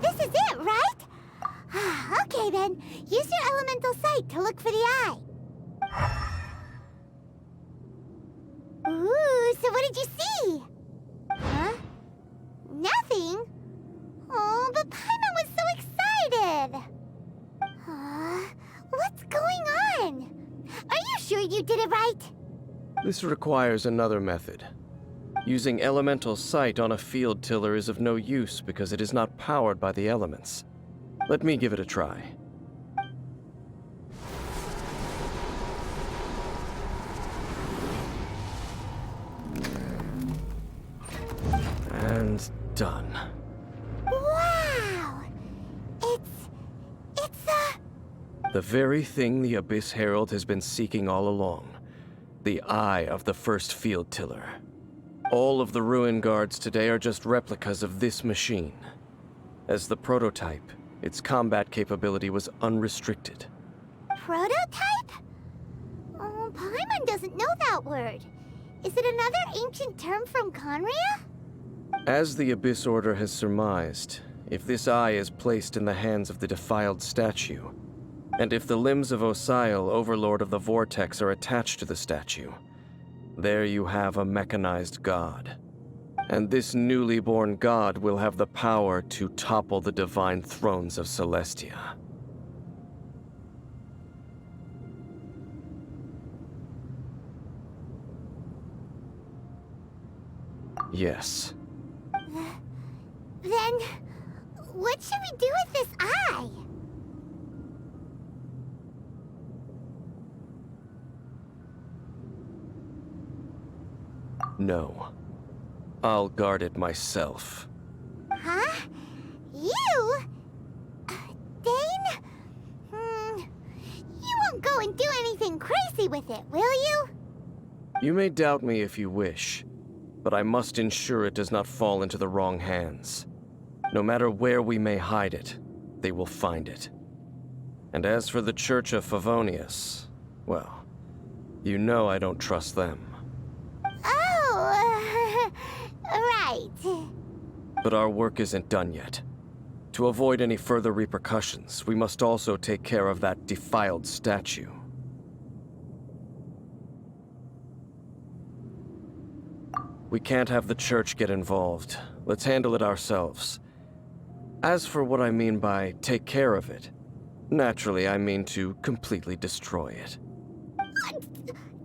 This is it, right? Okay then, use your elemental sight to look for the eye. Ooh, so what did you see? Huh? Nothing? Oh, but Paimon was so excited! What's going on? Are you sure you did it right? This requires another method. Using elemental sight on a field tiller is of no use because it is not powered by the elements. Let me give it a try. And done. Wow! It's the very thing the Abyss Herald has been seeking all along. The eye of the first field tiller. All of the ruin guards today are just replicas of this machine. As the prototype, its combat capability was unrestricted. Prototype? Oh, Paimon doesn't know that word. Is it another ancient term from Conria? As the Abyss Order has surmised, if this eye is placed in the hands of the defiled statue, and if the limbs of Osial, Overlord of the Vortex, are attached to the statue, there you have a mechanized god. And this newly born god will have the power to topple the divine thrones of Celestia. Yes. Then, what should we do with this eye? No. I'll guard it myself. Huh? You? Dane? You won't go and do anything crazy with it, will you? You may doubt me if you wish, but I must ensure it does not fall into the wrong hands. No matter where we may hide it, they will find it. And as for the Church of Favonius, well, you know I don't trust them. Oh, right. But our work isn't done yet. To avoid any further repercussions, we must also take care of that defiled statue. We can't have the church get involved. Let's handle it ourselves. As for what I mean by take care of it, naturally I mean to completely destroy it.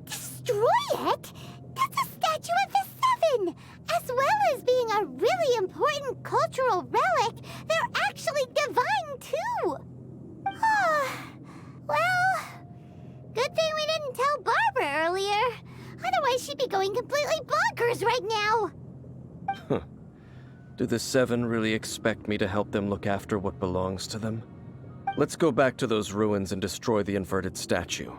Destroy it? That's a statue of the Seven! As well as being a really important cultural relic, they're actually divine too! Well, good thing we didn't tell Barbara earlier. Otherwise she'd be going completely bonkers right now! Do the Seven really expect me to help them look after what belongs to them? Let's go back to those ruins and destroy the inverted statue.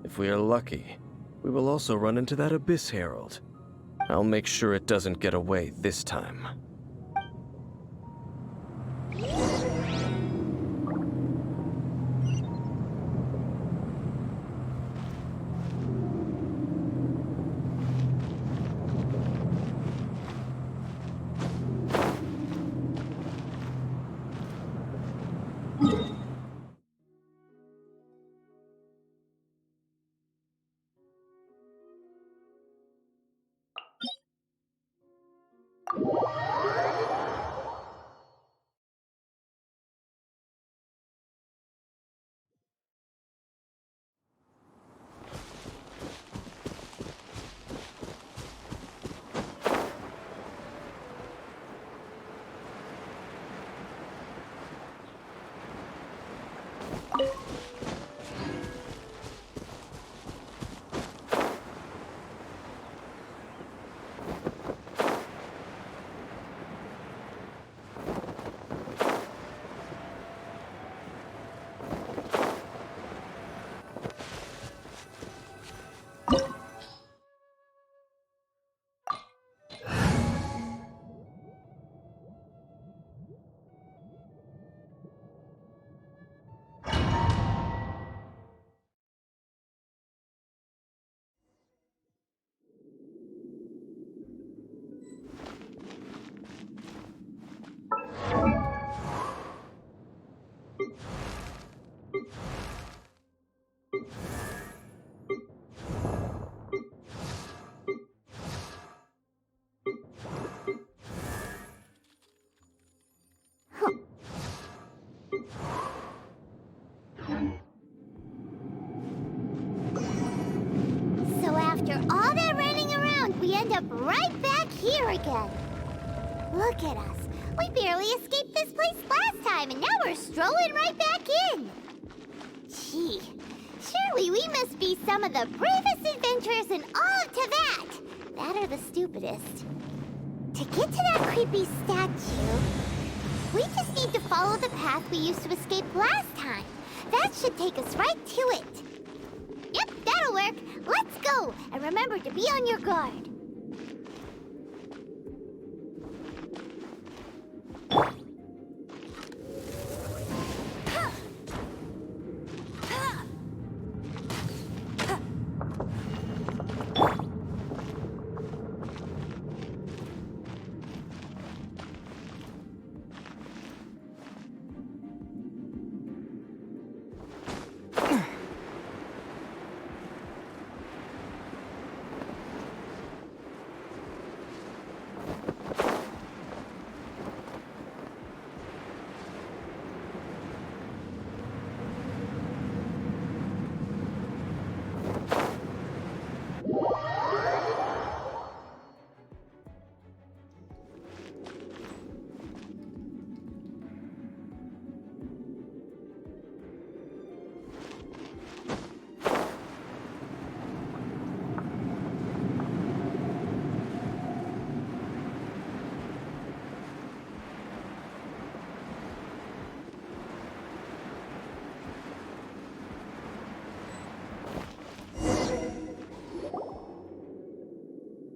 If we are lucky, we will also run into that Abyss Herald. I'll make sure it doesn't get away this time. up right back here again. Look at us. We barely escaped this place last time, and now we're strolling right back in. Gee, surely we must be some of the bravest adventurers in all of Teyvat. That are the stupidest. To get to that creepy statue, we just need to follow the path we used to escape last time. That should take us right to it. Yep, that'll work. Let's go, and remember to be on your guard.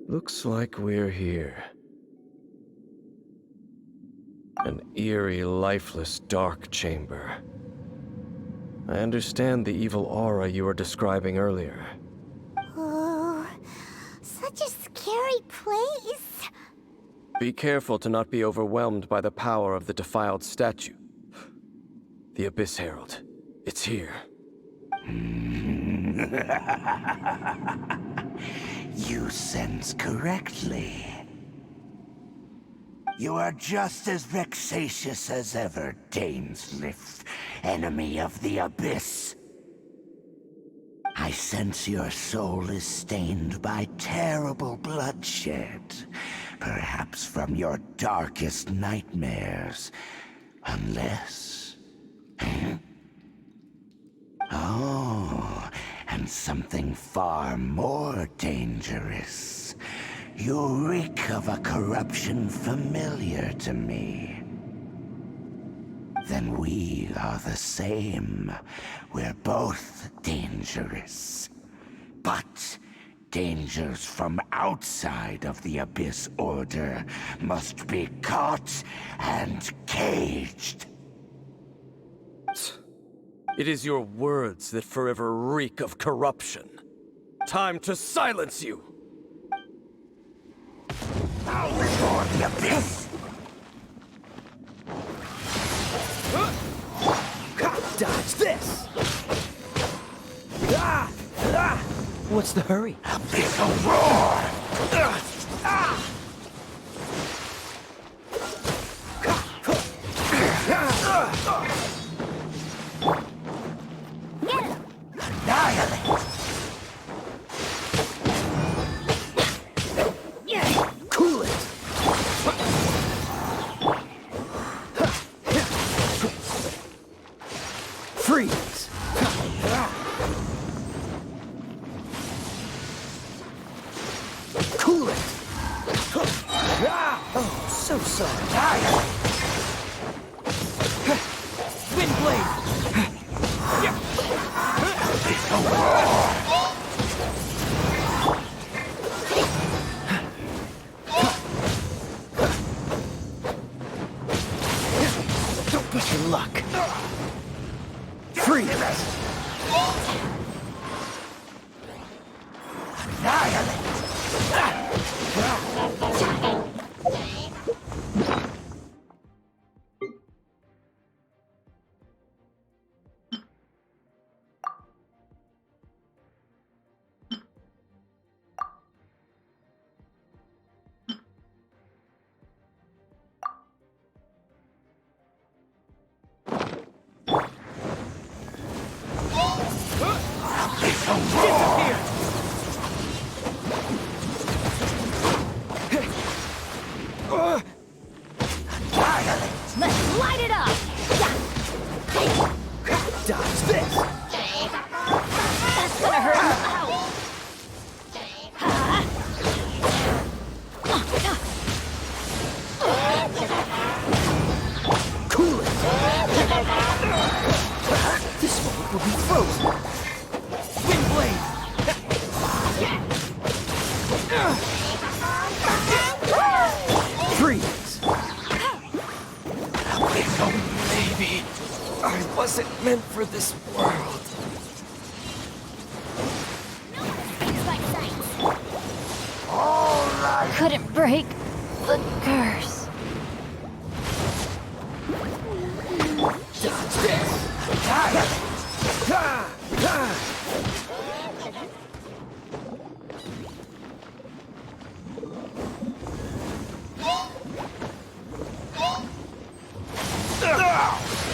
Looks like we're here. An eerie, lifeless, dark chamber. I understand the evil aura you were describing earlier. Oh, such a scary place. Be careful to not be overwhelmed by the power of the defiled statue. The Abyss Herald. It's here. You sense correctly. You are just as vexatious as ever, Dainsliff, enemy of the Abyss. I sense your soul is stained by terrible bloodshed, perhaps from your darkest nightmares, unless... Oh, and something far more dangerous. You reek of a corruption familiar to me. Then we are the same. We're both dangerous. But dangers from outside of the Abyss Order must be caught and caged. It is your words that forever reek of corruption. Time to silence you! Bow before the Abyss! Dodge this! What's the hurry? Abyssal roar! Annihilate! Cool it! Freeze! Cool it! Oh, so sorry. Annihilate! Wind blade! Abyssal roar! Don't push your luck. Freeze! Annihilate! Abyssal roar! Light it up! Dodge this! That's gonna hurt. Cool it! This moment will be frozen! Wind blade! Freeze! Maybe I wasn't meant for this world. Couldn't break the curse. Dodge this! Ha! Ha!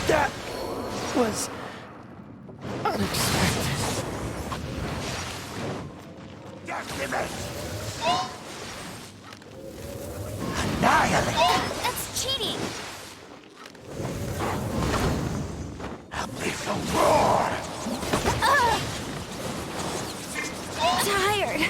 That was unexpected. Decimate! Annihilate! That's cheating. Abyssal roar! Tired.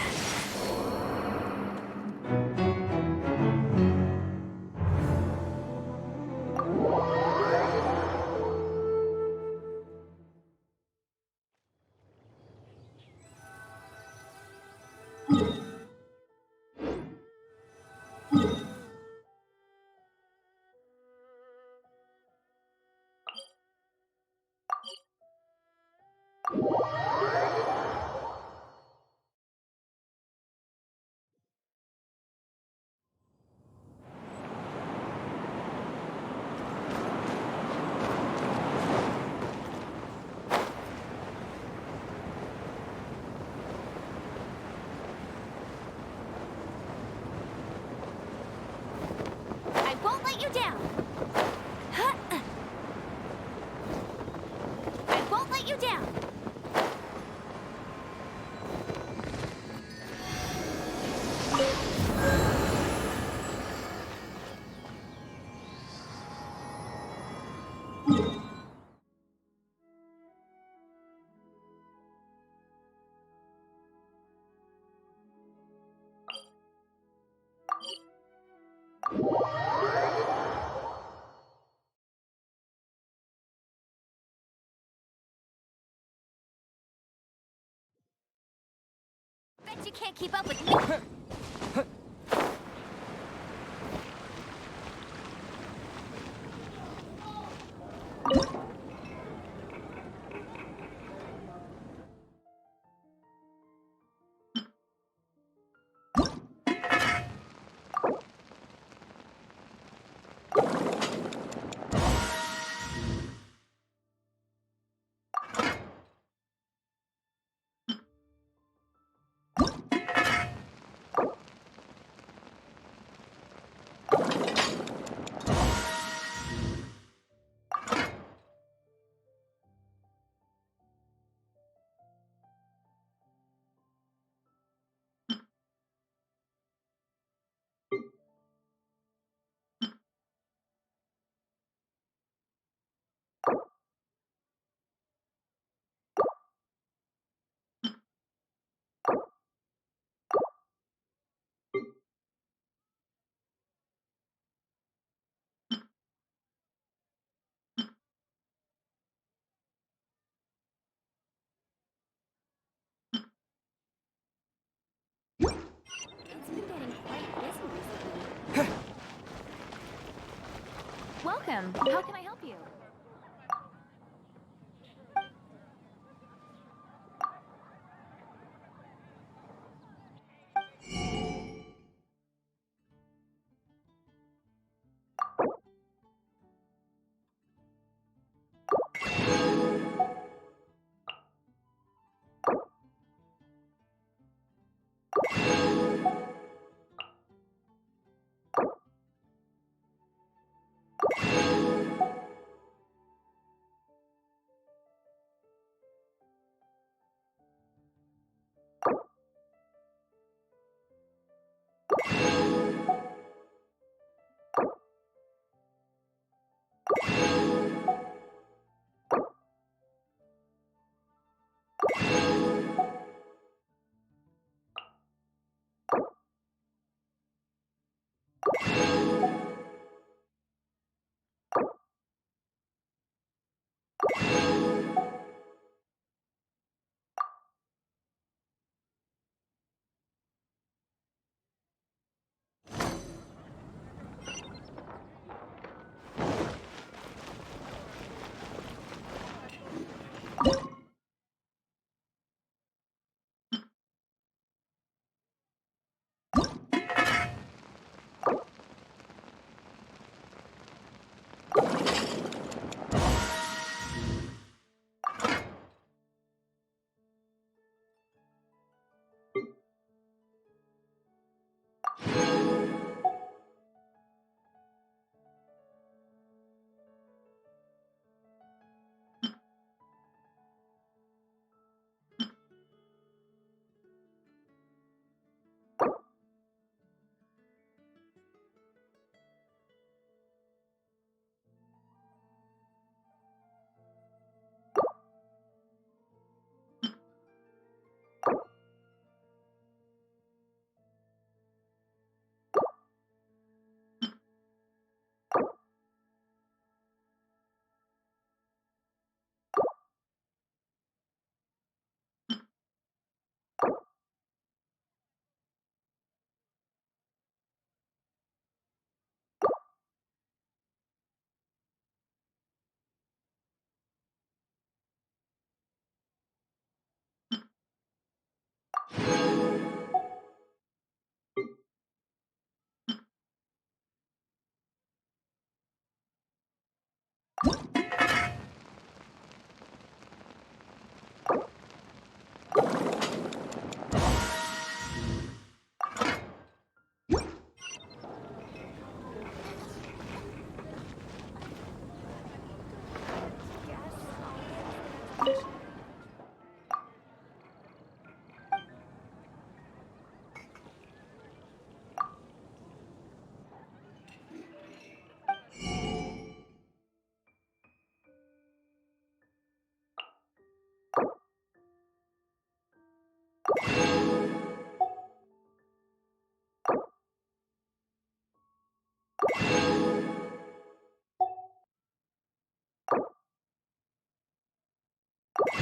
I won't let you down. I won't let you down. Bet you can't keep up with me. Welcome. How can I help you? It's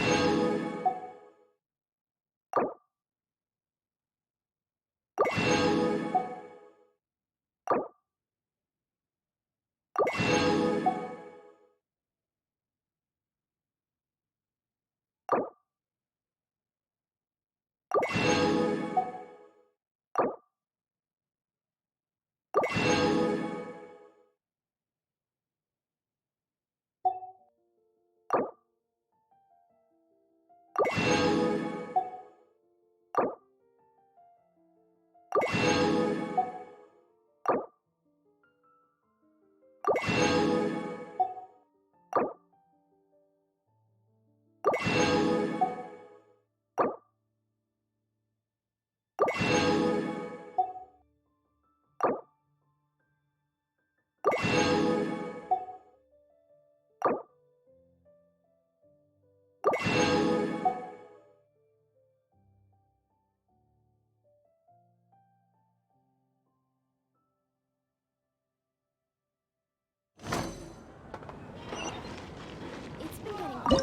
been getting quite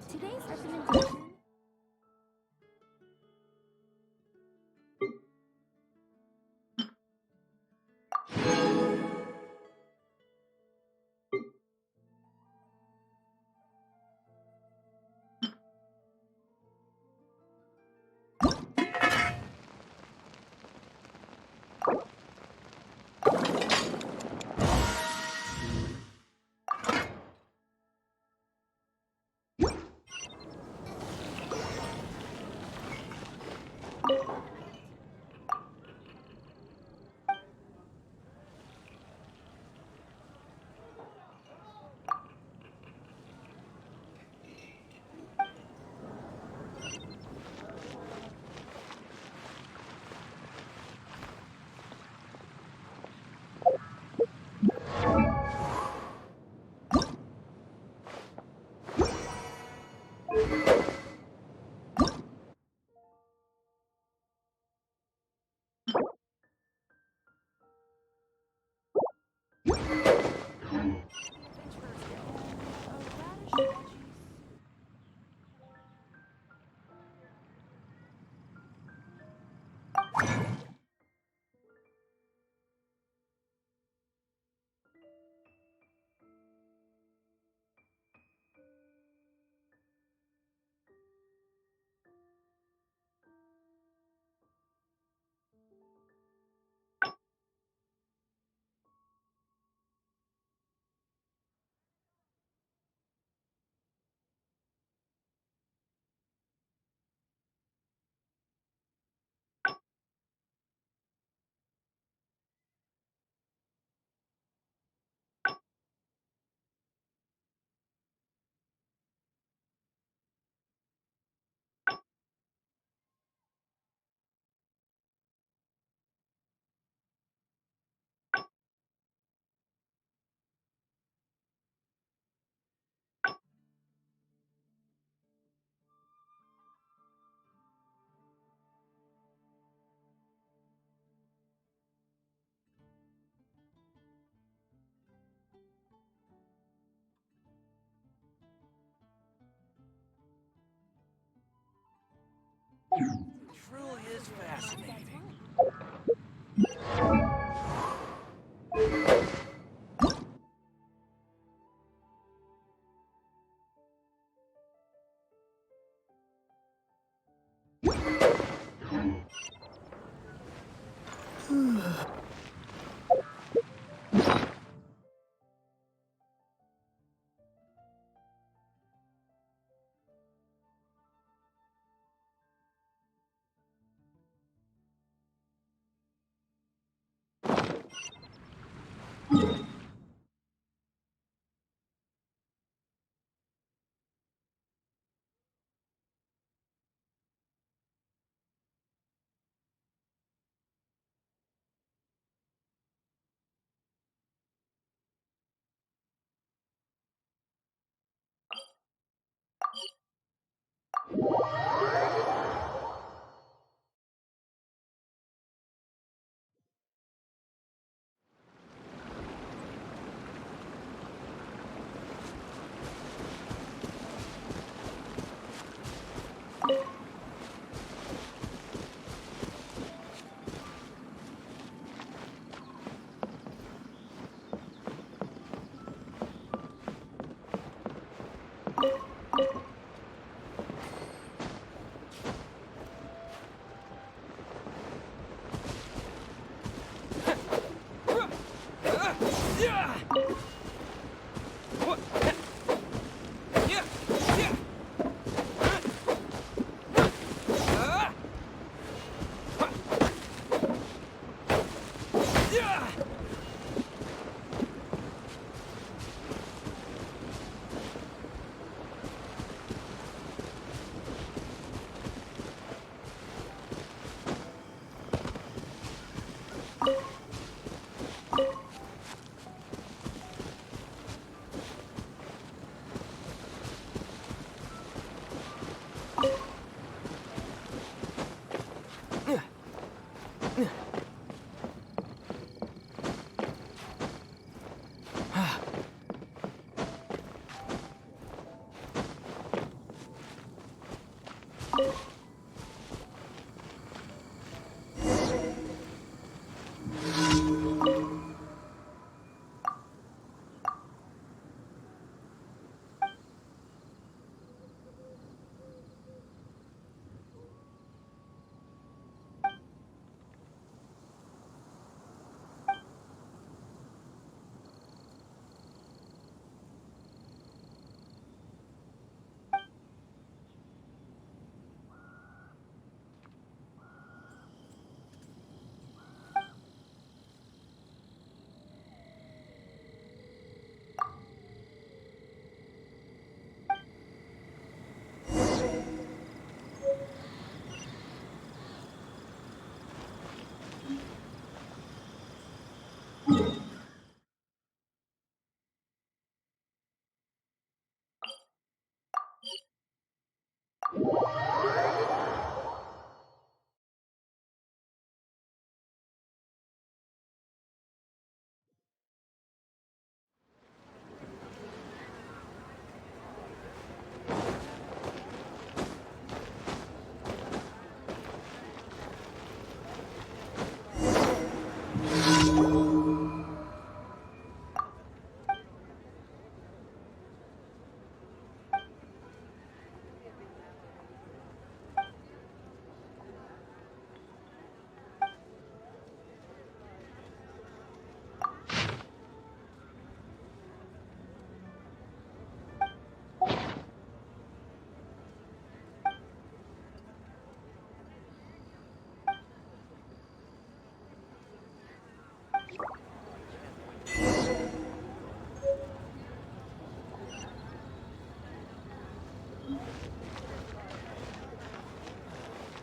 Today's recommendation. Truly is fascinating.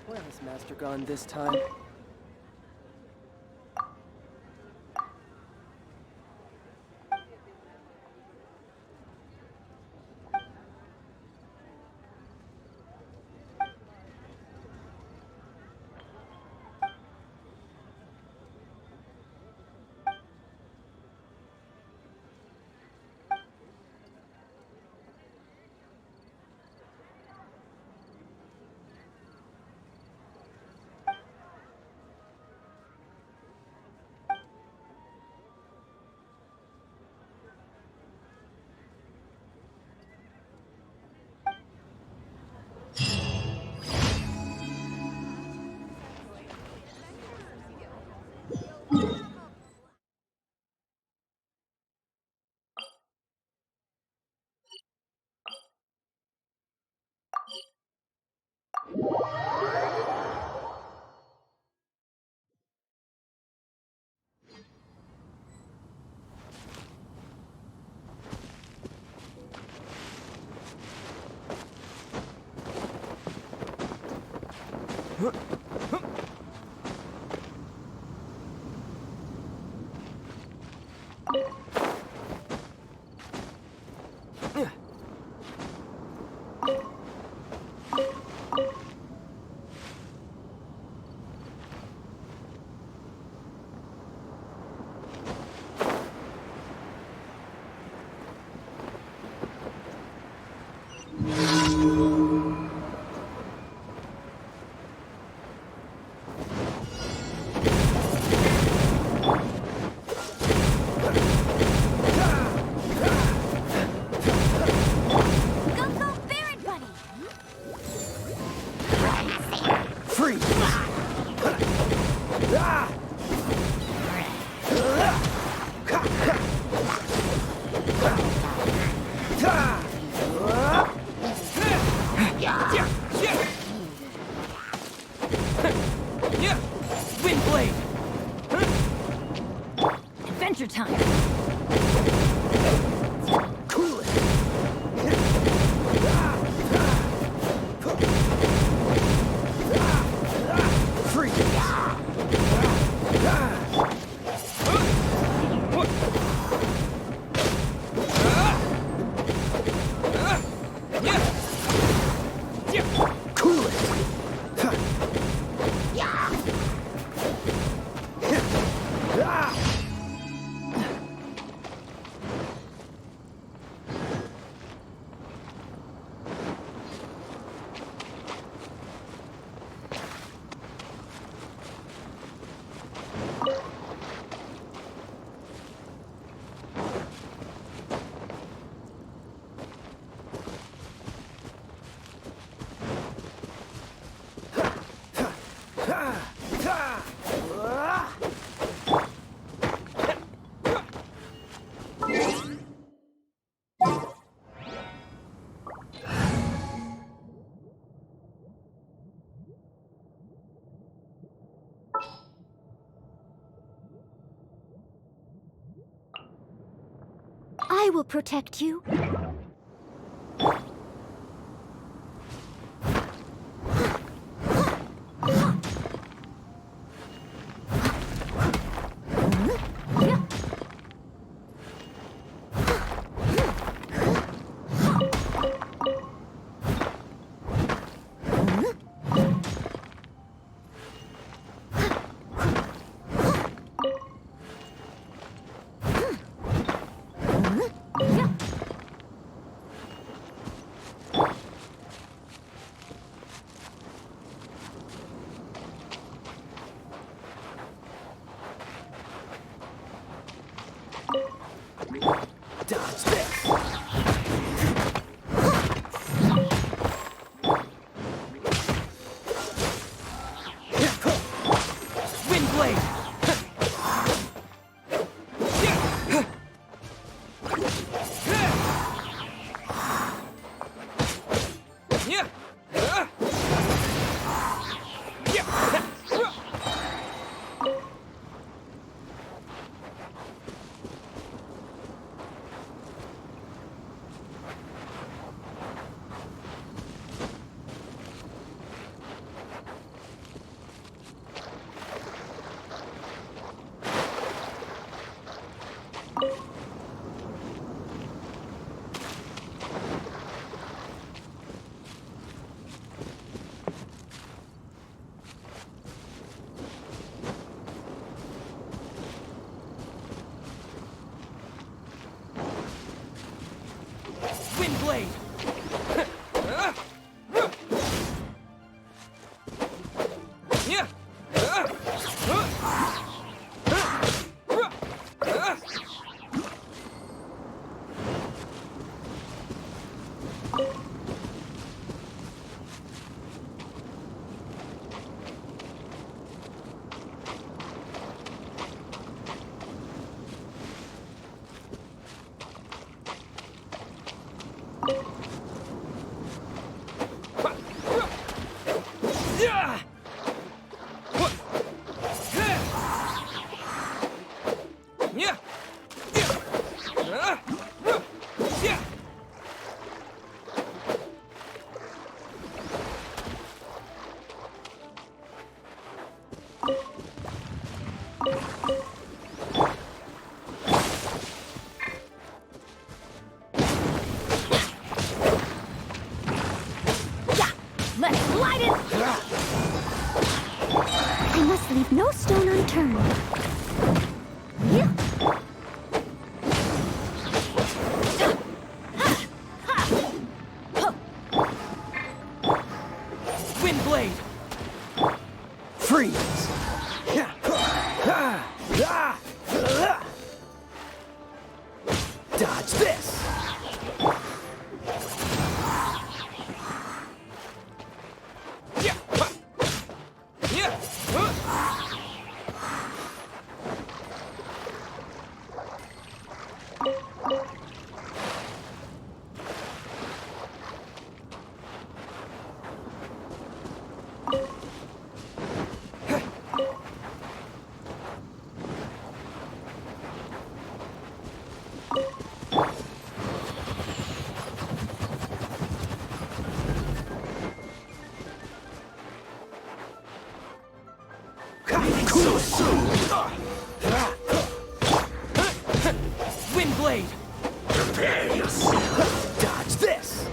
Where has Master gone this time? I will protect you. Dodge this! Wind blade! Wind blade! Let's light it! I must leave no stone unturned. Wind blade! Freeze! Dodge this! Wind blade! Dodge this!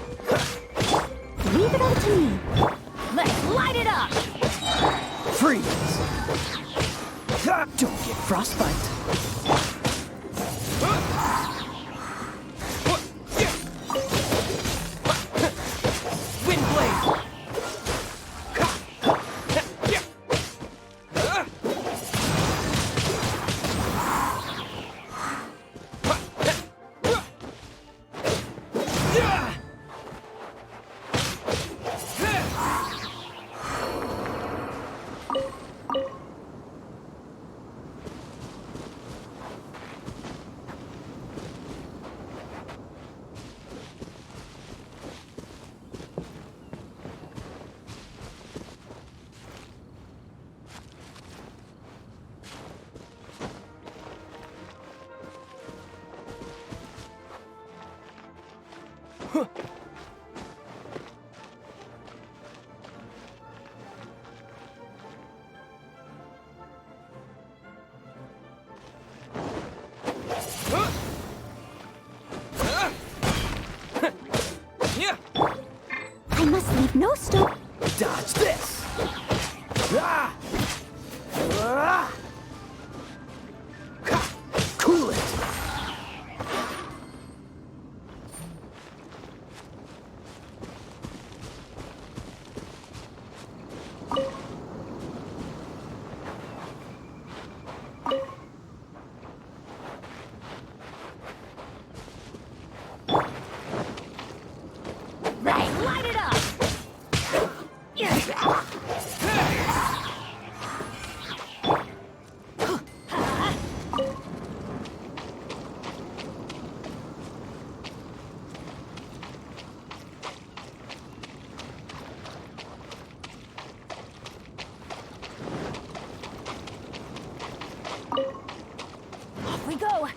Leave it all to me. Let's light it up! Freeze! Don't get frostbite! Wind blade! I must leave no stone. Dodge this! Ah! Ah! Ha! Cool it! Right, light it up! Off we go!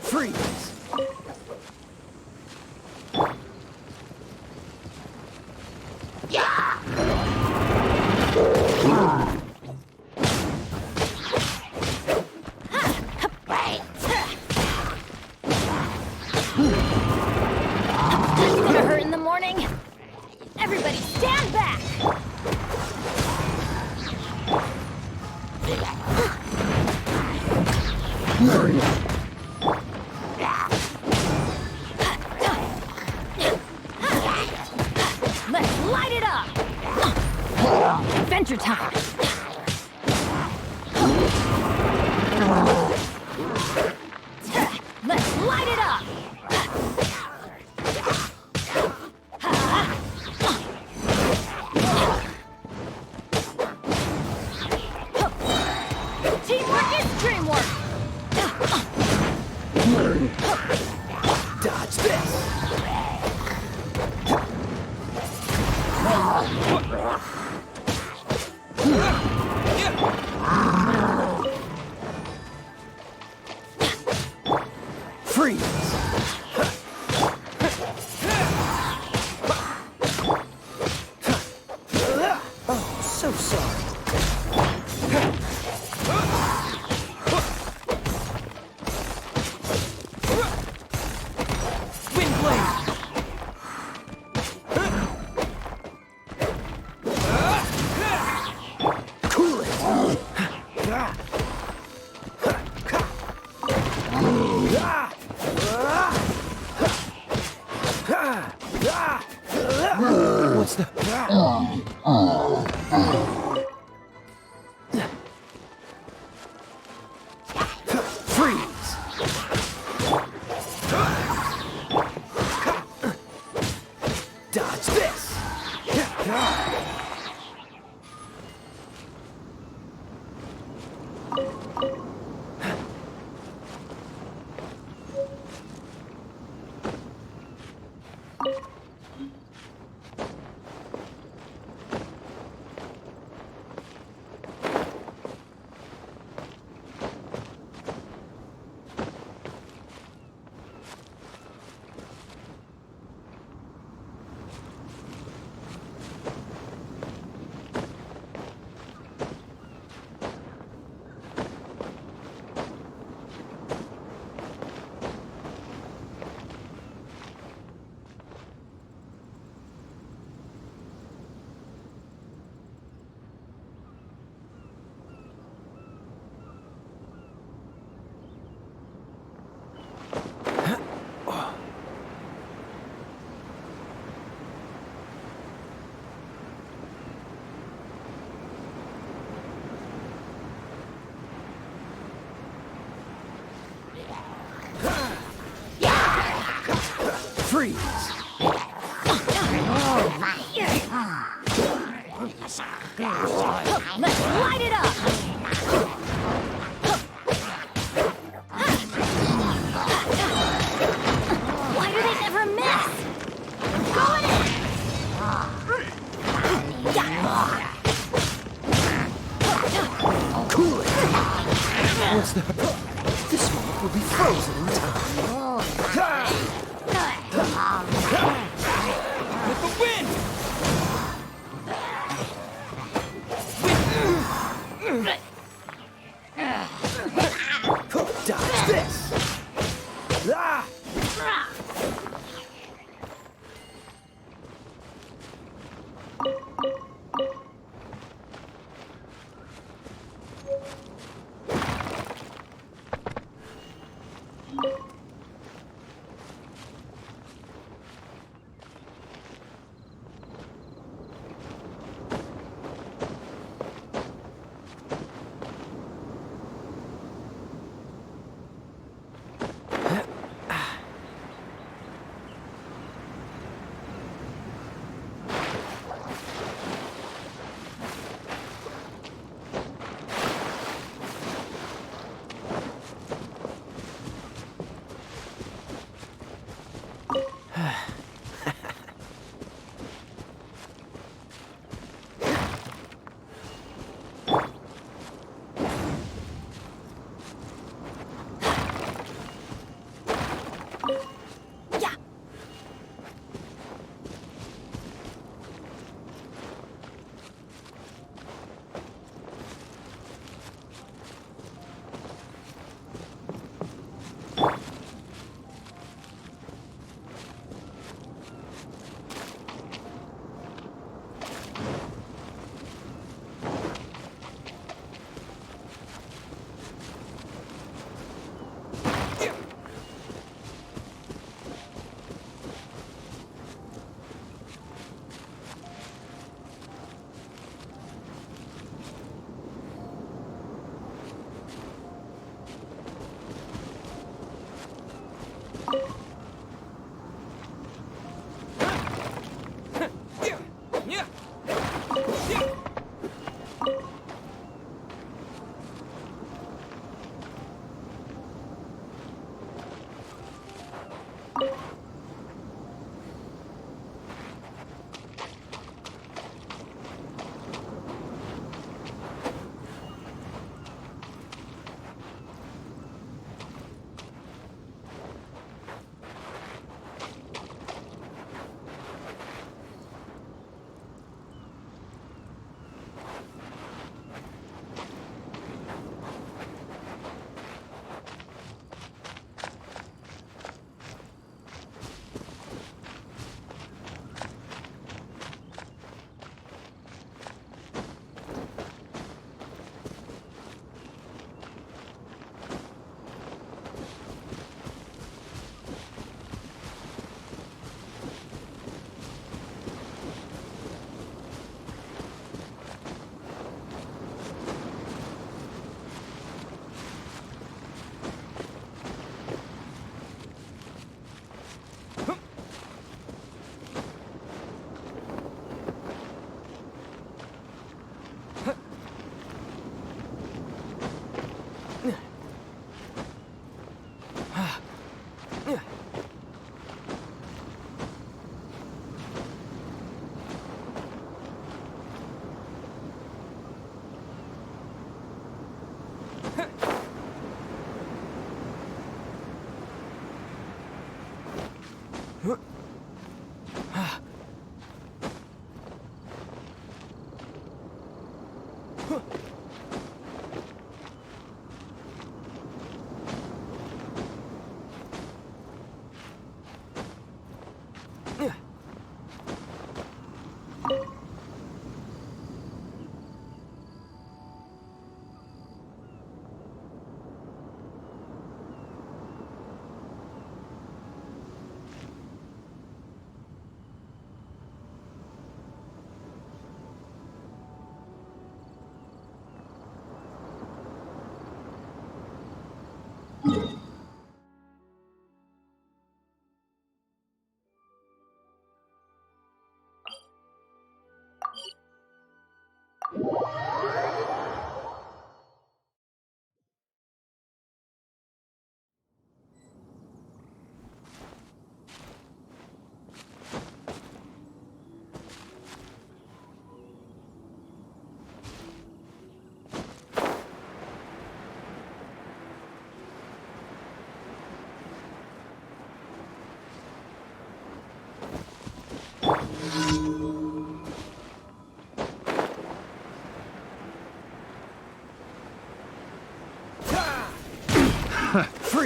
Freeze! Gonna hurt in the morning? Everybody stand back! Let's light it up! Adventure time! Let's light it up! Freeze! Oh, so sorry. Wind blade! Cool it! What's the... Freeze! Dodge this! Freeze! Let's light it up! Why do they never miss? Going in! Cool it! What's the... This one will be frozen in time. With the wind!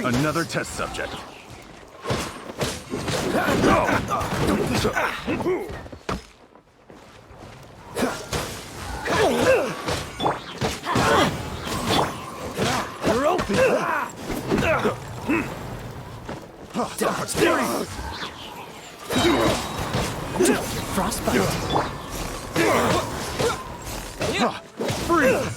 Another test subject. You're open! Frostbite! Freeze!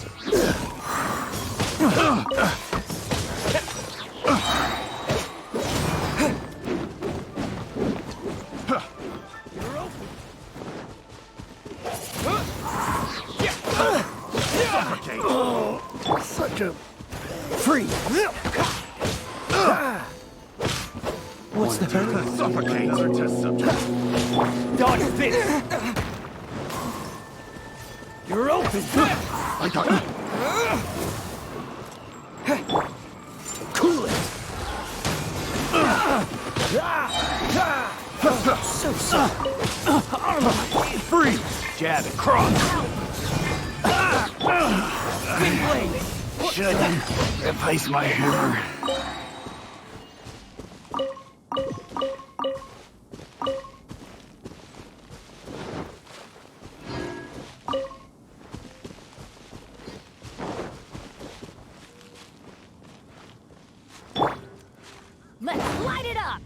Such a... Freeze! What's the hurry? Suffocate. Another test subject. Dodge this! You're open! I got you. Cool it! So Freeze! Jab and cross. Should replace my hammer. Let's light it up!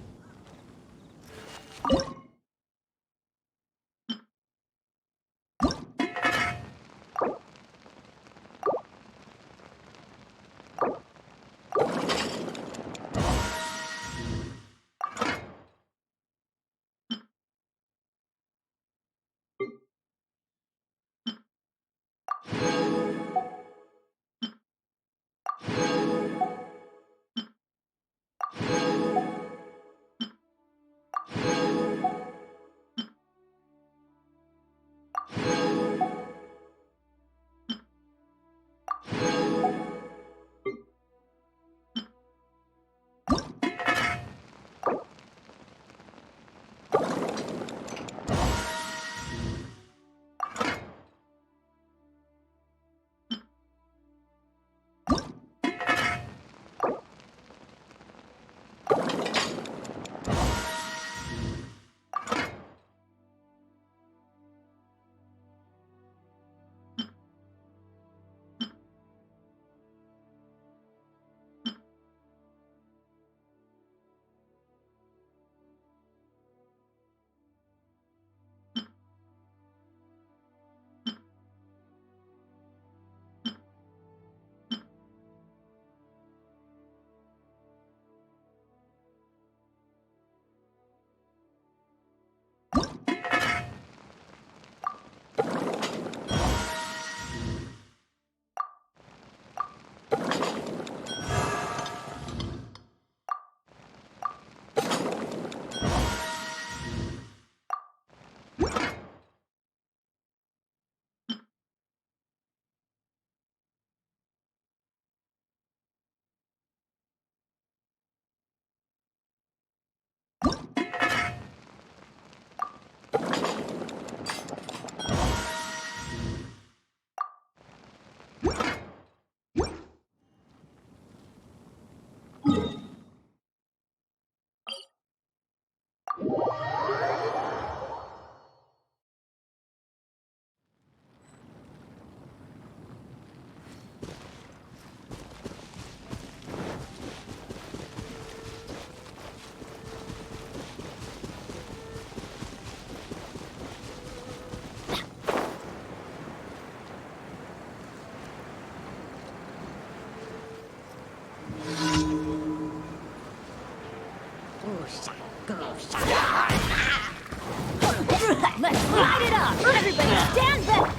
Let's light it up! Everybody stand back!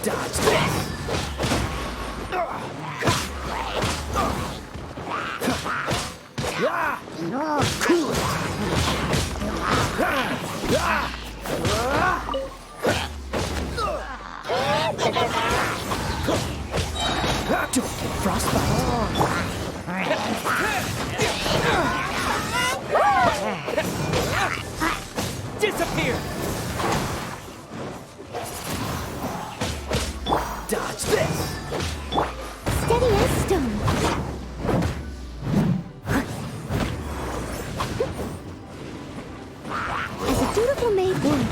Dodge this! Cool it! Don't get frostbite. Disappear! Dodge this! Steady as stone. As a dutiful maid would.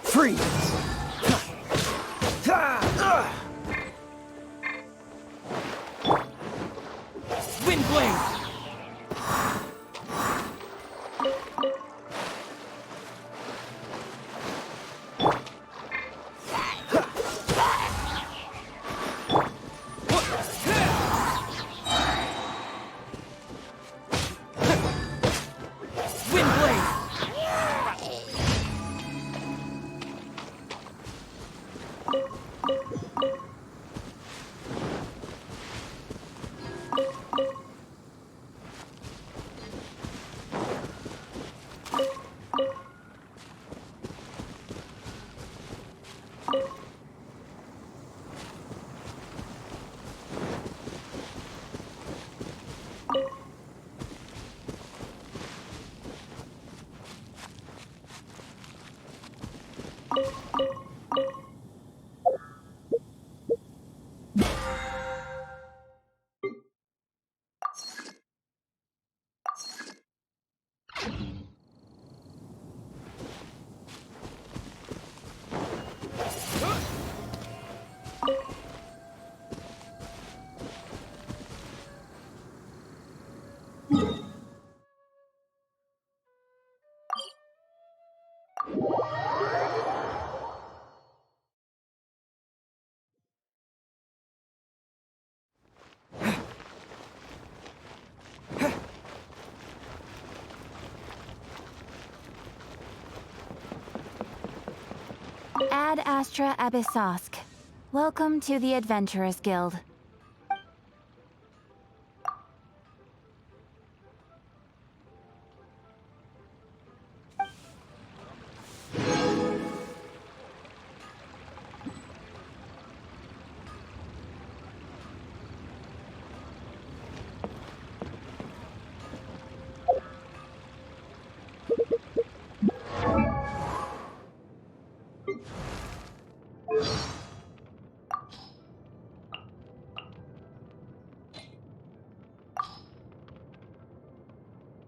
Freeze! Wind blade! Wind blade! Ad Astra Abyssosk. Welcome to the Adventurers Guild.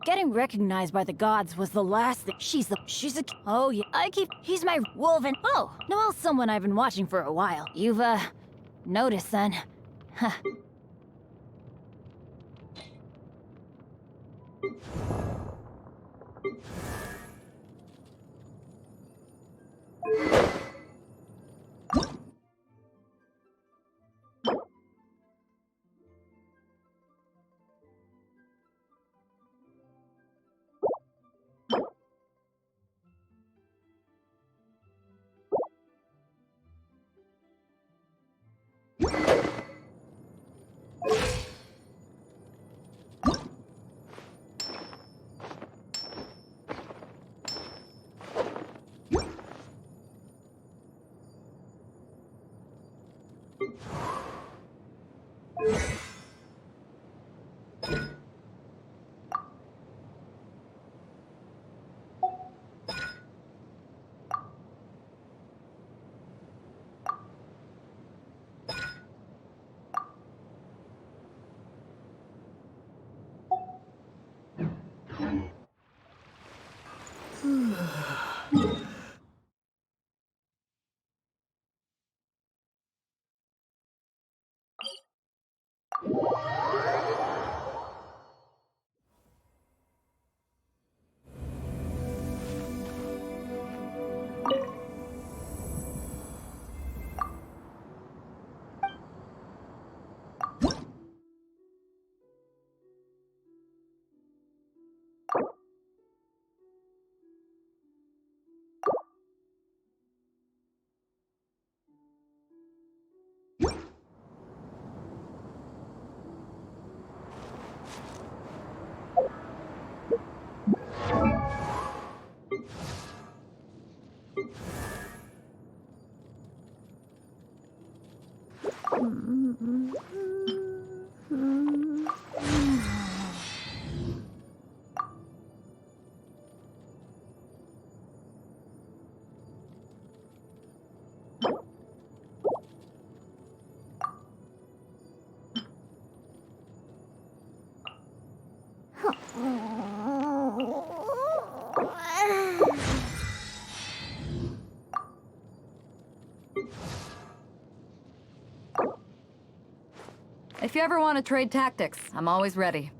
Getting recognized by the gods was the last thing. She's a. Oh, yeah. He's my woven. Oh, Noelle's someone I've been watching for a while. You've, noticed then. Huh. If you ever want to trade tactics, I'm always ready.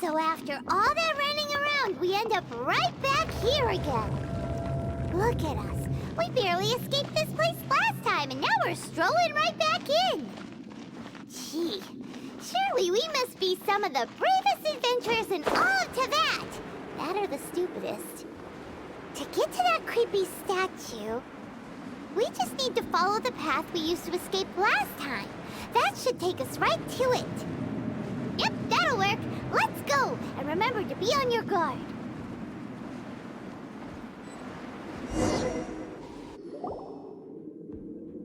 So after all that running around, we end up right back here again. Look at us. We barely escaped this place last time, and now we're strolling right back in. Gee, surely we must be some of the bravest adventurers in all of Tibet. That or the stupidest. To get to that creepy statue, we just need to follow the path we used to escape last time. That should take us right to it. Yep, that'll work. Let's go, and remember to be on your guard.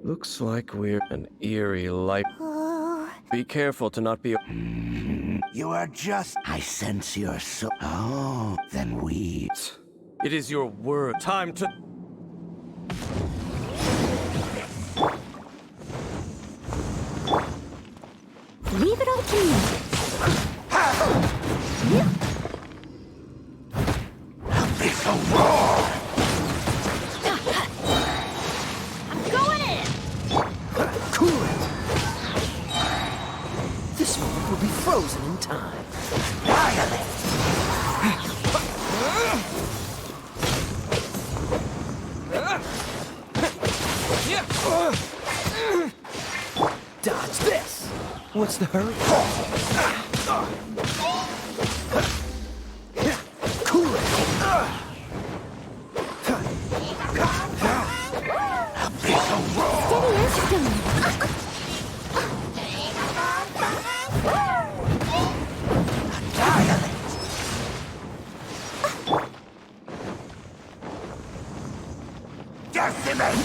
Looks like we're an eerie light. Oh, Be careful to not be. You are just... I sense your soul. Oh, then we... It is your word. Time to. Leave it all to me. It's a roar! I'm going in. Cool it! This moment will be frozen in time. Dodge this! What's the hurry? Cool it! Steady as stone. Decimate!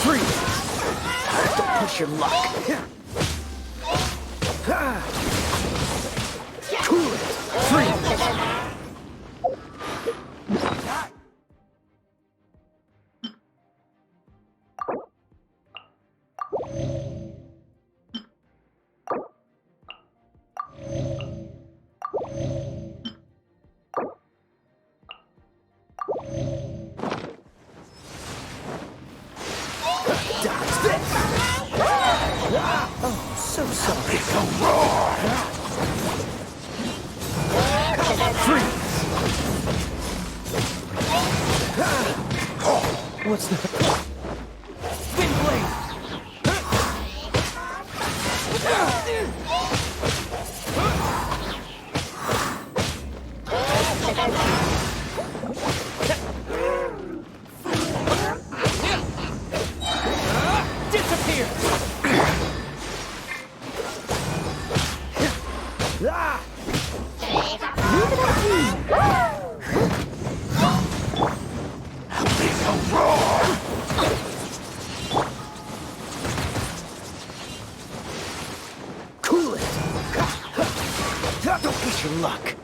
Freeze! Don't push your luck. Cool it! Freeze! Dodge this! Oh, so sorry. It's a roar! Freeze! What's the... Wind blade! Disappear! It's a roar! Cool it! Don't push your luck.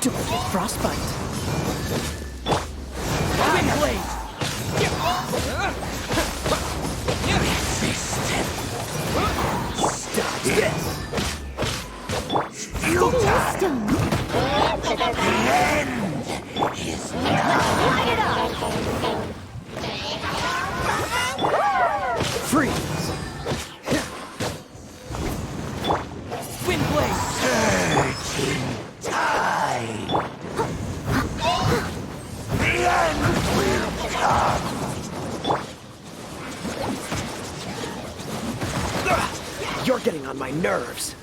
Don't get frostbite. Wind blade! Dodge this! Steel time! You're getting on my nerves.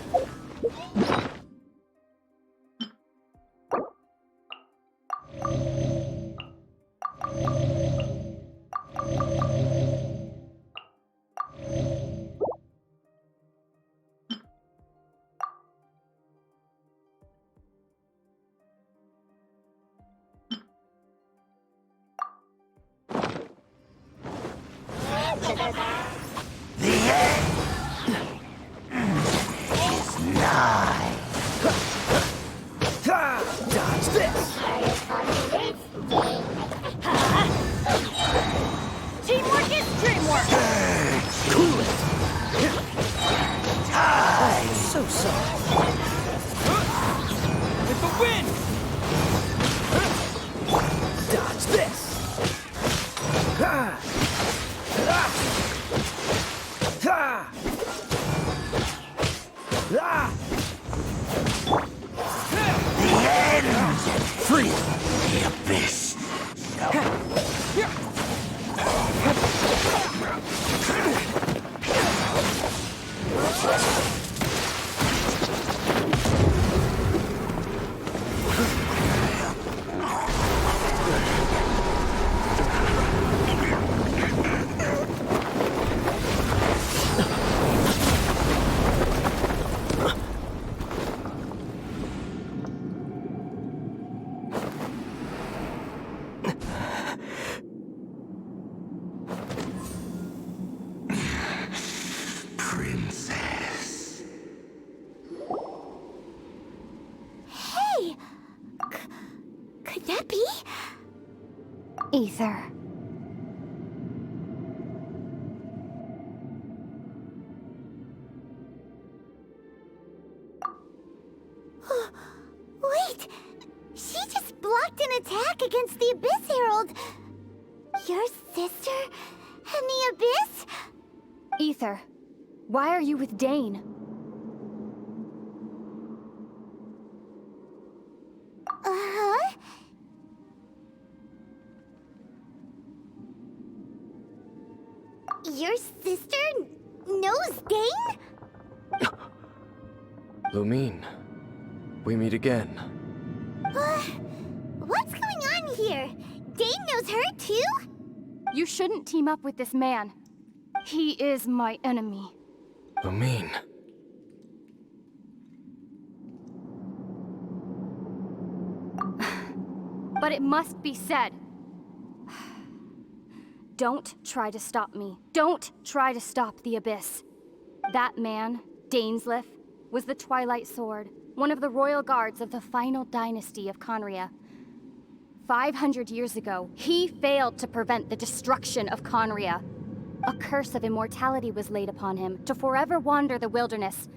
Dodge this! Teamwork is dreamwork! Cool it! So sorry. With the wind! Dodge this! Free! The abyss. Princess. Hey! Could that be? Ether. Wait! She just blocked an attack against the Abyss Herald! Your sister and the Abyss? Ether, why are you with Dane? Uh-huh. Your sister knows Dane? Lumine, we meet again. What's going on here? Dane knows her too? You shouldn't team up with this man. He is my enemy. Lumine. But it must be said. Don't try to stop me. Don't try to stop the Abyss. That man, Dainsleif, was the Twilight Sword, one of the royal guards of the final dynasty of Conria. 500 years ago, he failed to prevent the destruction of Conria. A curse of immortality was laid upon him to forever wander the wilderness,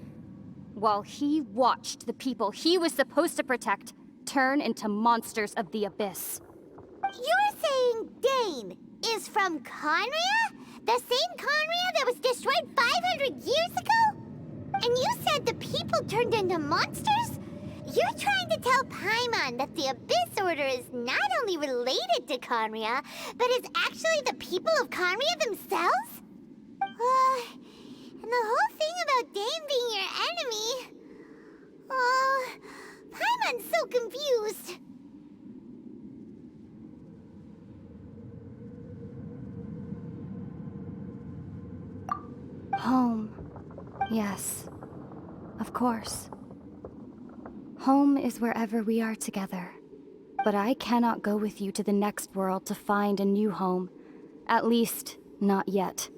while he watched the people he was supposed to protect turn into monsters of the Abyss. You're saying Dane is from Conria? The same Conria that was destroyed 500 years ago? And you said the people turned into monsters? You're trying to tell Paimon that the Abyss Order is not only related to Conria, but is actually the people of Conria themselves? And the whole thing about Dane being your enemy... Paimon's so confused. Home. Yes. Of course. Home is wherever we are together. But I cannot go with you to the next world to find a new home. At least, not yet.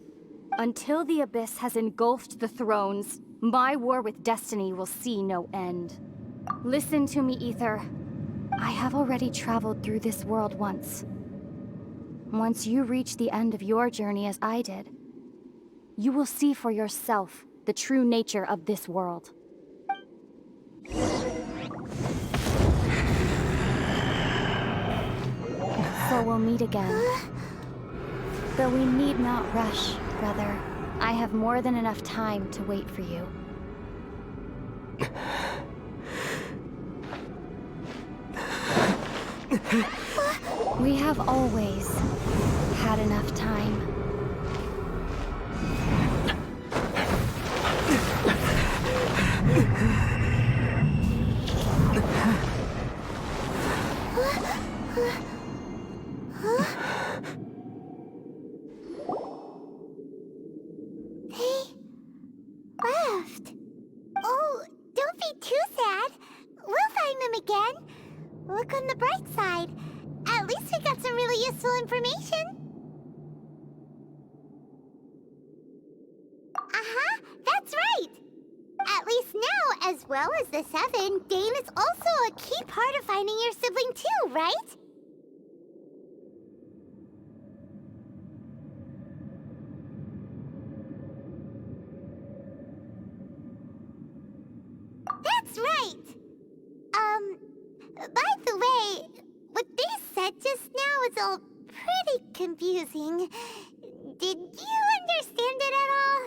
Until the Abyss has engulfed the thrones, my war with destiny will see no end. Listen to me, Ether. I have already traveled through this world once. Once you reach the end of your journey as I did, you will see for yourself the true nature of this world. So we'll meet again. Though we need not rush, brother. I have more than enough time to wait for you. We have always had enough time. look on the bright side. At least we got some really useful information. That's right. At least now, as well as the 7, Dane is also a key part of finding your sibling too, right? That's right. By the way, what they said just now is all pretty confusing. Did you understand it at all?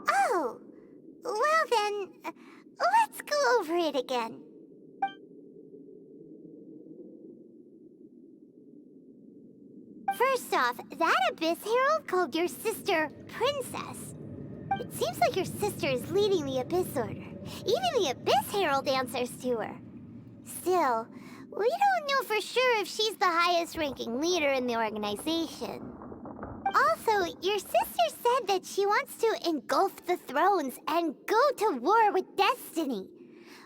Oh, well then, let's go over it again. First off, that Abyss Herald called your sister Princess. It seems like your sister is leading the Abyss Order. Even the Abyss Herald answers to her. Still, we don't know for sure if she's the highest-ranking leader in the organization. Also, your sister said that she wants to engulf the thrones and go to war with destiny.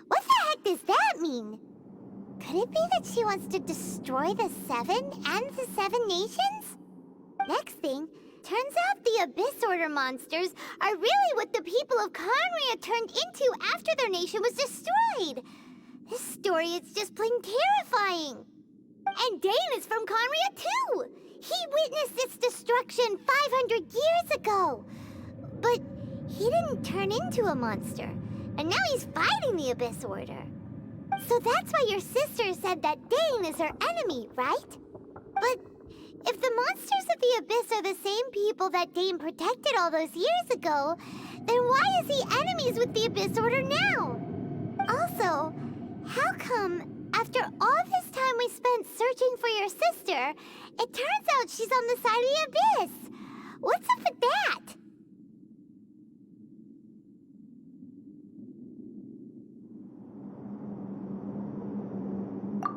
What the heck does that mean? Could it be that she wants to destroy the 7 and the 7 nations? Next thing, turns out the Abyss Order monsters are really what the people of Conria turned into after their nation was destroyed. This story is just plain terrifying. And Dane is from Conria too. He witnessed its destruction 500 years ago. But he didn't turn into a monster. And now he's fighting the Abyss Order. So that's why your sister said that Dane is her enemy, right? But if the monsters of the Abyss are the same people that Dane protected all those years ago, then why is he enemies with the Abyss Order now? Also, how come, after all this time we spent searching for your sister, it turns out she's on the side of the Abyss? What's up with that?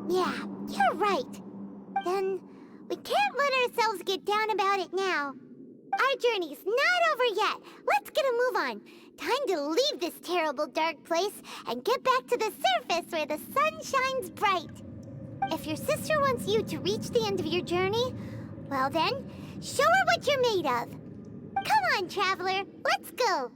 Yeah, you're right. Then we can't let ourselves get down about it now. Our journey's not over yet. Let's get a move on. Time to leave this terrible dark place and get back to the surface where the sun shines bright. If your sister wants you to reach the end of your journey, well then, show her what you're made of. Come on, traveler, let's go.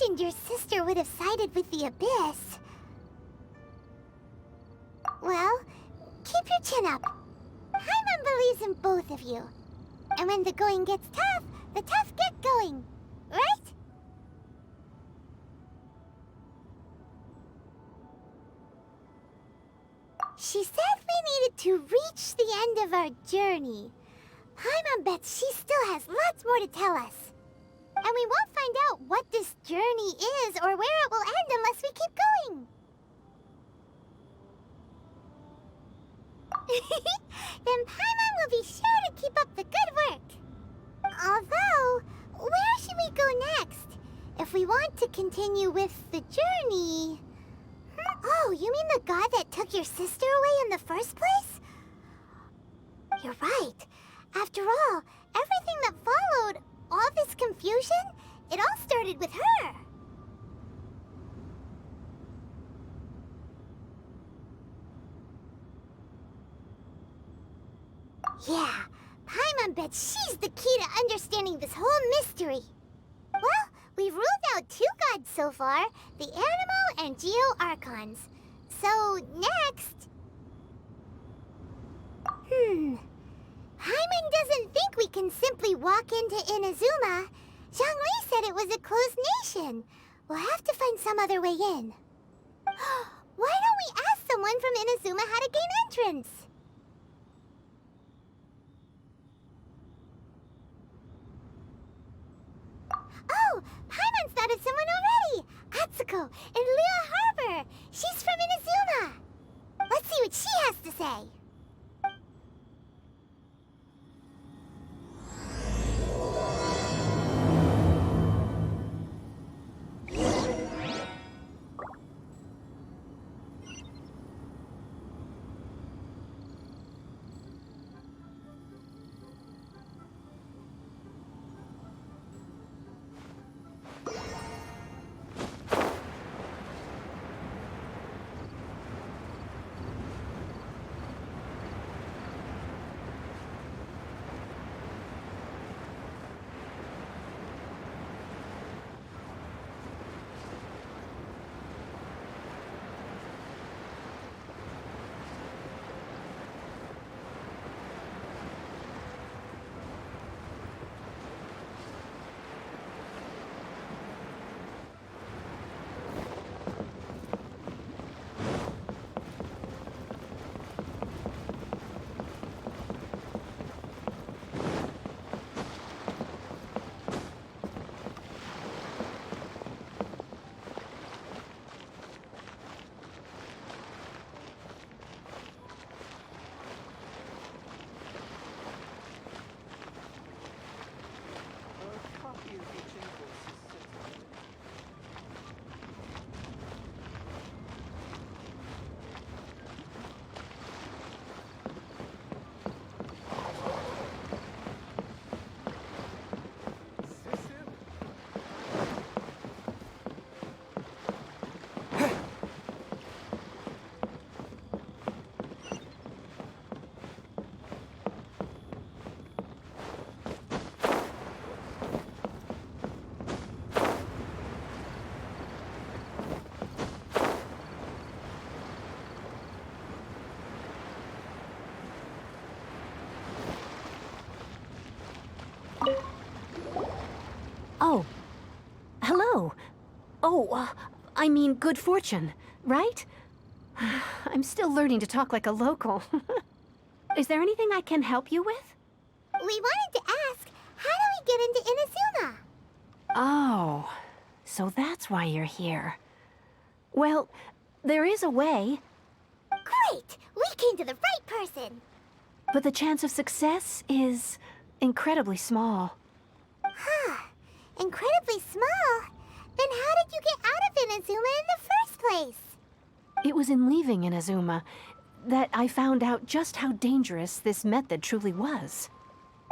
imagined your sister would have sided with the Abyss. Well, keep your chin up. Paimon believes in both of you. And when the going gets tough, the tough get going. Right? She said we needed to reach the end of our journey. Paimon bets she still has lots more to tell us. And we won't find out what this journey is or where it will end unless we keep going. Then Paimon will be sure to keep up the good work. Although, where should we go next? If we want to continue with the journey... Oh, you mean the god that took your sister away in the first place? You're right. After all, everything that followed, all this confusion, it all started with her. Yeah, Paimon bets she's the key to understanding this whole mystery. Well, we've ruled out 2 gods so far, the Animo and Geo Archons. So, next... Paimon doesn't think we can simply walk into Inazuma. Zhongli said it was a closed nation. We'll have to find some other way in. Why don't we ask someone from Inazuma how to gain entrance? Oh, Paimon's thought of someone already! Atsuko in Lua Harbor! She's from Inazuma! Let's see what she has to say! Oh. Hello. Oh, I mean good fortune, right? I'm still learning to talk like a local. Is there anything I can help you with? We wanted to ask, how do we get into Inazuma? Oh, so that's why you're here. Well, there is a way. Great! We came to the right person! But the chance of success is incredibly small. Huh. Incredibly small? Then how did you get out of Inazuma in the first place? It was in leaving Inazuma that I found out just how dangerous this method truly was.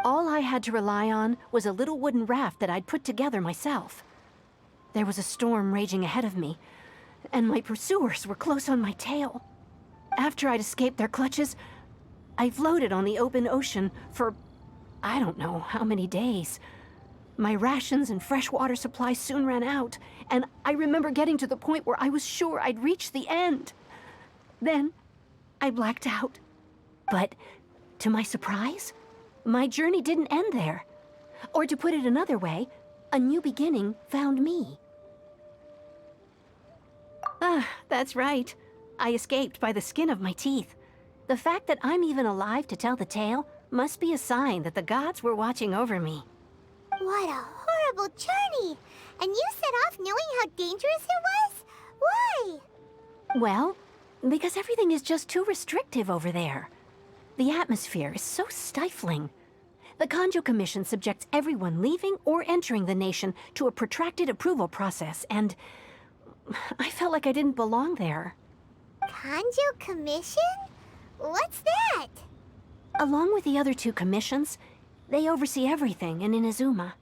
All I had to rely on was a little wooden raft that I'd put together myself. There was a storm raging ahead of me, and my pursuers were close on my tail. After I'd escaped their clutches, I floated on the open ocean for I don't know how many days. My rations and fresh water supply soon ran out, and I remember getting to the point where I was sure I'd reached the end. Then, I blacked out. But, to my surprise, my journey didn't end there. Or to put it another way, a new beginning found me. Ah, that's right. I escaped by the skin of my teeth. The fact that I'm even alive to tell the tale must be a sign that the gods were watching over me. What a horrible journey! And you set off knowing how dangerous it was? Why? Well, because everything is just too restrictive over there. The atmosphere is so stifling. The Kanjo Commission subjects everyone leaving or entering the nation to a protracted approval process, and I felt like I didn't belong there. Kanjo Commission? What's that? Along with the other two commissions, they oversee everything in Inazuma.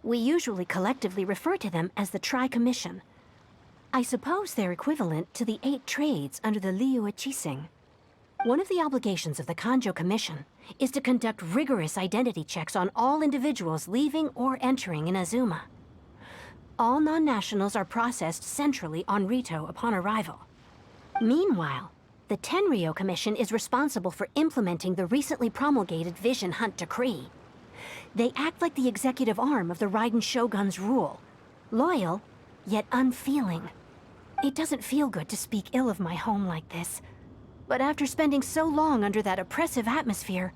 We usually collectively refer to them as the Tri-Commission. I suppose they're equivalent to the 8 trades under the Liyue Qixing. One of the obligations of the Kanjo Commission is to conduct rigorous identity checks on all individuals leaving or entering Inazuma. All non-nationals are processed centrally on Rito upon arrival. Meanwhile, the Tenryou Commission is responsible for implementing the recently promulgated Vision Hunt Decree. They act like the executive arm of the Raiden Shogun's rule. Loyal, yet unfeeling. It doesn't feel good to speak ill of my home like this. But after spending so long under that oppressive atmosphere,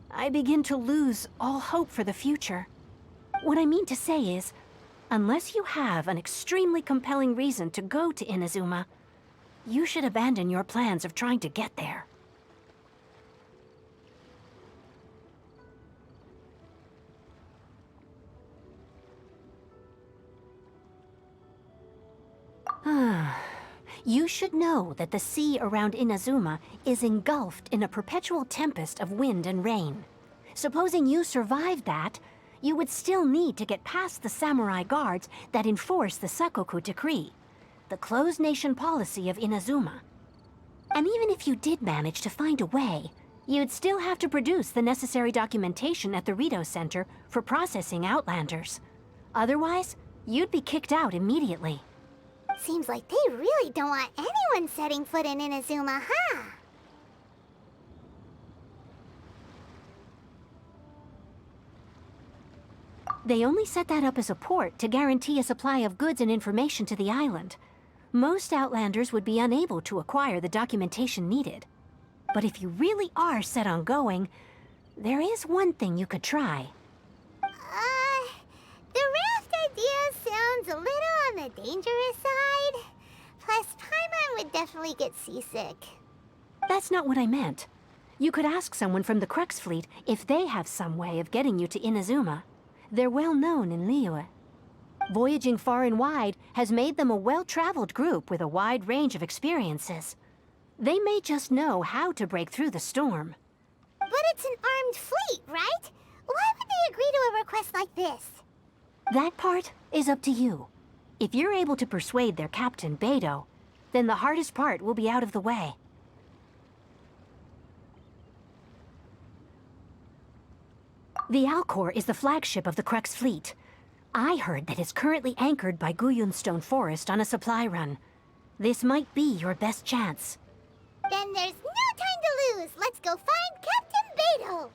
I begin to lose all hope for the future. What I mean to say is, unless you have an extremely compelling reason to go to Inazuma, you should abandon your plans of trying to get there. You should know that the sea around Inazuma is engulfed in a perpetual tempest of wind and rain. Supposing you survived that, you would still need to get past the samurai guards that enforce the Sakoku Decree, the closed nation policy of Inazuma. And even if you did manage to find a way, you'd still have to produce the necessary documentation at the Rito Center for processing Outlanders. Otherwise, you'd be kicked out immediately. Seems like they really don't want anyone setting foot in Inazuma, huh? They only set that up as a port to guarantee a supply of goods and information to the island. Most Outlanders would be unable to acquire the documentation needed. But if you really are set on going, there is one thing you could try. The raft idea sounds a little on the dangerous side. Plus, Paimon would definitely get seasick. That's not what I meant. You could ask someone from the Crux fleet if they have some way of getting you to Inazuma. They're well known in Liyue. Voyaging far and wide has made them a well-traveled group with a wide range of experiences. They may just know how to break through the storm. But it's an armed fleet, right? Why would they agree to a request like this? That part is up to you. If you're able to persuade their captain, Beidou, then the hardest part will be out of the way. The Alcor is the flagship of the Crux fleet. I heard that it's currently anchored by Guyunstone Forest on a supply run. This might be your best chance. Then there's no time to lose. Let's go find Captain Beidou.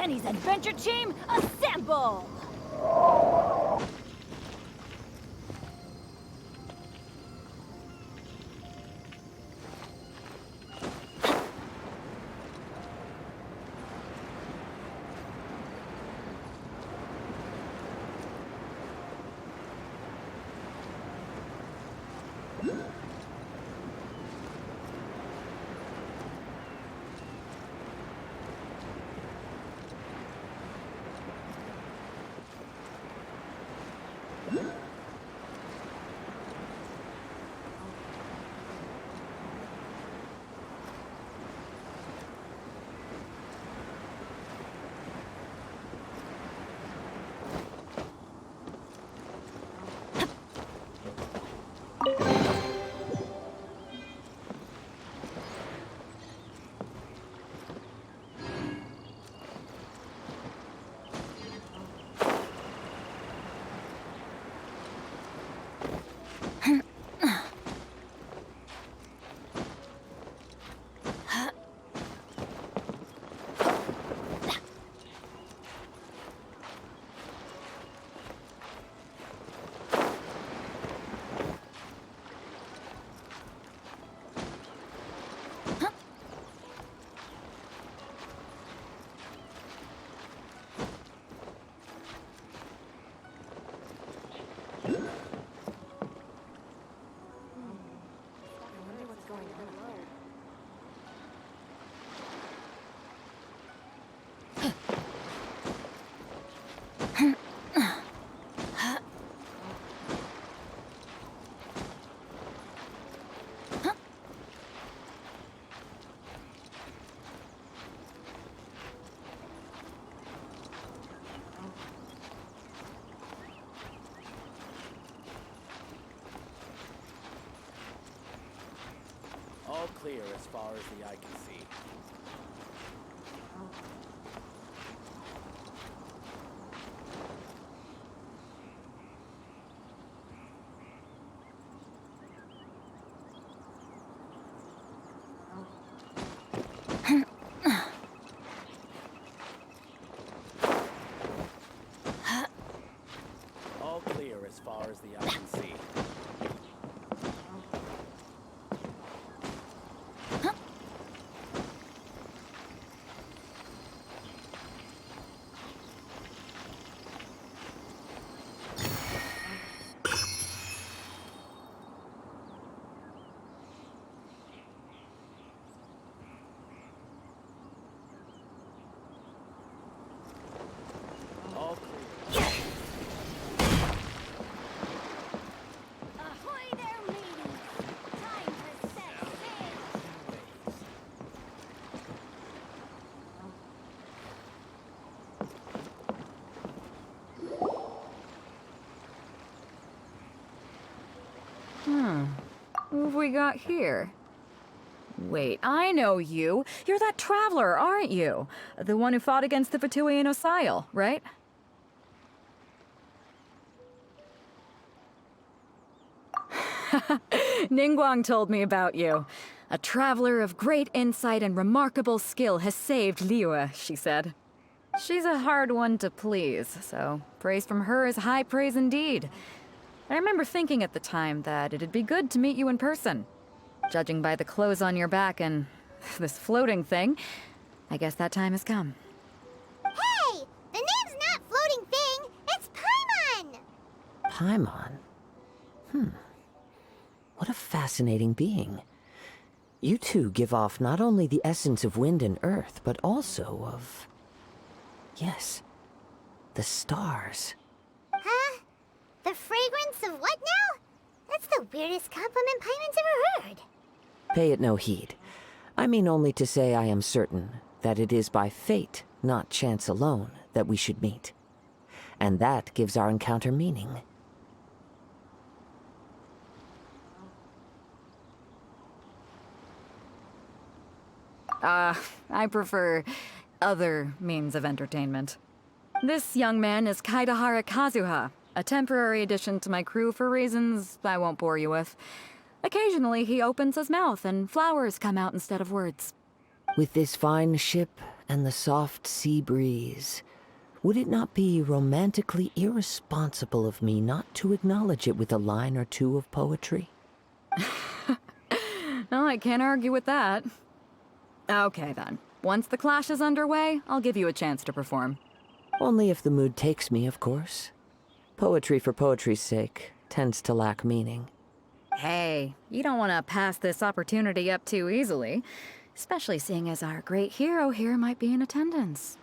Benny's adventure team, assemble! All clear as far as the eye can see. All clear as far as the eye can see. All clear. Ahoy there, mateys! Time to set sail! Who have we got here? Wait, I know you. You're that traveler, aren't you? The one who fought against the Fatui Osile, right? Ningguang told me about you. A traveler of great insight and remarkable skill has saved Liyue, she said. She's a hard one to please, so praise from her is high praise indeed. I remember thinking at the time that it'd be good to meet you in person. Judging by the clothes on your back and this floating thing, I guess that time has come. Hey! The name's not Floating Thing, it's Paimon! Paimon? What a fascinating being. You two give off not only the essence of wind and earth, but also of... yes, the stars. Huh? The fragrance of what now? That's the weirdest compliment Paimon's ever heard. Pay it no heed. I mean only to say I am certain that it is by fate, not chance alone, that we should meet. And that gives our encounter meaning. I prefer other means of entertainment. This young man is Kaidahara Kazuha, a temporary addition to my crew for reasons I won't bore you with. Occasionally he opens his mouth and flowers come out instead of words. With this fine ship and the soft sea breeze, would it not be romantically irresponsible of me not to acknowledge it with a line or two of poetry? Well, I can't argue with that. Okay then. Once the clash is underway, I'll give you a chance to perform. Only if the mood takes me, of course. Poetry for poetry's sake tends to lack meaning. Hey, you don't want to pass this opportunity up too easily, especially seeing as our great hero here might be in attendance.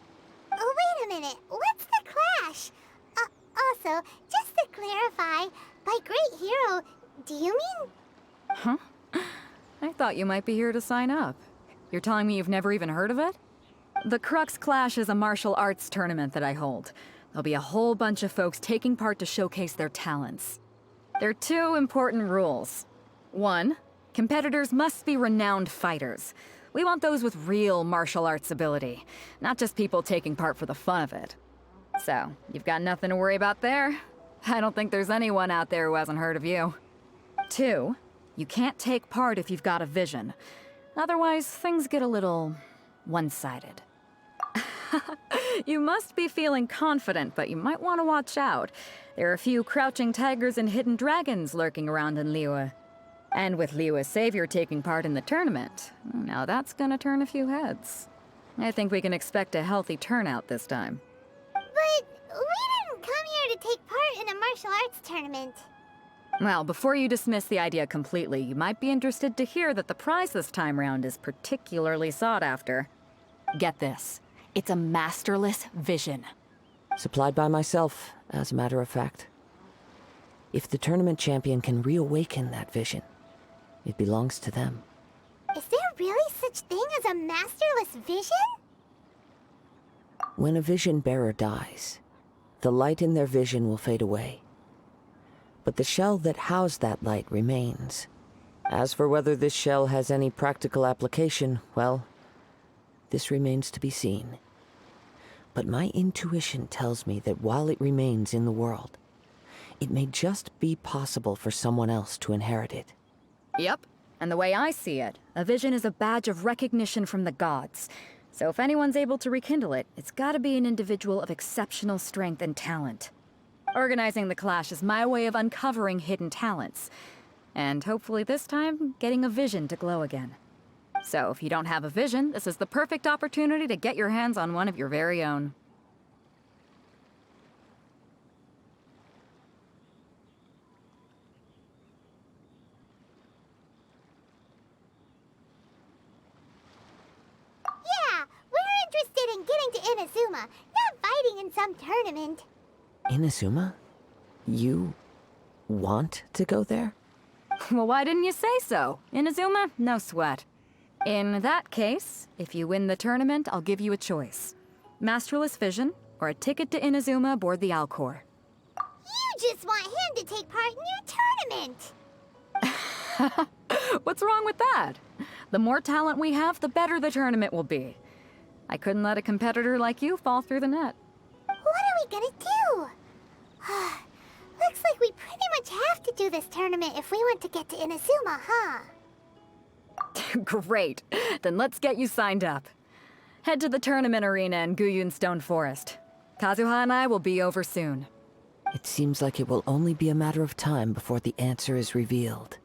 Oh, wait a minute. What's the clash? Also, just to clarify, by great hero, do you mean... Huh? I thought you might be here to sign up. You're telling me you've never even heard of it? The Crux Clash is a martial arts tournament that I hold. There'll be a whole bunch of folks taking part to showcase their talents. There are 2 important rules. 1, competitors must be renowned fighters. We want those with real martial arts ability, not just people taking part for the fun of it. So, you've got nothing to worry about there. I don't think there's anyone out there who hasn't heard of you. 2, you can't take part if you've got a vision. Otherwise, things get a little one-sided. You must be feeling confident, but you might want to watch out. There are a few crouching tigers and hidden dragons lurking around in Liyue. And with Liyue's savior taking part in the tournament, now that's gonna turn a few heads. I think we can expect a healthy turnout this time. But we didn't come here to take part in a martial arts tournament. Well, before you dismiss the idea completely, you might be interested to hear that the prize this time round is particularly sought after. Get this. It's a masterless vision. Supplied by myself, as a matter of fact. If the tournament champion can reawaken that vision, it belongs to them. Is there really such thing as a masterless vision? When a vision bearer dies, the light in their vision will fade away. But the shell that housed that light remains. As for whether this shell has any practical application, well, this remains to be seen. But my intuition tells me that while it remains in the world, it may just be possible for someone else to inherit it. Yep. And the way I see it, a vision is a badge of recognition from the gods. So if anyone's able to rekindle it, it's gotta be an individual of exceptional strength and talent. Organizing the clash is my way of uncovering hidden talents. And hopefully this time, getting a vision to glow again. So if you don't have a vision, this is the perfect opportunity to get your hands on one of your very own. Yeah, we're interested in getting to Inazuma, not fighting in some tournament. Inazuma? You want to go there? Well, why didn't you say so? Inazuma? No sweat. In that case, if you win the tournament, I'll give you a choice. Masterless vision, or a ticket to Inazuma aboard the Alcor. You just want him to take part in your tournament. What's wrong with that? The more talent we have, the better the tournament will be. I couldn't let a competitor like you fall through the net. What are we gonna do? Looks like we pretty much have to do this tournament if we want to get to Inazuma, huh? Great. Then let's get you signed up. Head to the tournament arena in Guyun Stone Forest. Kazuha and I will be over soon. It seems like it will only be a matter of time before the answer is revealed.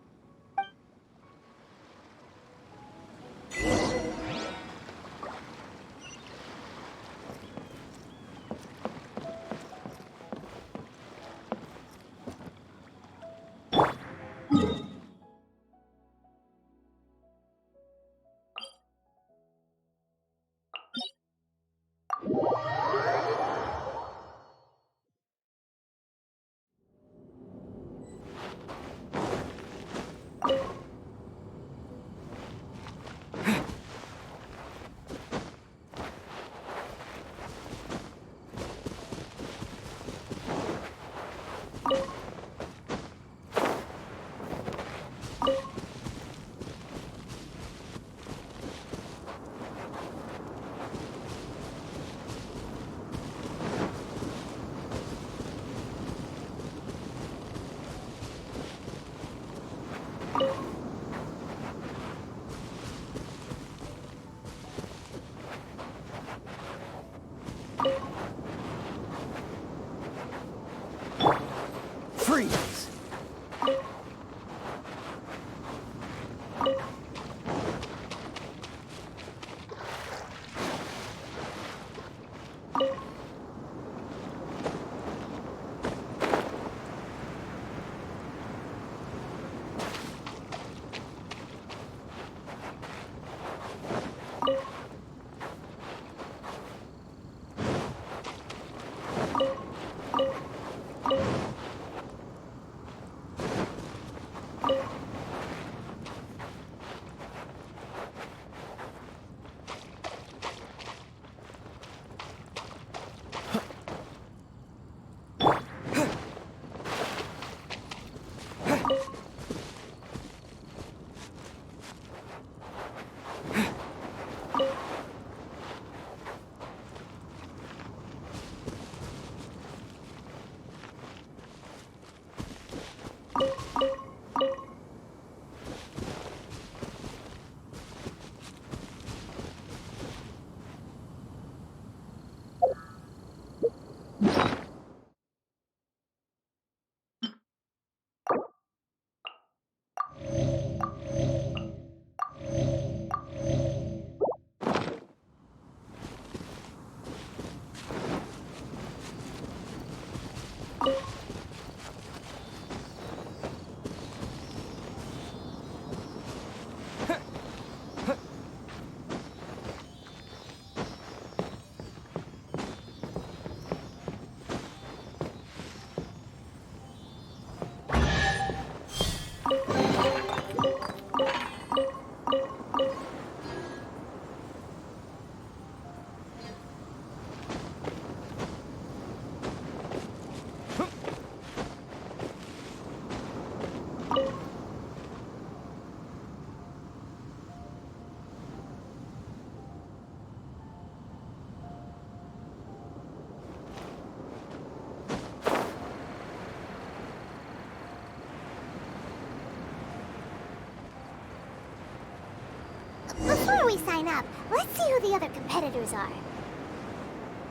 Before we sign up, let's see who the other competitors are.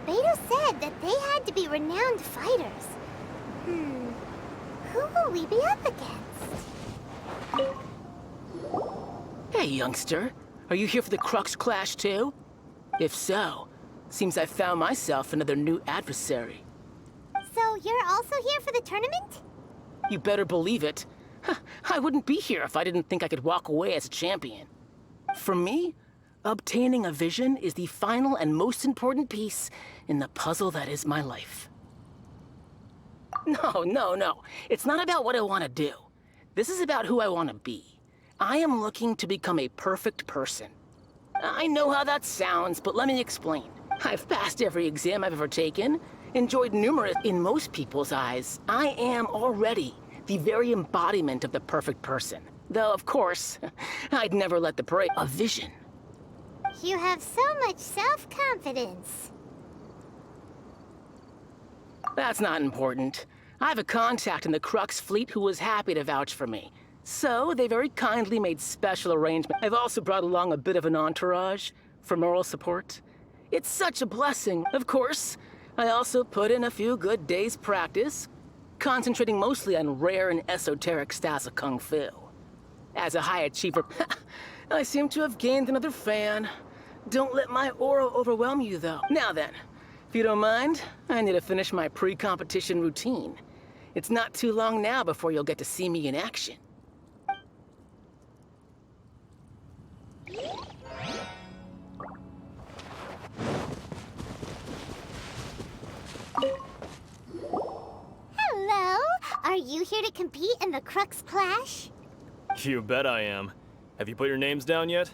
Beto said that they had to be renowned fighters. Who will we be up against? Hey, youngster. Are you here for the Crux Clash too? If so, seems I found myself another new adversary. So you're also here for the tournament? You better believe it. I wouldn't be here if I didn't think I could walk away as a champion. For me, obtaining a vision is the final and most important piece in the puzzle that is my life. No. It's not about what I want to do. This is about who I want to be. I am looking to become a perfect person. I know how that sounds, but let me explain. I've passed every exam I've ever taken, enjoyed numerous. In most people's eyes, I am already the very embodiment of the perfect person. Though, of course, I'd never let the parade. A vision. You have so much self-confidence. That's not important. I have a contact in the Crux fleet who was happy to vouch for me. So, they very kindly made special arrangements. I've also brought along a bit of an entourage for moral support. It's such a blessing. Of course, I also put in a few good days' practice, concentrating mostly on rare and esoteric styles of Kung Fu. As a high achiever, I seem to have gained another fan. Don't let my aura overwhelm you, though. Now then, if you don't mind, I need to finish my pre-competition routine. It's not too long now before you'll get to see me in action. Hello! Are you here to compete in the Crux Clash? You bet I am. Have you put your names down yet?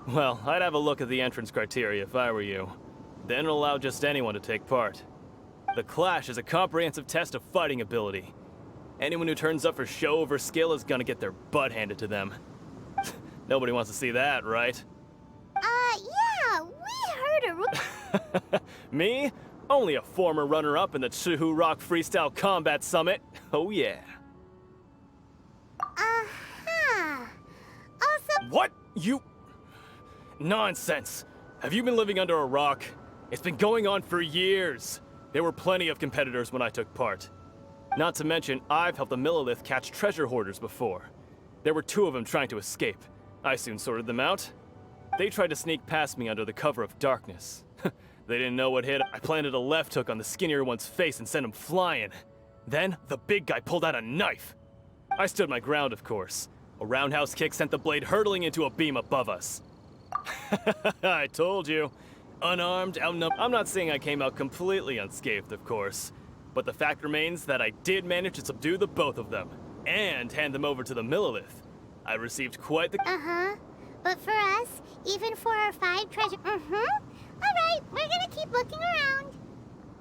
Well, I'd have a look at the entrance criteria if I were you. Then allow just anyone to take part. The Clash is a comprehensive test of fighting ability. Anyone who turns up for show over skill is gonna get their butt handed to them. Nobody wants to see that, right? Yeah, we heard a Me? Only a former runner-up in the Chihu Rock Freestyle Combat Summit. Oh yeah. Also... What? You... Nonsense. Have you been living under a rock? It's been going on for years. There were plenty of competitors when I took part. Not to mention, I've helped the Millilith catch treasure hoarders before. There were 2 of them trying to escape. I soon sorted them out. They tried to sneak past me under the cover of darkness. They didn't know what hit. I planted a left hook on the skinnier one's face and sent him flying. Then, the big guy pulled out a knife. I stood my ground, of course. A roundhouse kick sent the blade hurtling into a beam above us. I told you. Unarmed, outnumbered. I'm not saying I came out completely unscathed, of course. But the fact remains that I did manage to subdue the both of them, and hand them over to the Millilith. I received quite the... But for us, even for our 5 treasure... Alright, we're gonna keep looking around.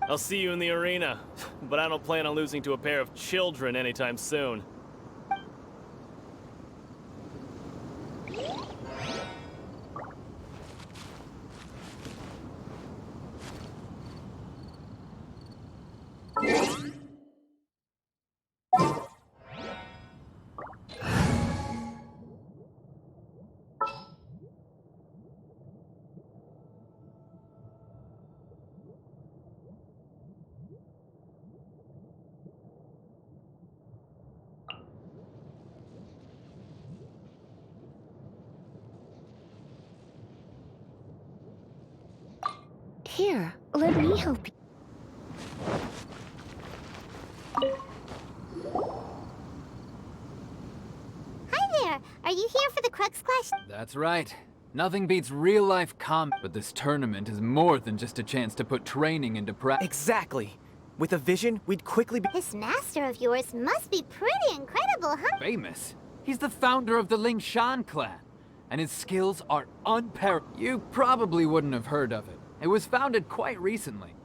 I'll see you in the arena, but I don't plan on losing to a pair of children anytime soon. Here, let me help you. Hi there! Are you here for the Crux Clash? That's right. Nothing beats real-life combat, but this tournament is more than just a chance to put training into practice. Exactly. With a vision, we'd quickly be... This master of yours must be pretty incredible, huh? Famous. He's the founder of the Ling Shan clan, and his skills are unparalleled. You probably wouldn't have heard of it. It was founded quite recently.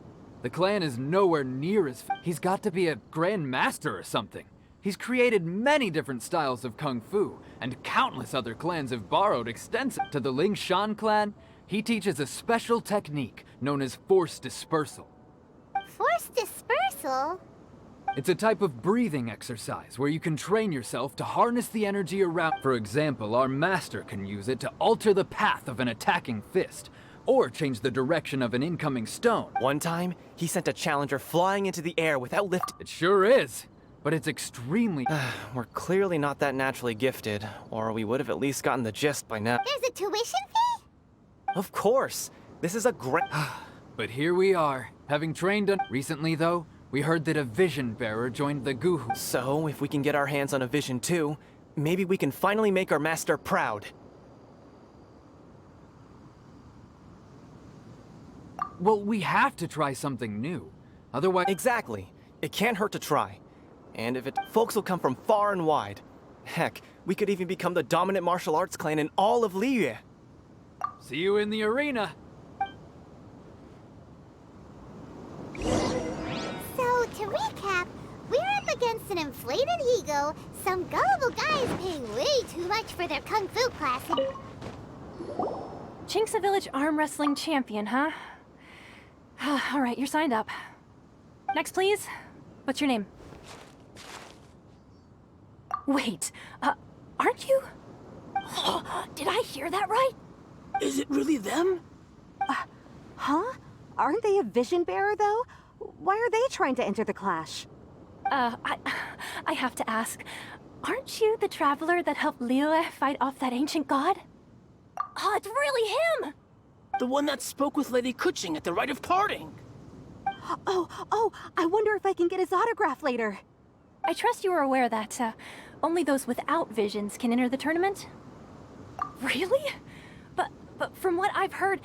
The clan is nowhere near as... He's got to be a Grand Master or something. He's created many different styles of Kung Fu, and countless other clans have borrowed extensive. To the Ling Shan clan, he teaches a special technique known as force dispersal. Force dispersal? It's a type of breathing exercise where you can train yourself to harness the energy around. For example, our master can use it to alter the path of an attacking fist, or change the direction of an incoming stone. One time, he sent a challenger flying into the air without lift. It sure is, but it's extremely... We're clearly not that naturally gifted, or we would have at least gotten the gist by now. There's a tuition fee? Of course! This is a great... But here we are, having trained on... Recently, though, we heard that a vision bearer joined the Guhu. So, if we can get our hands on a vision too, maybe we can finally make our master proud. Well, we have to try something new. Otherwise... Exactly. It can't hurt to try. And if it... Folks will come from far and wide. Heck, we could even become the dominant martial arts clan in all of Liyue. See you in the arena. So, to recap, we're up against an inflated ego, some gullible guys paying way too much for their kung fu class. Chink's a village arm wrestling champion, huh? All right, you're signed up. Next, please. What's your name? Wait, aren't you? Did I hear that right? Is it really them? Huh? Aren't they a vision bearer, though? Why are they trying to enter the clash? I have to ask, aren't you the traveler that helped Liyue fight off that ancient god? Oh, it's really him! The one that spoke with Lady Kuching at the rite of parting. Oh, I wonder if I can get his autograph later. I trust you are aware that, only those without visions can enter the tournament? Really? But from what I've heard,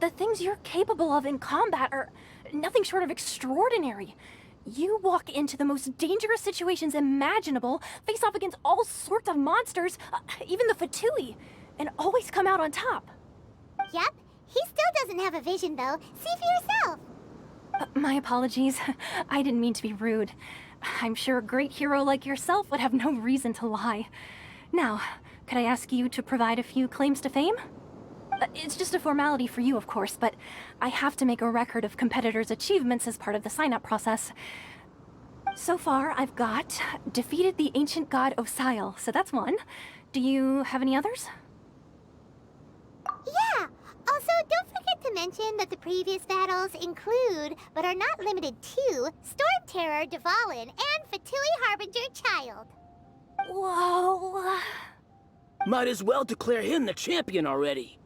the things you're capable of in combat are nothing short of extraordinary. You walk into the most dangerous situations imaginable, face off against all sorts of monsters, even the Fatui, and always come out on top. Yep, he still doesn't have a vision though. See for yourself. My apologies. I didn't mean to be rude. I'm sure a great hero like yourself would have no reason to lie. Now, could I ask you to provide a few claims to fame? It's just a formality for you, of course, but I have to make a record of competitors' achievements as part of the sign-up process. So far, I've got defeated the ancient god Osail, so that's one. Do you have any others? Yeah! Also, don't forget to mention that the previous battles include, but are not limited to, Storm Terror, Dvalin, and Fatui Harbinger Child. Whoa! Might as well declare him the champion already.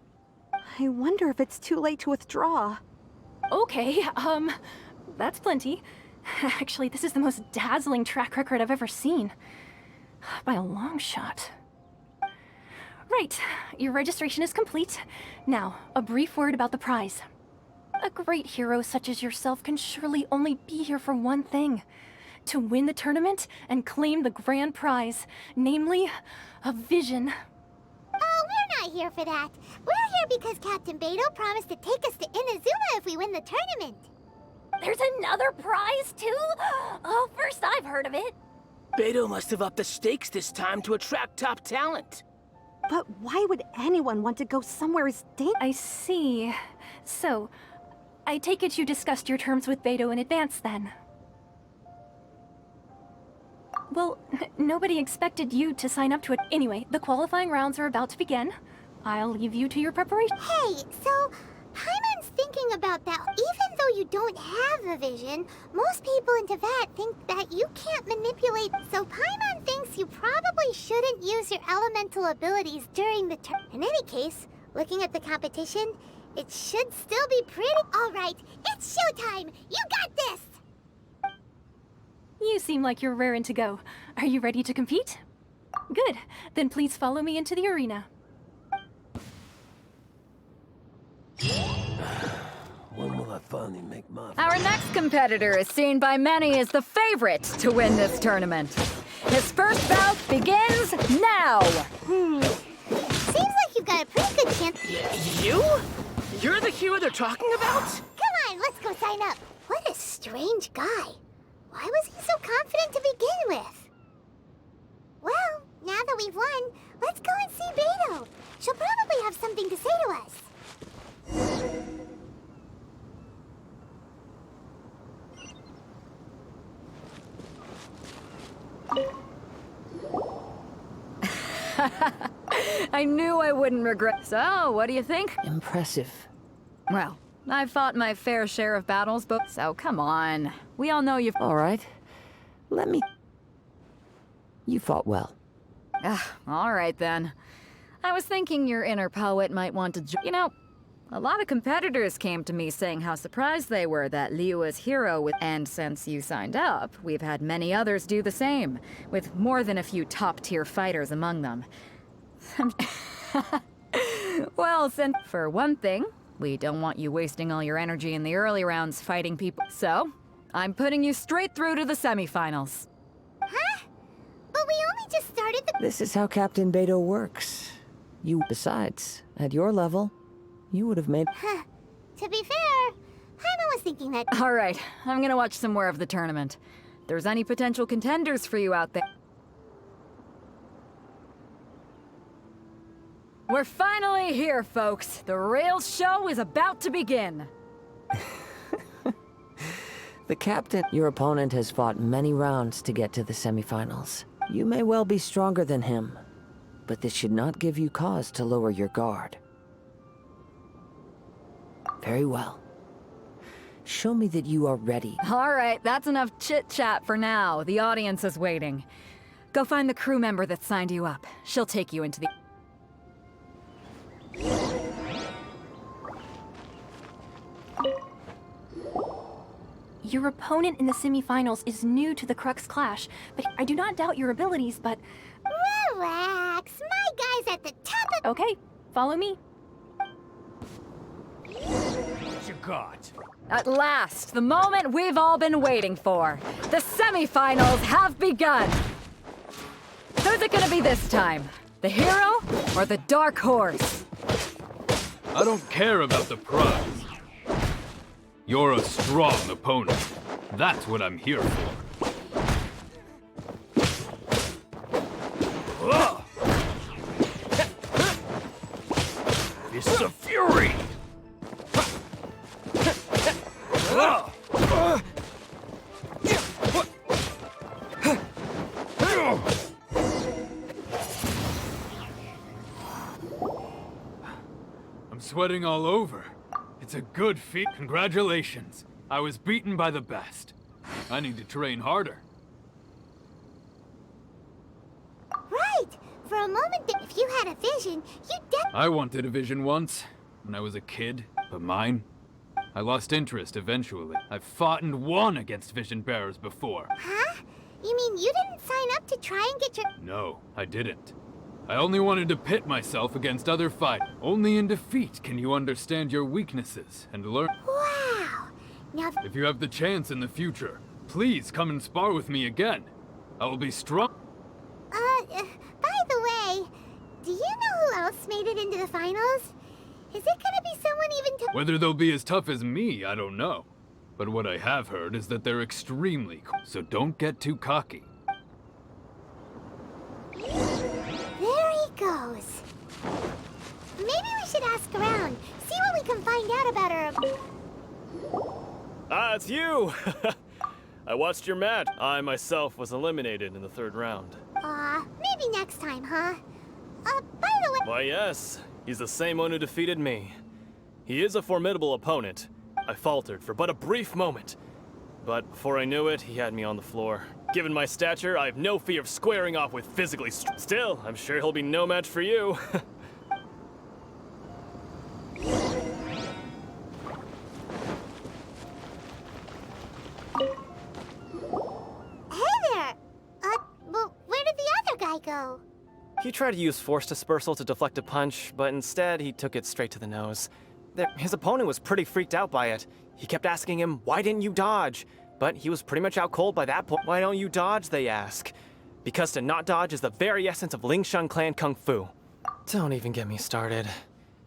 I wonder if it's too late to withdraw. Okay, that's plenty. Actually, this is the most dazzling track record I've ever seen. By a long shot. Right, your registration is complete. Now, a brief word about the prize. A great hero such as yourself can surely only be here for one thing. To win the tournament and claim the grand prize, namely, a vision. Oh, we're not here for that. We're here because Captain Beidou promised to take us to Inazuma if we win the tournament. There's another prize, too? Oh, first I've heard of it. Beidou must have upped the stakes this time to attract top talent. But why would anyone want to go somewhere as dangerous? I see. So, I take it you discussed your terms with Beidou in advance, then? Well, nobody expected you to sign up to it. Anyway, the qualifying rounds are about to begin. I'll leave you to your preparation. Hey, so Paimon's thinking about that. Even though you don't have a vision, most people in Teyvat think that you can't manipulate. So Paimon thinks you probably shouldn't use your elemental abilities during the turn. In any case, looking at the competition, it should still be pretty. All right, it's showtime. You got this. You seem like you're raring to go. Are you ready to compete? Good. Then please follow me into the arena. When will I finally make my... Our next competitor is seen by many as the favorite to win this tournament. His first bout begins now! Seems like you've got a pretty good chance. You? You're the hero they're talking about? Come on, let's go sign up. What a strange guy. Why was he so confident to begin with? Well, now that we've won, let's go and see Beidou. She'll probably have something to say to us. I knew I wouldn't regret. So, what do you think? Impressive. Well, I've fought my fair share of battles, but so come on. We all know you've. All right. Let me. You fought well. All right then. I was thinking your inner poet might want to. You know, a lot of competitors came to me saying how surprised they were that Liyue's hero with. And since you signed up, we've had many others do the same, with more than a few top-tier fighters among them. Well, since for one thing, we don't want you wasting all your energy in the early rounds fighting people. So, I'm putting you straight through to the semifinals. Huh? But we only just started the. This is how Captain Beto works. Besides, at your level, you would have made. Huh. To be fair, Paimon was thinking that. All right, I'm gonna watch some more of the tournament. If there's any potential contenders for you out there. We're finally here, folks. The real show is about to begin. The captain. Your opponent has fought many rounds to get to the semifinals. You may well be stronger than him, but this should not give you cause to lower your guard. Very well. Show me that you are ready. All right, that's enough chit-chat for now. The audience is waiting. Go find the crew member that signed you up. She'll take you into the... Your opponent in the semifinals is new to the Crux Clash, but I do not doubt your abilities, but... Relax. My guy's at the top of... Okay, follow me. What you got? At last, the moment we've all been waiting for. The semifinals have begun. Who's it gonna be this time? The hero or the dark horse? I don't care about the prize. You're a strong opponent. That's what I'm here for. Fists of Fury! I'm sweating all over. It's a good feat. Congratulations. I was beaten by the best. I need to train harder. Right. For a moment, if you had a vision, I wanted a vision once, when I was a kid, but mine? I lost interest eventually. I've fought and won against vision bearers before. Huh? You mean you didn't sign up to try and get your... No, I didn't. I only wanted to pit myself against other fighters. Only in defeat can you understand your weaknesses and learn. Wow. Now... If you have the chance in the future, please come and spar with me again. I will be strong. By the way, do you know who else made it into the finals? Is it gonna be someone even to... Whether they'll be as tough as me, I don't know. But what I have heard is that they're extremely cool, so don't get too cocky. There he goes. Maybe we should ask around, see what we can find out about her. Ah, it's you! I watched your match. I myself was eliminated in the third round. Maybe next time, huh? By the way... Why, yes. He's the same one who defeated me. He is a formidable opponent. I faltered for but a brief moment. But before I knew it, he had me on the floor. Given my stature, I have no fear of squaring off with physically Still, I'm sure he'll be no match for you. Hey there! Well, where did the other guy go? He tried to use force dispersal to deflect a punch, but instead he took it straight to the nose. His opponent was pretty freaked out by it. He kept asking him, why didn't you dodge? But he was pretty much out cold by that point. Why don't you dodge, they ask. Because to not dodge is the very essence of Lingshan clan kung fu. Don't even get me started.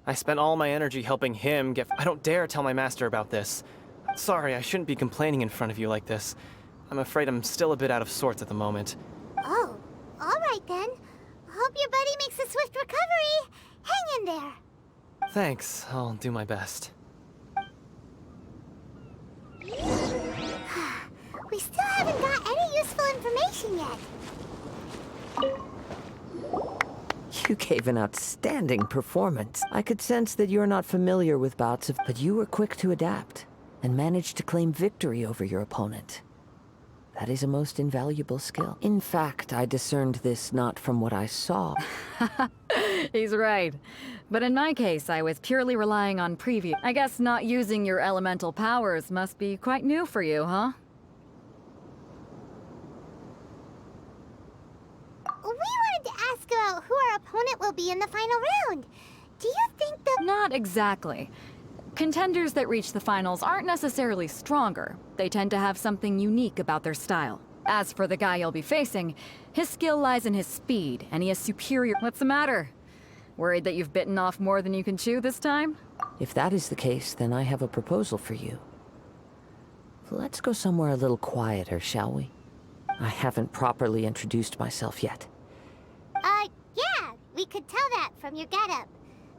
I spent all my energy helping him get... I don't dare tell my master about this. Sorry, I shouldn't be complaining in front of you like this. I'm afraid I'm still a bit out of sorts at the moment. Oh, all right then. Hope your buddy makes a swift recovery. Hang in there. Thanks, I'll do my best. We still haven't got any useful information yet. You gave an outstanding performance. I could sense that you're not familiar with bouts of, but you were quick to adapt and managed to claim victory over your opponent. That is a most invaluable skill. In fact, I discerned this not from what I saw. He's right. But in my case, I was purely relying on previous. I guess not using your elemental powers must be quite new for you, huh? We wanted to ask about who our opponent will be in the final round. Do you think the... Not exactly. Contenders that reach the finals aren't necessarily stronger. They tend to have something unique about their style. As for the guy you'll be facing, his skill lies in his speed, and he has superior... What's the matter? Worried that you've bitten off more than you can chew this time? If that is the case, then I have a proposal for you. Let's go somewhere a little quieter, shall we? I haven't properly introduced myself yet. Yeah, we could tell that from your getup.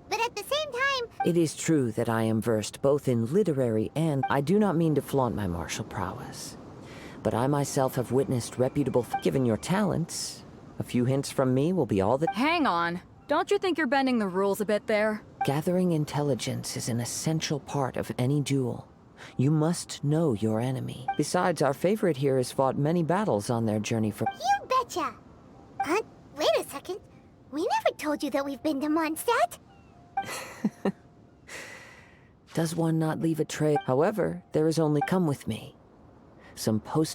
But at the same time... It is true that I am versed both in literary and... I do not mean to flaunt my martial prowess. But I myself have witnessed reputable... Given your talents, a few hints from me will be all that... Hang on. Don't you think you're bending the rules a bit there? Gathering intelligence is an essential part of any duel. You must know your enemy. Besides, our favorite here has fought many battles on their journey for... You betcha! Wait a second. We never told you that we've been to Mondstadt. Does one not leave a trail? However, there is only come with me. Some post...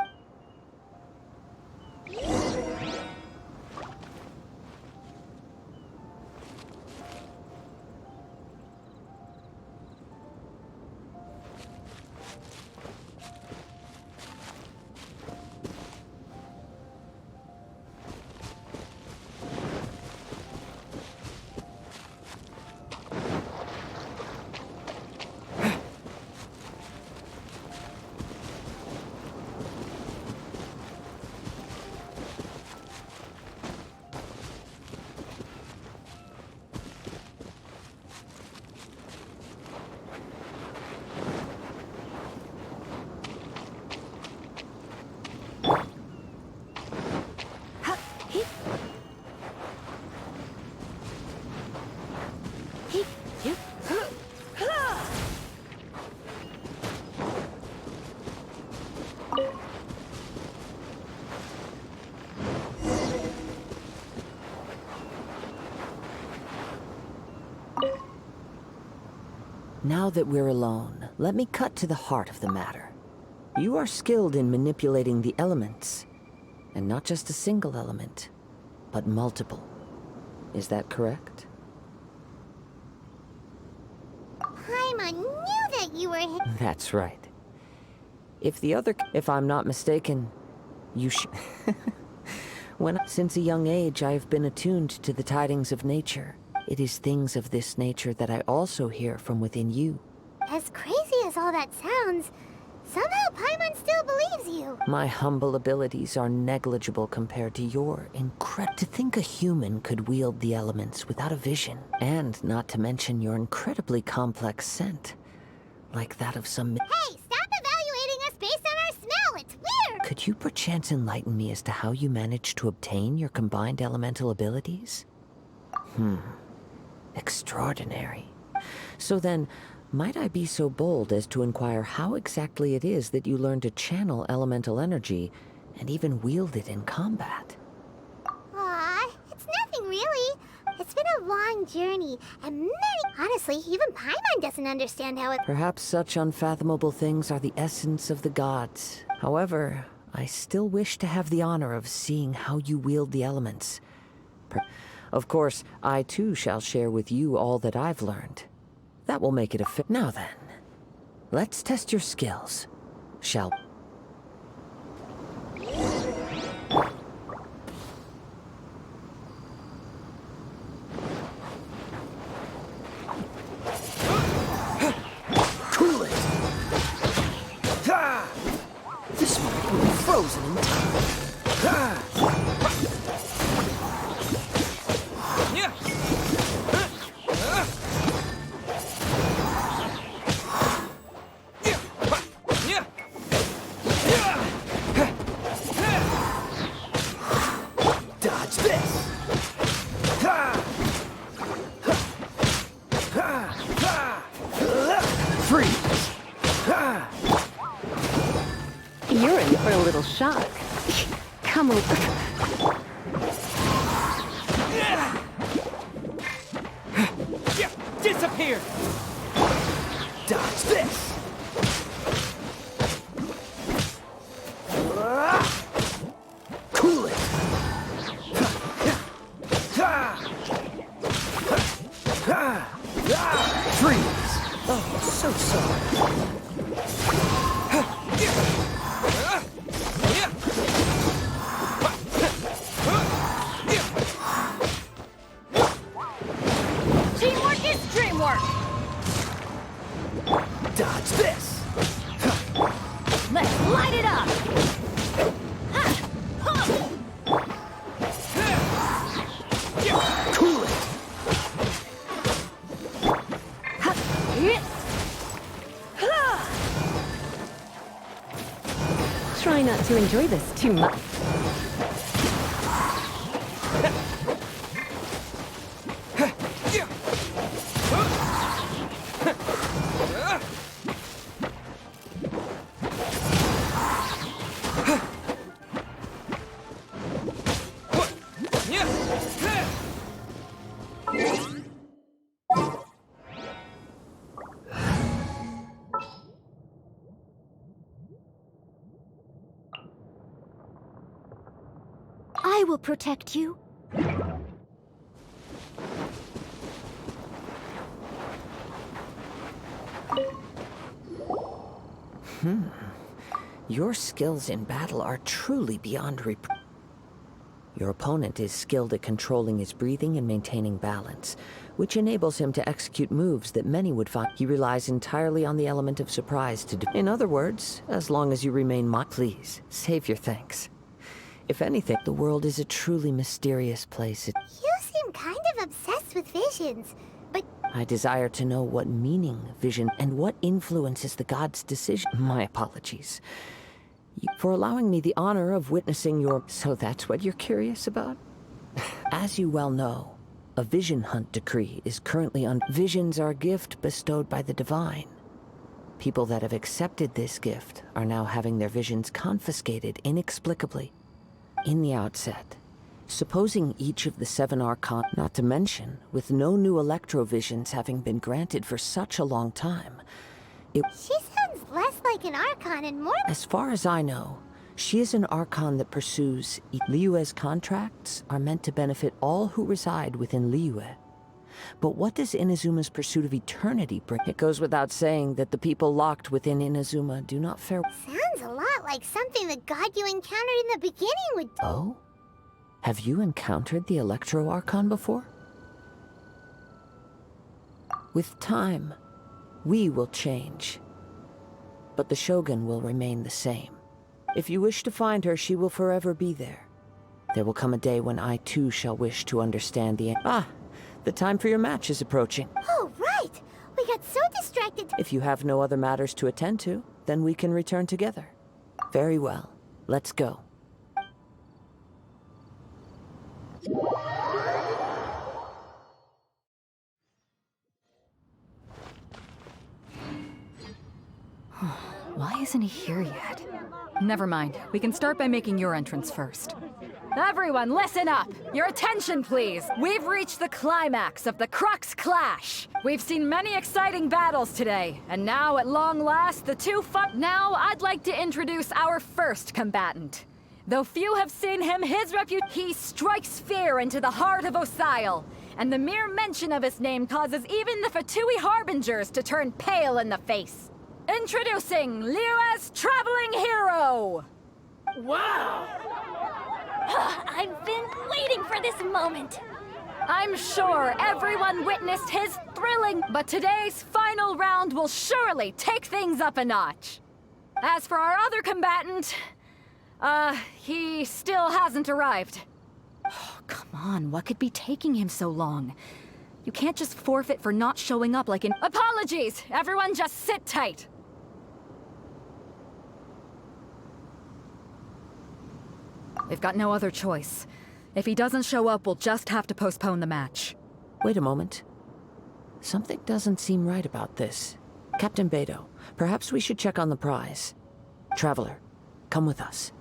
Now that we're alone, let me cut to the heart of the matter. You are skilled in manipulating the elements, and not just a single element, but multiple. Is that correct? Paimon knew that you were... That's right. If I'm not mistaken, you Since a young age, I have been attuned to the tidings of nature. It is things of this nature that I also hear from within you. As crazy as all that sounds, somehow Paimon still believes you. My humble abilities are negligible compared to your incredible... To think a human could wield the elements without a vision, and not to mention your incredibly complex scent, like that of some... Hey, stop evaluating us based on our smell! It's weird! Could you perchance enlighten me as to how you managed to obtain your combined elemental abilities? Extraordinary. So then, might I be so bold as to inquire how exactly it is that you learned to channel elemental energy and even wield it in combat? Aw, it's nothing really. It's been a long journey, and honestly, even Paimon doesn't understand how it... Perhaps such unfathomable things are the essence of the gods. However, I still wish to have the honor of seeing how you wield the elements. Of course, I too shall share with you all that I've learned. That will make it a fit. Now then, let's test your skills, shall we? Cool it! This might be frozen in time. You're in for a little shock. Come over. Disappear! Dodge this! Cool it! Freeze! Oh, so sorry. Teamwork is dreamwork! Dodge this! Let's light it up! Cool it! Try not to enjoy this too much. I will protect you. Your skills in battle are truly beyond Your opponent is skilled at controlling his breathing and maintaining balance, which enables him to execute moves that many would find. He relies entirely on the element of surprise to do. In other words, as long as you remain please, save your thanks. If anything, the world is a truly mysterious place. You seem kind of obsessed with visions, but I desire to know what meaning vision and what influences the gods' decision. My apologies. For allowing me the honor of witnessing your... So that's what you're curious about? As you well know, a vision hunt decree is currently on... Visions are a gift bestowed by the divine. People that have accepted this gift are now having their visions confiscated inexplicably. In the outset, supposing each of the 7 archon... Not to mention, with no new electrovisions having been granted for such a long time, she sounds less like an archon and more... As far as I know, she is an archon that pursues... Liyue's contracts are meant to benefit all who reside within Liyue. But what does Inazuma's pursuit of eternity bring? It goes without saying that the people locked within Inazuma do not fare... Sounds a lot like something the god you encountered in the beginning would... Oh? Have you encountered the Electro Archon before? With time, we will change. But the Shogun will remain the same. If you wish to find her, she will forever be there. There will come a day when I too shall wish to understand the... The time for your match is approaching. Oh, right! We got so distracted... If you have no other matters to attend to, then we can return together. Very well. Let's go. Why isn't he here yet? Never mind. We can start by making your entrance first. Everyone, listen up! Your attention, please! We've reached the climax of the Crux Clash! We've seen many exciting battles today, and now, at long last, the two Now, I'd like to introduce our first combatant. Though few have seen him, he strikes fear into the heart of Osial, and the mere mention of his name causes even the Fatui Harbingers to turn pale in the face. Introducing Liyue's traveling hero! Wow! I've been waiting for this moment. I'm sure everyone witnessed his thrilling, but today's final round will surely take things up a notch. As for our other combatant, he still hasn't arrived. Oh, come on, what could be taking him so long? You can't just forfeit for not showing up like an... Apologies! Everyone just sit tight! We've got no other choice. If he doesn't show up, we'll just have to postpone the match. Wait a moment. Something doesn't seem right about this. Captain Beidou, perhaps we should check on the prize. Traveler, Come with us.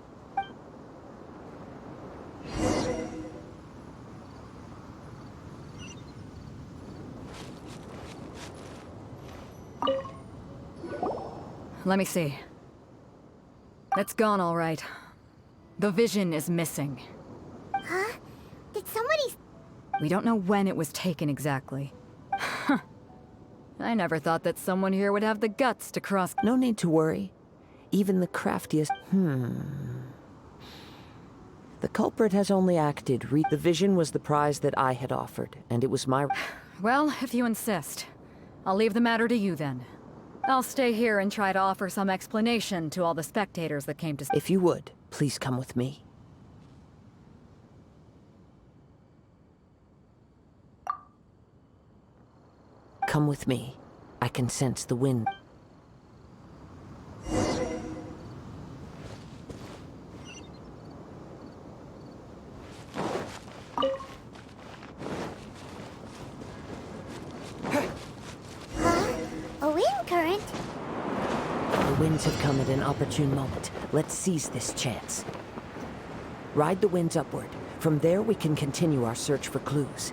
Let me see. It's gone all right. The vision is missing. Huh? Did somebody... We don't know when it was taken exactly. I never thought that someone here would have the guts to cross... No need to worry. Even the craftiest... The culprit has only acted. The vision was the prize that I had offered, and it was my... Well, if you insist. I'll leave the matter to you then. I'll stay here and try to offer some explanation to all the spectators that came to... If you would, please come with me. Come with me. I can sense the wind. A wind current? The winds have come at an opportune moment. Let's seize this chance. Ride the winds upward. From there, we can continue our search for clues.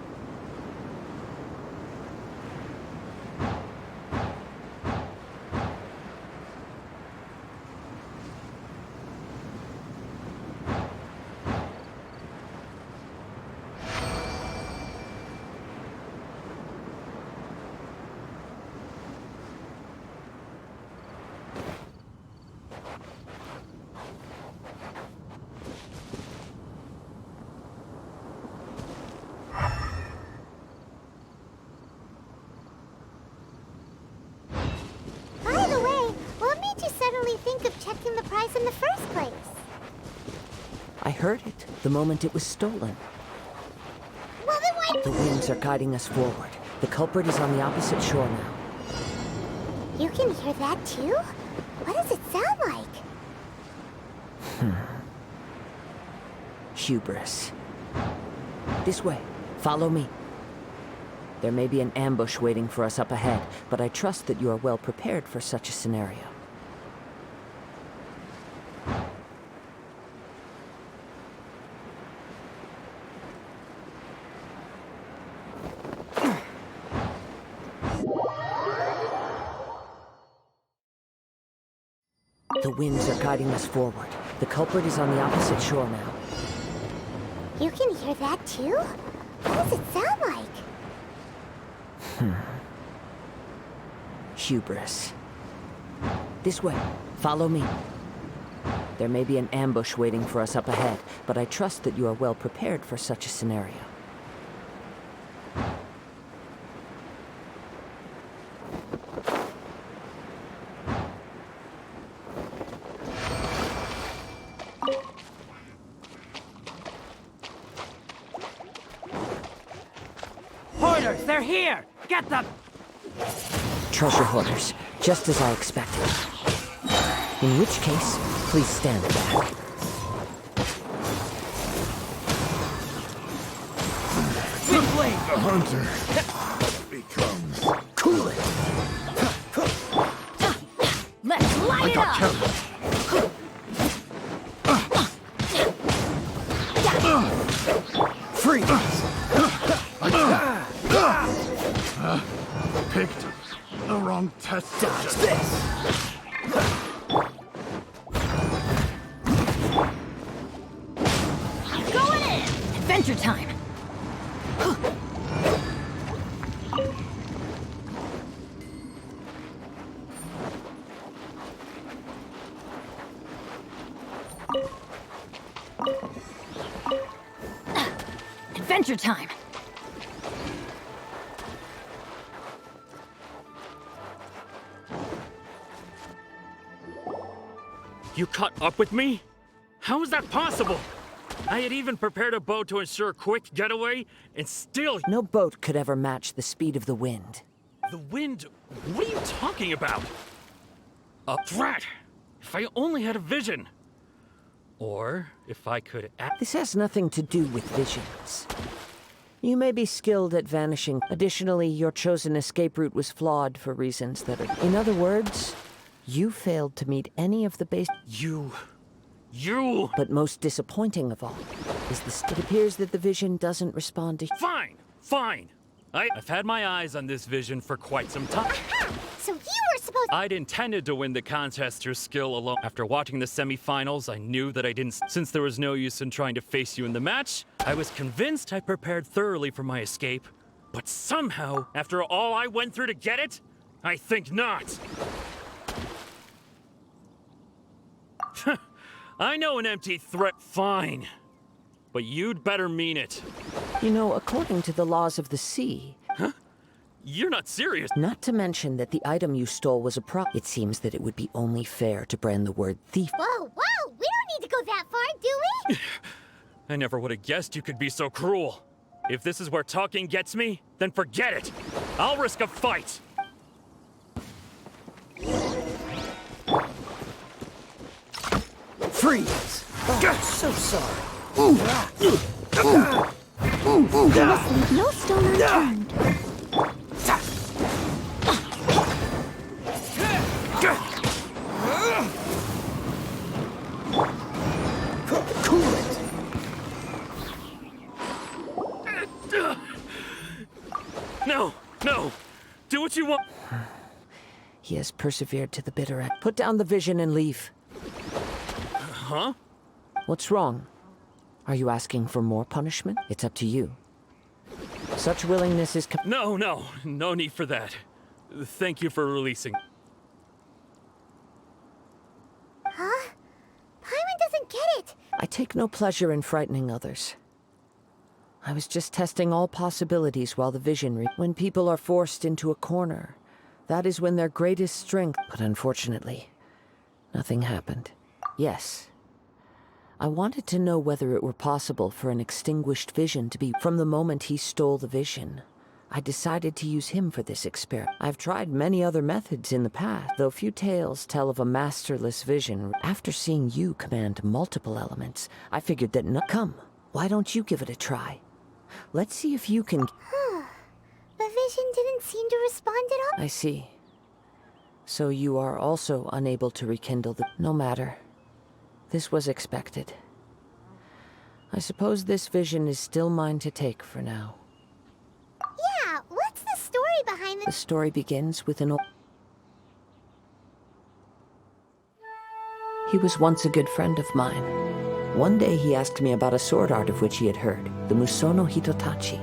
By the way, what made you suddenly think of checking the prize in the first place? I heard it the moment it was stolen. Well, then why... The winds are guiding us forward. The culprit is on the opposite shore now. You can hear that too? What does it sound like? Hubris. This way. Follow me. There may be an ambush waiting for us up ahead, but I trust that you are well prepared for such a scenario. The winds are guiding us forward. The culprit is on the opposite shore now. You can hear that too? What does it sound like? Hubris. This way. Follow me. There may be an ambush waiting for us up ahead, but I trust that you are well prepared for such a scenario. Hoarders, they're here! Get them! Treasure hoarders, just as I expected. In which case, please stand back. The hunter becomes... Cool it! Let's light it up! Freeze! Picked the wrong test. Dodge this! Going in! Adventure time! Adventure time! You caught up with me? How is that possible? I had even prepared a boat to ensure a quick getaway, and still... No boat could ever match the speed of the wind. The wind? What are you talking about? A threat! If I only had a vision. Or if I could act... This has nothing to do with visions. You may be skilled at vanishing. Additionally, your chosen escape route was flawed for reasons that are... In other words, you failed to meet any of the base... You You... But most disappointing of all is it appears that the vision doesn't respond to... Fine, fine. I've had my eyes on this vision for quite some time. Aha! So you were supposed... I'd intended to win the contest through skill alone. After watching the semifinals, I knew that I didn't... Since there was no use in trying to face you in the match, I was convinced I prepared thoroughly for my escape. But somehow, after all I went through to get it, I think not. I know an empty threat, fine. But you'd better mean it. You know, according to the laws of the sea... Huh? You're not serious. Not to mention that the item you stole was a prop. It seems that it would be only fair to brand the word thief. Whoa, whoa! We don't need to go that far, do we? I never would have guessed you could be so cruel. If this is where talking gets me, then forget it. I'll risk a fight. Freeze! Oh, so sorry. We must leave no stone unturned. Cool it. No, no. Do what you want. He has persevered to the bitter end. Put down the vision and leave. Huh? What's wrong? Are you asking for more punishment? It's up to you. Such willingness is... No need for that. Thank you for releasing. Huh? Paimon doesn't get it. I take no pleasure in frightening others. I was just testing all possibilities while the vision... When people are forced into a corner, that is when their greatest strength... But unfortunately, nothing happened. Yes. I wanted to know whether it were possible for an extinguished vision to be... From the moment he stole the vision, I decided to use him for this experiment. I've tried many other methods in the past, though few tales tell of a masterless vision. After seeing you command multiple elements, I figured that Come, why don't you give it a try? Let's see if you can... The vision didn't seem to respond at all. I see. So you are also unable to rekindle the... No matter. This was expected. I suppose this vision is still mine to take for now. Yeah, what's the story behind The story begins with an old... He was once a good friend of mine. One day he asked me about a sword art of which he had heard, the Musono Hitotachi.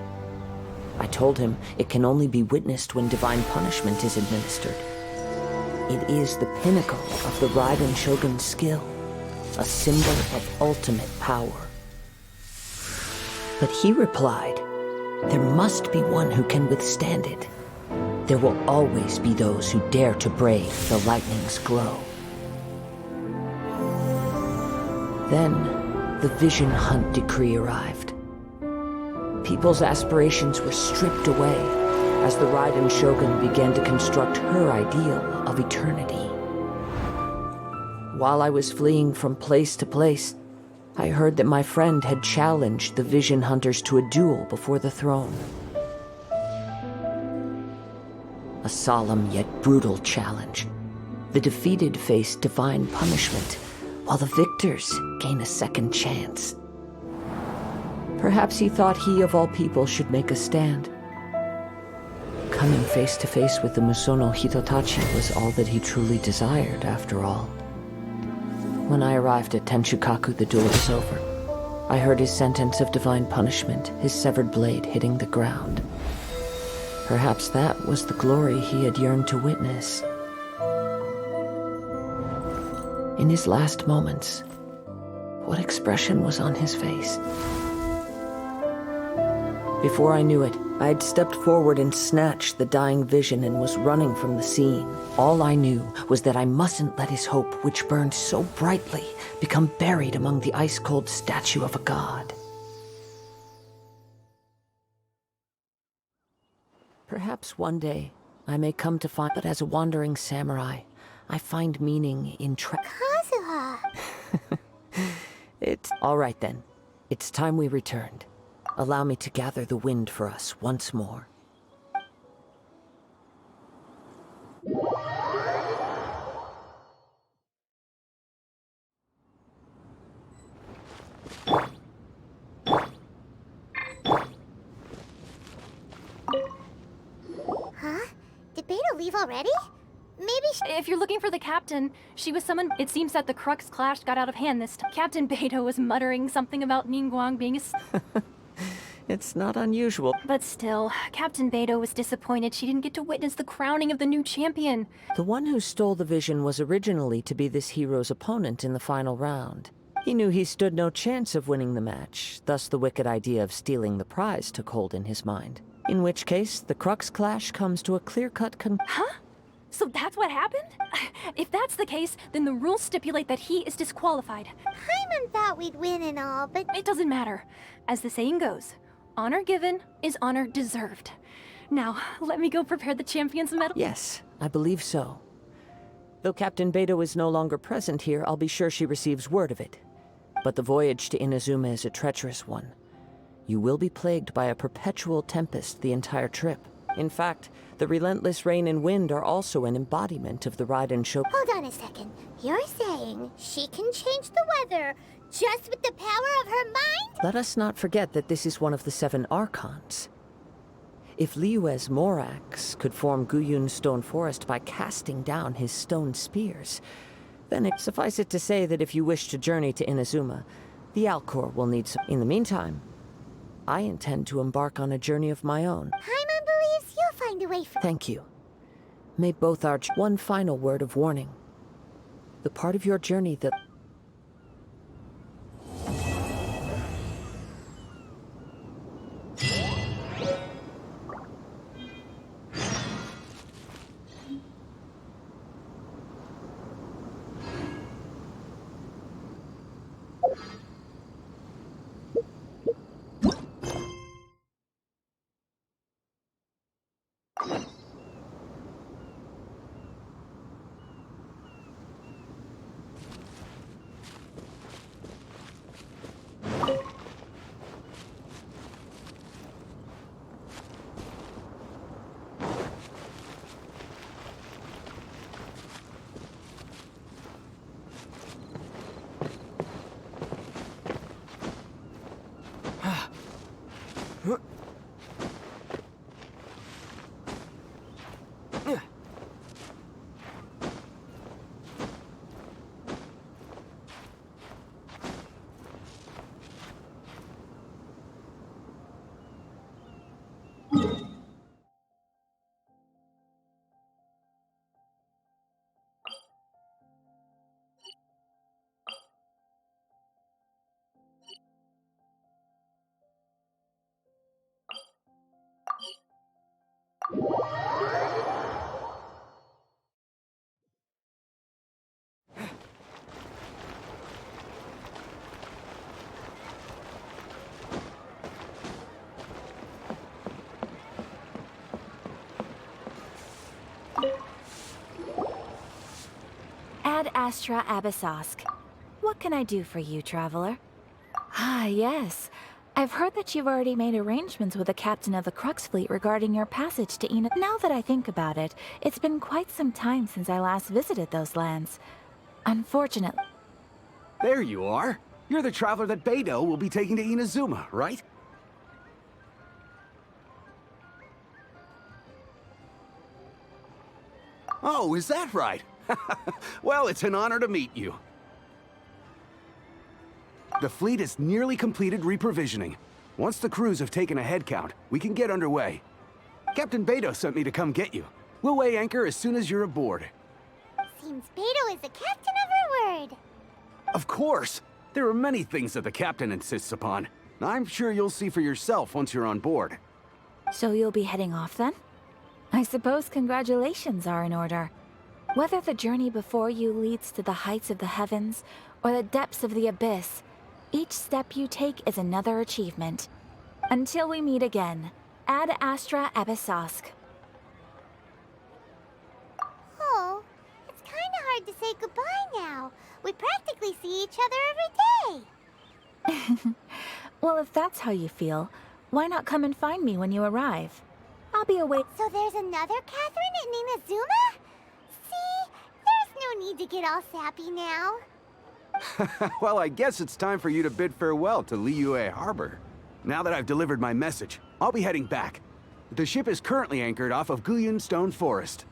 I told him it can only be witnessed when divine punishment is administered. It is the pinnacle of the Raiden Shogun's skill, a symbol of ultimate power. But he replied, there must be one who can withstand it. There will always be those who dare to brave the lightning's glow. Then, the Vision Hunt decree arrived. People's aspirations were stripped away as the Raiden Shogun began to construct her ideal of eternity. While I was fleeing from place to place, I heard that my friend had challenged the Vision Hunters to a duel before the throne. A solemn yet brutal challenge. The defeated face divine punishment, while the victors gain a second chance. Perhaps he thought he of all people should make a stand. Coming face to face with the Musono Hitotachi was all that he truly desired, after all. When I arrived at Tenshukaku, the duel was over. I heard his sentence of divine punishment, his severed blade hitting the ground. Perhaps that was the glory he had yearned to witness. In his last moments, what expression was on his face? Before I knew it, I had stepped forward and snatched the dying vision and was running from the scene. All I knew was that I mustn't let his hope, which burned so brightly, become buried among the ice-cold statue of a god. Perhaps one day I may come to find, but as a wandering samurai, I find meaning in Kazuha! It's... All right then. It's time we returned. Allow me to gather the wind for us once more. leave already? Maybe If you're looking for the captain, she was summoned. It seems that the Crux clash got out of hand this time. Captain Beidou was muttering something about Ningguang being a... It's not unusual. But still, Captain Beidou was disappointed she didn't get to witness the crowning of the new champion. The one who stole the vision was originally to be this hero's opponent in the final round. He knew he stood no chance of winning the match, thus the wicked idea of stealing the prize took hold in his mind. In which case, the Crux clash comes to a clear-cut Huh? So that's what happened? If that's the case, then the rules stipulate that he is disqualified. Paimon thought we'd win and all, but... It doesn't matter. As the saying goes, honor given is honor deserved. Now, let me go prepare the champion's medal. Yes, I believe so. Though Captain Beidou is no longer present here, I'll be sure she receives word of it. But the voyage to Inazuma is a treacherous one. You will be plagued by a perpetual tempest the entire trip. In fact, the relentless rain and wind are also an embodiment of the Raiden Show. Hold on a second. You're saying she can change the weather just with the power of her mind? Let us not forget that this is one of the 7 Archons. If Liyue's Morax could form Guyun's stone forest by casting down his stone spears, then suffice it to say that if you wish to journey to Inazuma, the Alcor will need some. In the meantime, I intend to embark on a journey of my own. Paimon believes you'll find a way for... Thank you. May both our... One final word of warning. The part of your journey that... Ad Astra Abyssosk. What can I do for you, traveler? Ah, yes. I've heard that you've already made arrangements with the captain of the Crux fleet regarding your passage to Ina. Now that I think about it, it's been quite some time since I last visited those lands. Unfortunately... There you are. You're the traveler that Beidou will be taking to Inazuma, right? Oh, is that right? Well, it's an honor to meet you. The fleet is nearly completed reprovisioning. Once the crews have taken a head count, we can get underway. Captain Beidou sent me to come get you. We'll weigh anchor as soon as you're aboard. Seems Beidou is the captain of her word. Of course! There are many things that the captain insists upon. I'm sure you'll see for yourself once you're on board. So you'll be heading off then? I suppose congratulations are in order. Whether the journey before you leads to the heights of the heavens or the depths of the abyss, each step you take is another achievement. Until we meet again, Ad Astra Abyssosk. Oh, it's kind of hard to say goodbye now. We practically see each other every day. Well, if that's how you feel, why not come and find me when you arrive? I'll be awake. So there's another Catherine in Inazuma? See, there's no need to get all sappy now. Well, I guess it's time for you to bid farewell to Liyue Harbor. Now that I've delivered my message, I'll be heading back. The ship is currently anchored off of Guyun Stone Forest.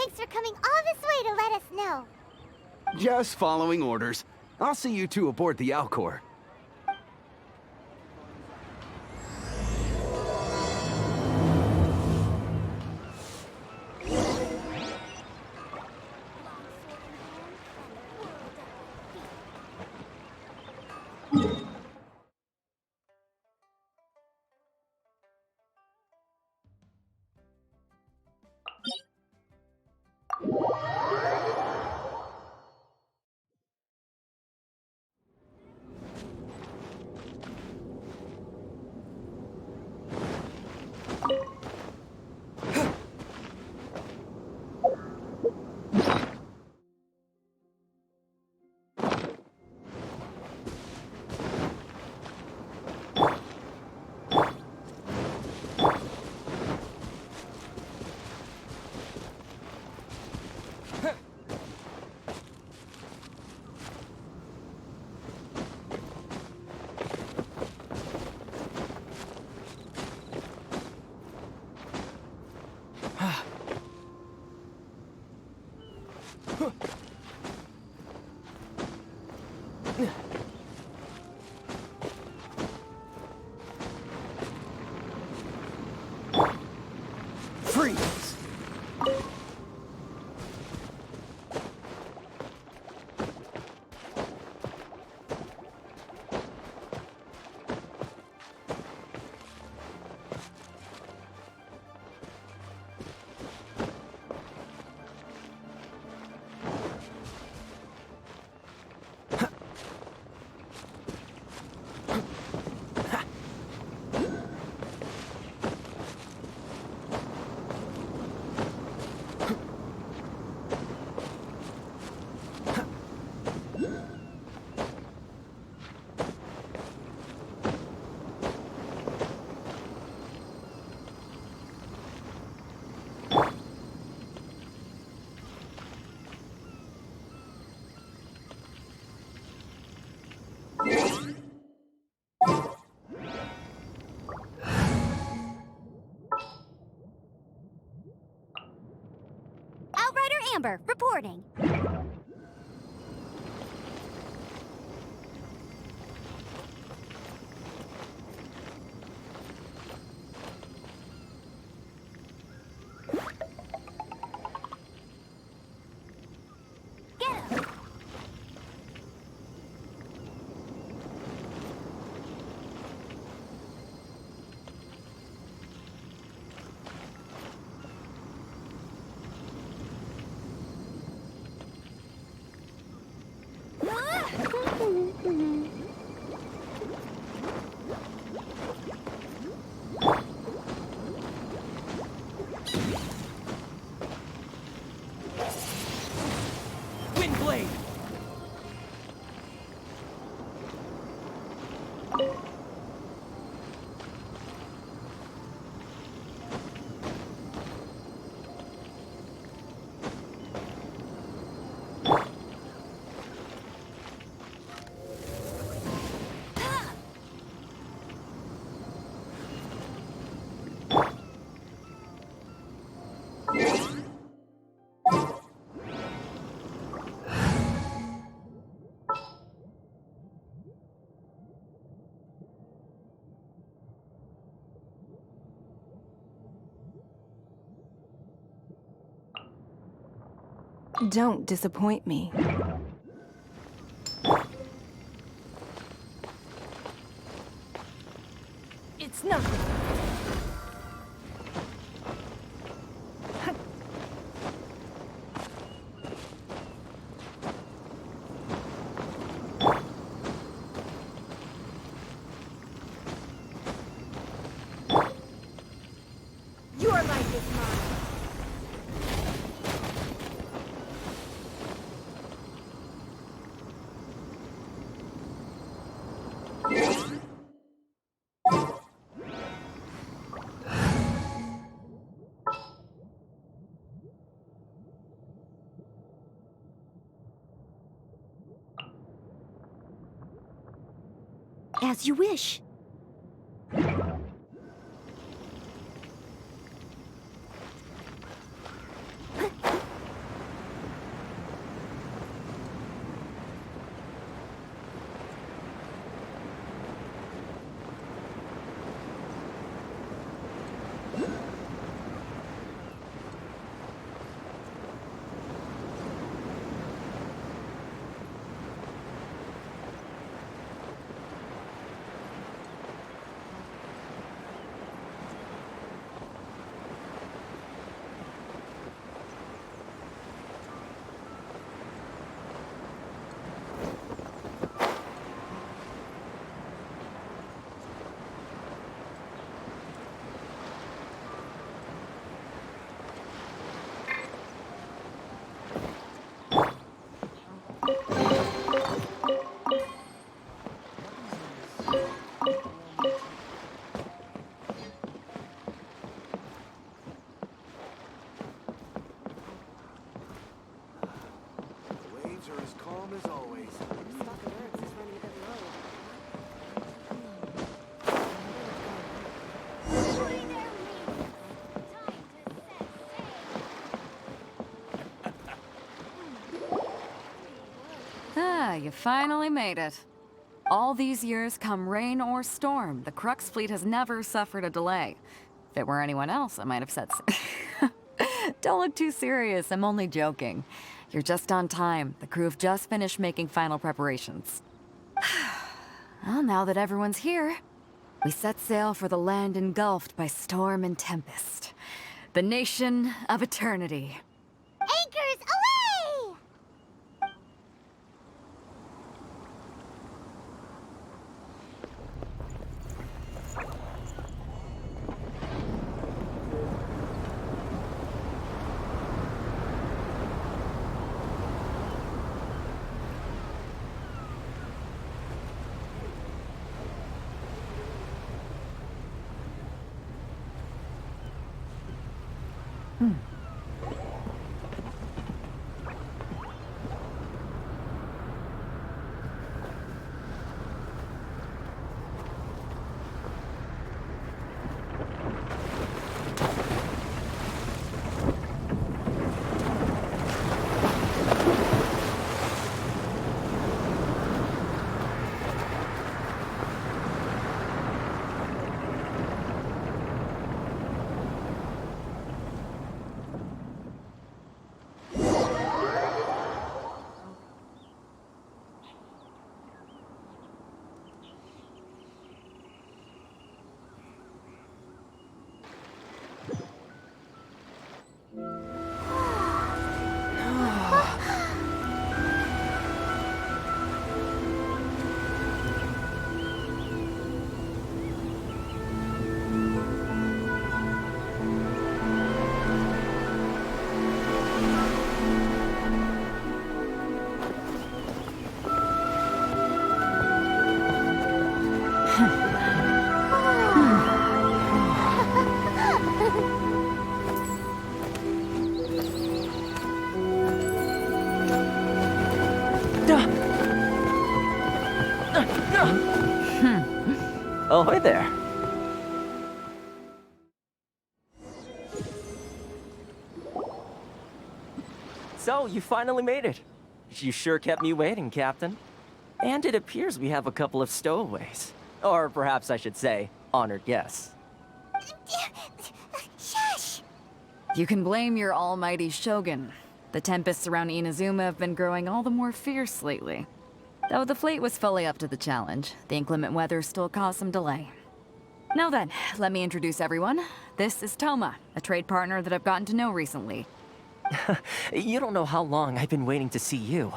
Thanks for coming all this way to let us know. Just following orders. I'll see you two aboard the Alcor. Freeze! Outrider Amber, reporting. Windblade! Don't disappoint me. It's nothing. Your life is mine. As you wish. Ah, you finally made it. All these years, come rain or storm, the Crux fleet has never suffered a delay. If it were anyone else, I might have said so. Don't look too serious, I'm only joking. You're just on time. The crew have just finished making final preparations. Well, now that everyone's here, we set sail for the land engulfed by storm and tempest. The nation of eternity. Anchors away! Ahoy there. So, you finally made it. You sure kept me waiting, Captain. And it appears we have a couple of stowaways. Or perhaps I should say, honored guests. Shush! You can blame your almighty Shogun. The tempests around Inazuma have been growing all the more fierce lately. Though the fleet was fully up to the challenge, the inclement weather still caused some delay. Now then, let me introduce everyone. This is Toma, a trade partner that I've gotten to know recently. You don't know how long I've been waiting to see you.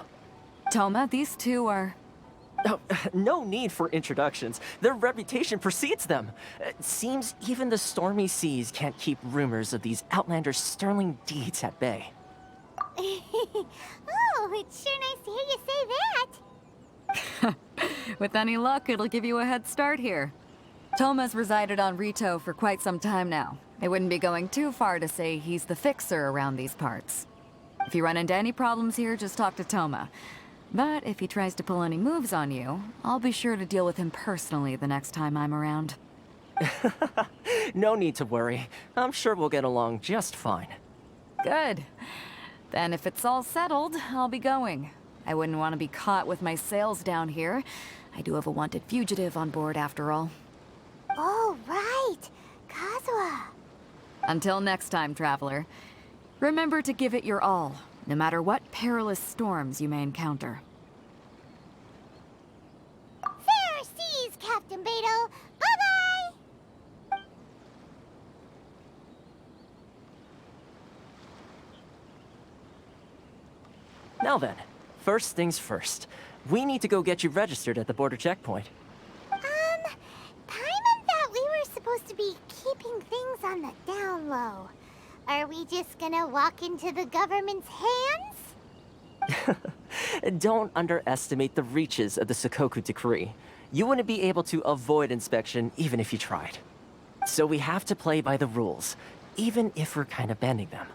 Toma, these two are... Oh, no need for introductions. Their reputation precedes them. It seems even the stormy seas can't keep rumors of these outlanders' sterling deeds at bay. Oh, it's sure nice to hear you say that. With any luck, it'll give you a head start here. Toma's resided on Rito for quite some time now. It wouldn't be going too far to say he's the fixer around these parts. If you run into any problems here, just talk to Toma. But if he tries to pull any moves on you, I'll be sure to deal with him personally the next time I'm around. No need to worry. I'm sure we'll get along just fine. Good. Then if it's all settled, I'll be going. I wouldn't want to be caught with my sails down here. I do have a wanted fugitive on board after all. Oh, right. Kazuha. Until next time, traveler. Remember to give it your all, no matter what perilous storms you may encounter. Fair seas, Captain Beto. Bye-bye! Now then, first things first. We need to go get you registered at the border checkpoint. Paimon thought we were supposed to be keeping things on the down low. Are we just gonna walk into the government's hands? Don't underestimate the reaches of the Sakoku decree. You wouldn't be able to avoid inspection even if you tried. So we have to play by the rules, even if we're kind of bending them.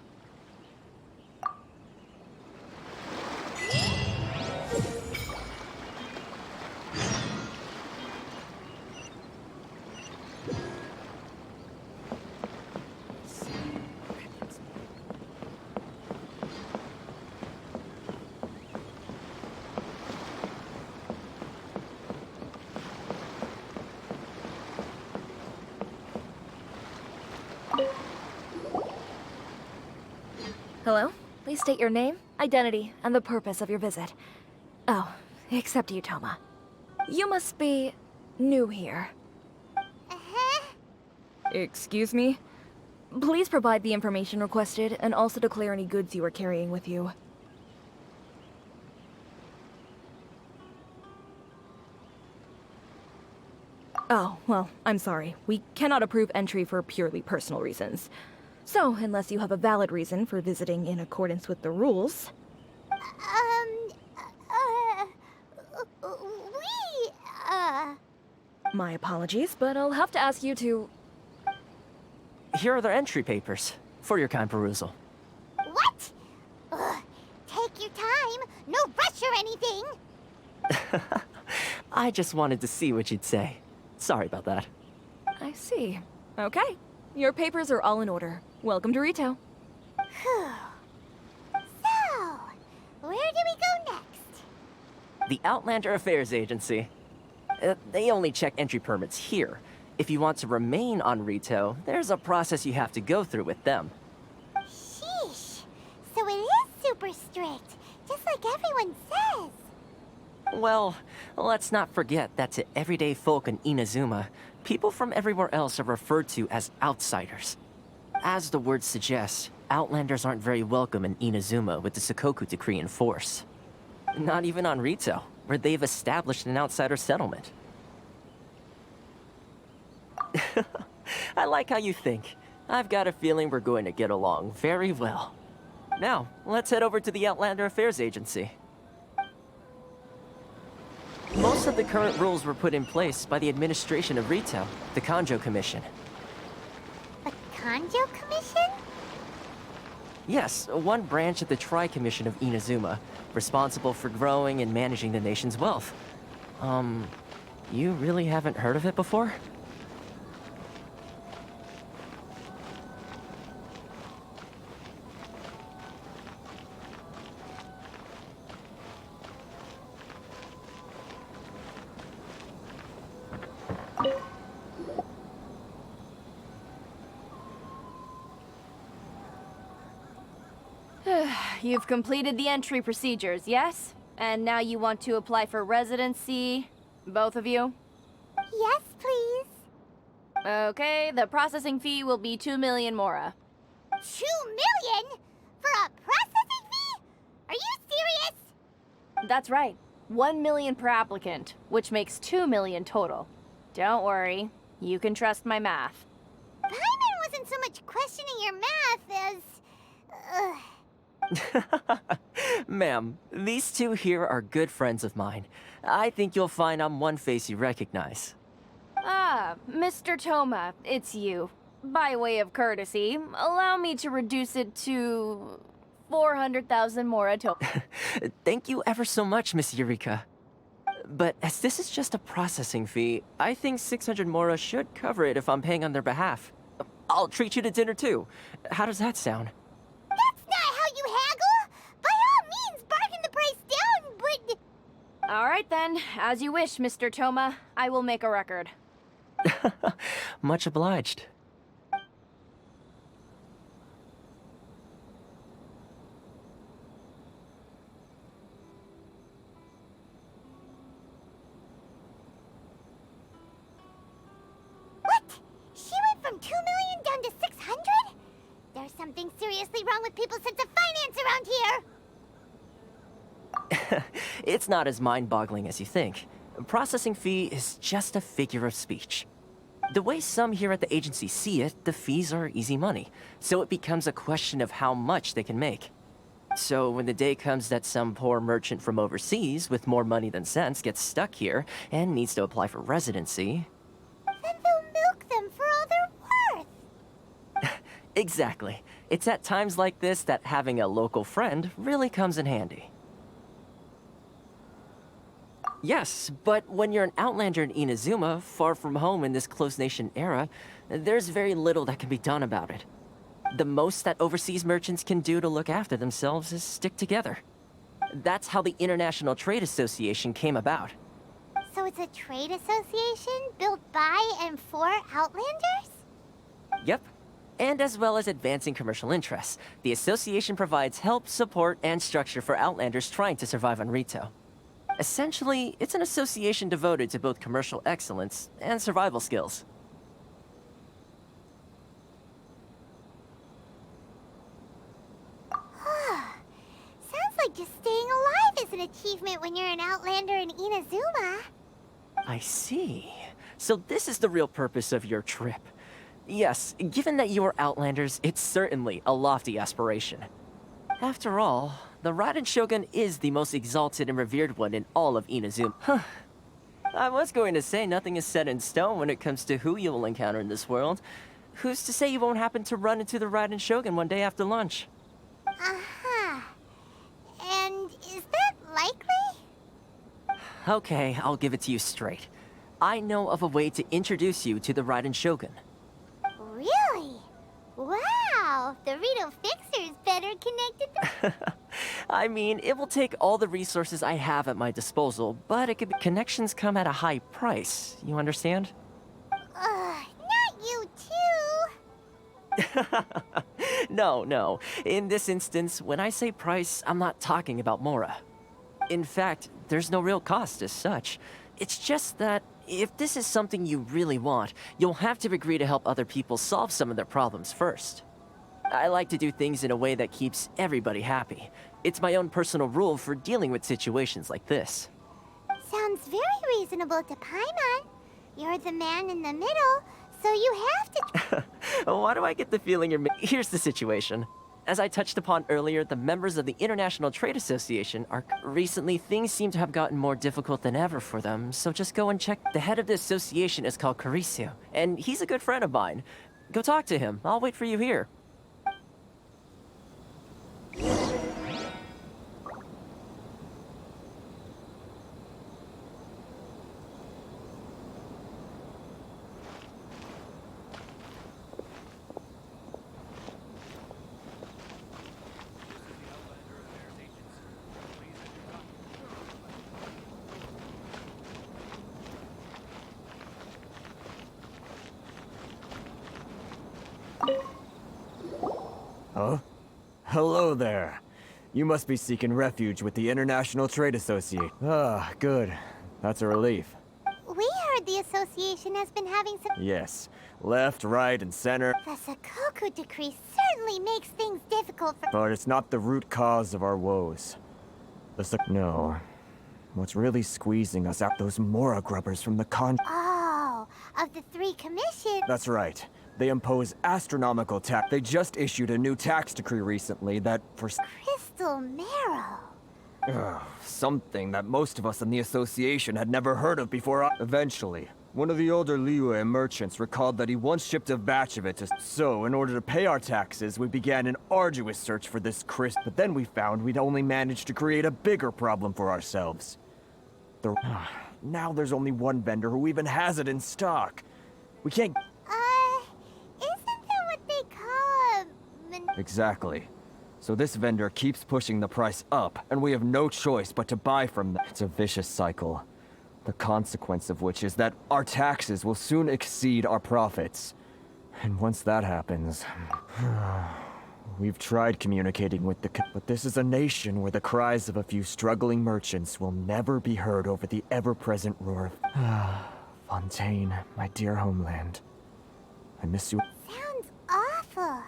Hello? Please state your name, identity, and the purpose of your visit. Oh, except you, Toma. You must be new here. Excuse me? Please provide the information requested and also declare any goods you are carrying with you. Oh, well, I'm sorry. We cannot approve entry for purely personal reasons. So, unless you have a valid reason for visiting in accordance with the rules... My apologies, but I'll have to ask you to... Here are their entry papers, for your kind perusal. What? Ugh, take your time. No rush or anything. I just wanted to see what you'd say. Sorry about that. I see. Okay. Your papers are all in order. Welcome to Rito. Whew. So, where do we go next? The Outlander Affairs Agency. They only check entry permits here. If you want to remain on Rito, there's a process you have to go through with them. Sheesh. So it is super strict, just like everyone says. Well, let's not forget that to everyday folk in Inazuma, people from everywhere else are referred to as outsiders. As the word suggests, Outlanders aren't very welcome in Inazuma with the Sakoku Decree in force. Not even on Rito, where they've established an outsider settlement. I like how you think. I've got a feeling we're going to get along very well. Now, let's head over to the Outlander Affairs Agency. Most of the current rules were put in place by the administration of Rito, the Kanjo Commission. The Kanjo Commission? Yes, one branch of the Tri-Commission of Inazuma, responsible for growing and managing the nation's wealth. You really haven't heard of it before? You've completed the entry procedures, yes? And now you want to apply for residency, both of you? Yes, please. Okay, the processing fee will be 2 million mora. 2 million? For a processing fee? Are you serious? That's right. 1 million per applicant, which makes 2 million total. Don't worry, you can trust my math. Paimon wasn't so much questioning your math as... Ma'am, these two here are good friends of mine. I think you'll find I'm one face you recognize. Ah, Mr. Toma, it's you. By way of courtesy, allow me to reduce it to 400,000 mora total. Thank you ever so much, Miss Eureka. But as this is just a processing fee, I think 600 mora should cover it if I'm paying on their behalf. I'll treat you to dinner too. How does that sound? That's not how you haggle! By all means, bargain the price down, but... Alright then, as you wish, Mr. Toma. I will make a record. Much obliged. What? She went from 2 million down to 600? There's something seriously wrong with people's sense of finance around here! It's not as mind-boggling as you think. Processing fee is just a figure of speech. The way some here at the agency see it, the fees are easy money, so it becomes a question of how much they can make. So when the day comes that some poor merchant from overseas with more money than sense gets stuck here and needs to apply for residency... Then they'll milk them for all they're worth! Exactly. It's at times like this that having a local friend really comes in handy. Yes, but when you're an outlander in Inazuma, far from home in this closed nation era, there's very little that can be done about it. The most that overseas merchants can do to look after themselves is stick together. That's how the International Trade Association came about. So it's a trade association built by and for Outlanders? Yep. And as well as advancing commercial interests, the association provides help, support, and structure for Outlanders trying to survive on Rito. Essentially, it's an association devoted to both commercial excellence and survival skills. Sounds like just staying alive is an achievement when you're an Outlander in Inazuma. I see. So this is the real purpose of your trip. Yes, given that you are Outlanders, it's certainly a lofty aspiration. After all, the Raiden Shogun is the most exalted and revered one in all of Inazuma. Huh. I was going to say nothing is set in stone when it comes to who you will encounter in this world. Who's to say you won't happen to run into the Raiden Shogun one day after lunch? Uh-huh. And is that likely? Okay, I'll give it to you straight. I know of a way to introduce you to the Raiden Shogun. Really? Wow, the Rito Fixer is better connected than... I mean, it will take all the resources I have at my disposal, but it could be connections come at a high price. You understand? Not you too. No. In this instance, when I say price, I'm not talking about Mora. In fact, there's no real cost as such. It's just that if this is something you really want, you'll have to agree to help other people solve some of their problems first. I like to do things in a way that keeps everybody happy. It's my own personal rule for dealing with situations like this. Sounds very reasonable to Paimon. You're the man in the middle, so you have to... Why do I get the feeling you're... Here's the situation. As I touched upon earlier, the members of the International Trade Association are... Recently, things seem to have gotten more difficult than ever for them, so just go and check. The head of the association is called Karisu, and he's a good friend of mine. Go talk to him. I'll wait for you here. Huh? Hello there. You must be seeking refuge with the International Trade Association. Ah, good. That's a relief. We heard the association has been having some... Yes. Left, right, and center. The Sakoku decree certainly makes things difficult for... But it's not the root cause of our woes. No. What's really squeezing us out, those Mora grubbers from the Oh, of the 3 commissions... That's right. They impose astronomical tax. They just issued a new tax decree recently that for... Crystal marrow. Something that most of us in the association had never heard of before. Eventually, one of the older Liyue merchants recalled that he once shipped a batch of it to... So, in order to pay our taxes, we began an arduous search for this crystal. But then we found we'd only managed to create a bigger problem for ourselves. Now there's only one vendor who even has it in stock. We can't... Isn't that what they call a... Exactly. So this vendor keeps pushing the price up, and we have no choice but to buy from them. It's a vicious cycle. The consequence of which is that our taxes will soon exceed our profits. And once that happens... We've tried communicating with the... But this is a nation where the cries of a few struggling merchants will never be heard over the ever-present roar of... Fontaine, my dear homeland. I miss you. Sounds awful.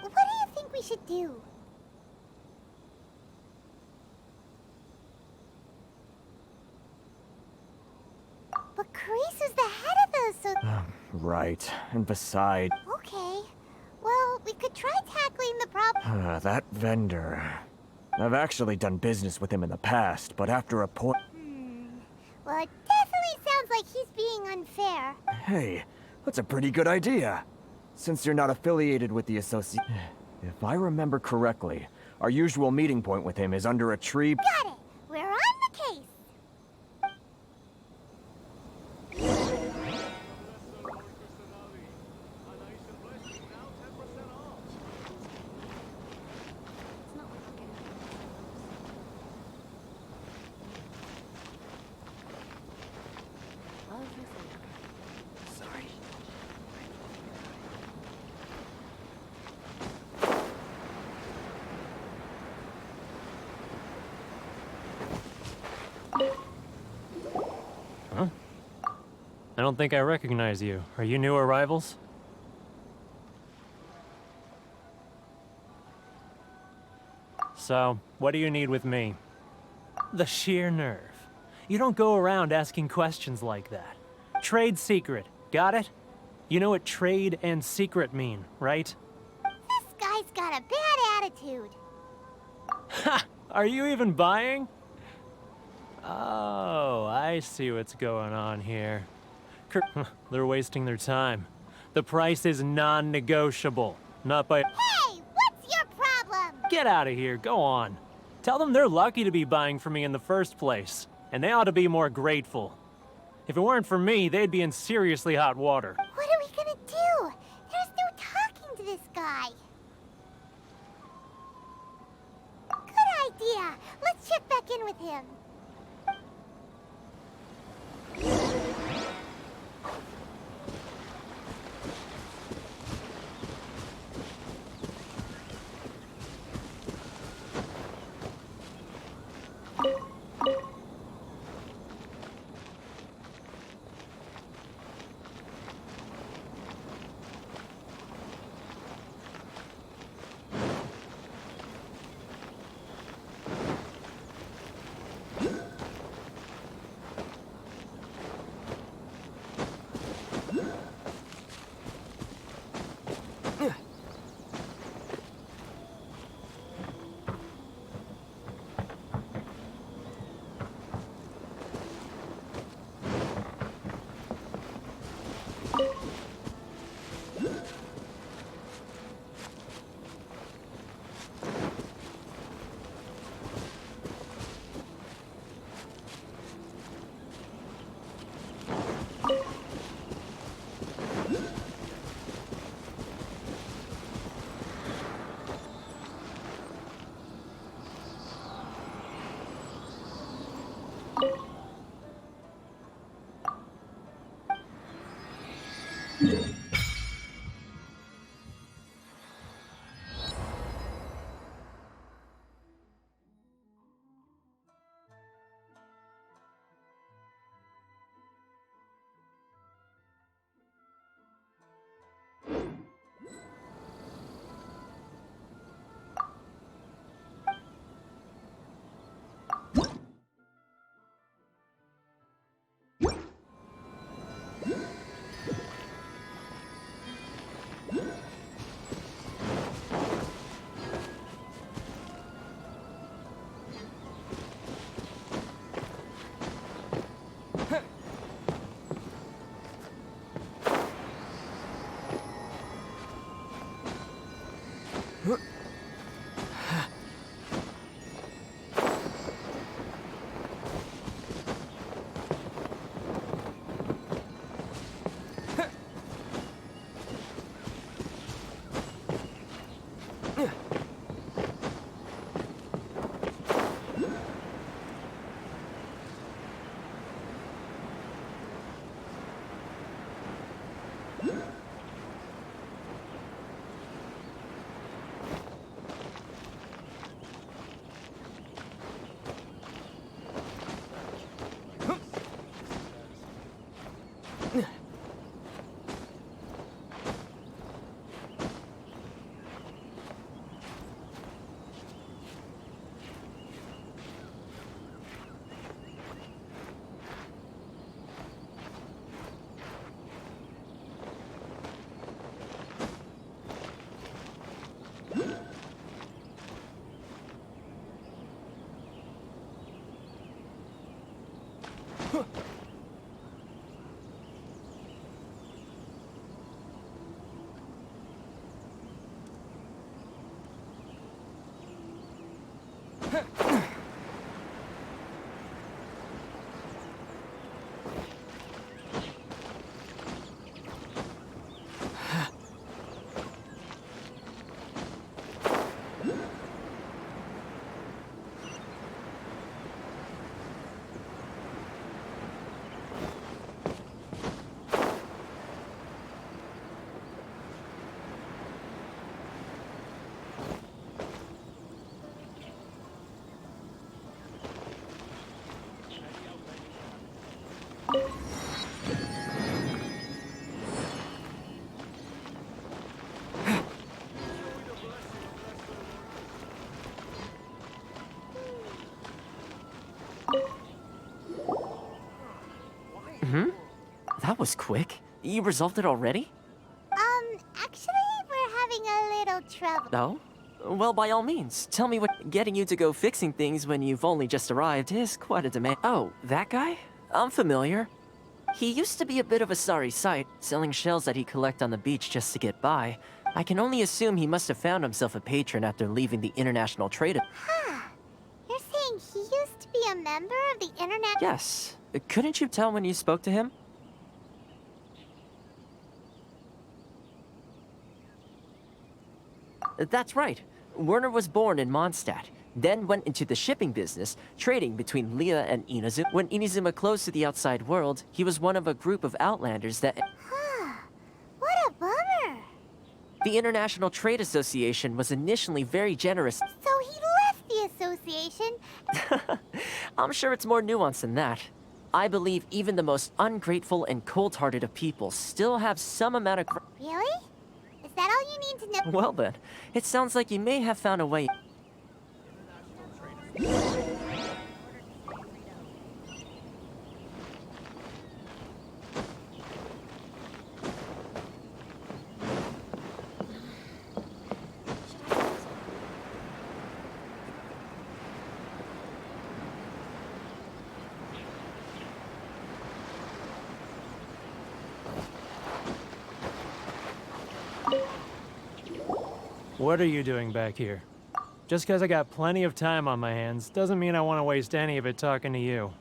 What do you think we should do? But Karisu's the head of those, so... Right. And besides... Okay. Well, we could try tackling the problem. That vendor... I've actually done business with him in the past, but after a point... Well, it definitely sounds like he's being unfair. Hey, that's a pretty good idea. Since you're not affiliated with the association... If I remember correctly, our usual meeting point with him is under a tree... Got it! We're on the case! I don't think I recognize you. Are you new arrivals? So, what do you need with me? The sheer nerve. You don't go around asking questions like that. Trade secret, got it? You know what trade and secret mean, right? This guy's got a bad attitude. Ha! Are you even buying? Oh, I see what's going on here. They're wasting their time. The price is non-negotiable. Not by— Hey, what's your problem? Get out of here, go on. Tell them they're lucky to be buying from me in the first place, and they ought to be more grateful. If it weren't for me, they'd be in seriously hot water. What are we gonna do? There's no talking to this guy. Good idea. Let's check back in with him. That was quick. You resolved it already? Actually, we're having a little trouble. No? Well, by all means, tell me what getting you to go fixing things when you've only just arrived is quite a demand. Oh, that guy? I'm familiar. He used to be a bit of a sorry sight, selling shells that he'd collect on the beach just to get by. I can only assume he must have found himself a patron after leaving the International Trade. Huh. You're saying he used to be a member of the internet? Yes. Couldn't you tell when you spoke to him? That's right. Werner was born in Mondstadt, then went into the shipping business, trading between Leah and Inazuma. When Inazuma closed to the outside world, he was one of a group of outlanders that... What a bummer. The International Trade Association was initially very generous. So he left the association? I'm sure it's more nuanced than that. I believe even the most ungrateful and cold-hearted of people still have some amount of... Really? Is that all you need to know? Well then, it sounds like you may have found a way... What are you doing back here? Just because I got plenty of time on my hands doesn't mean I want to waste any of it talking to you.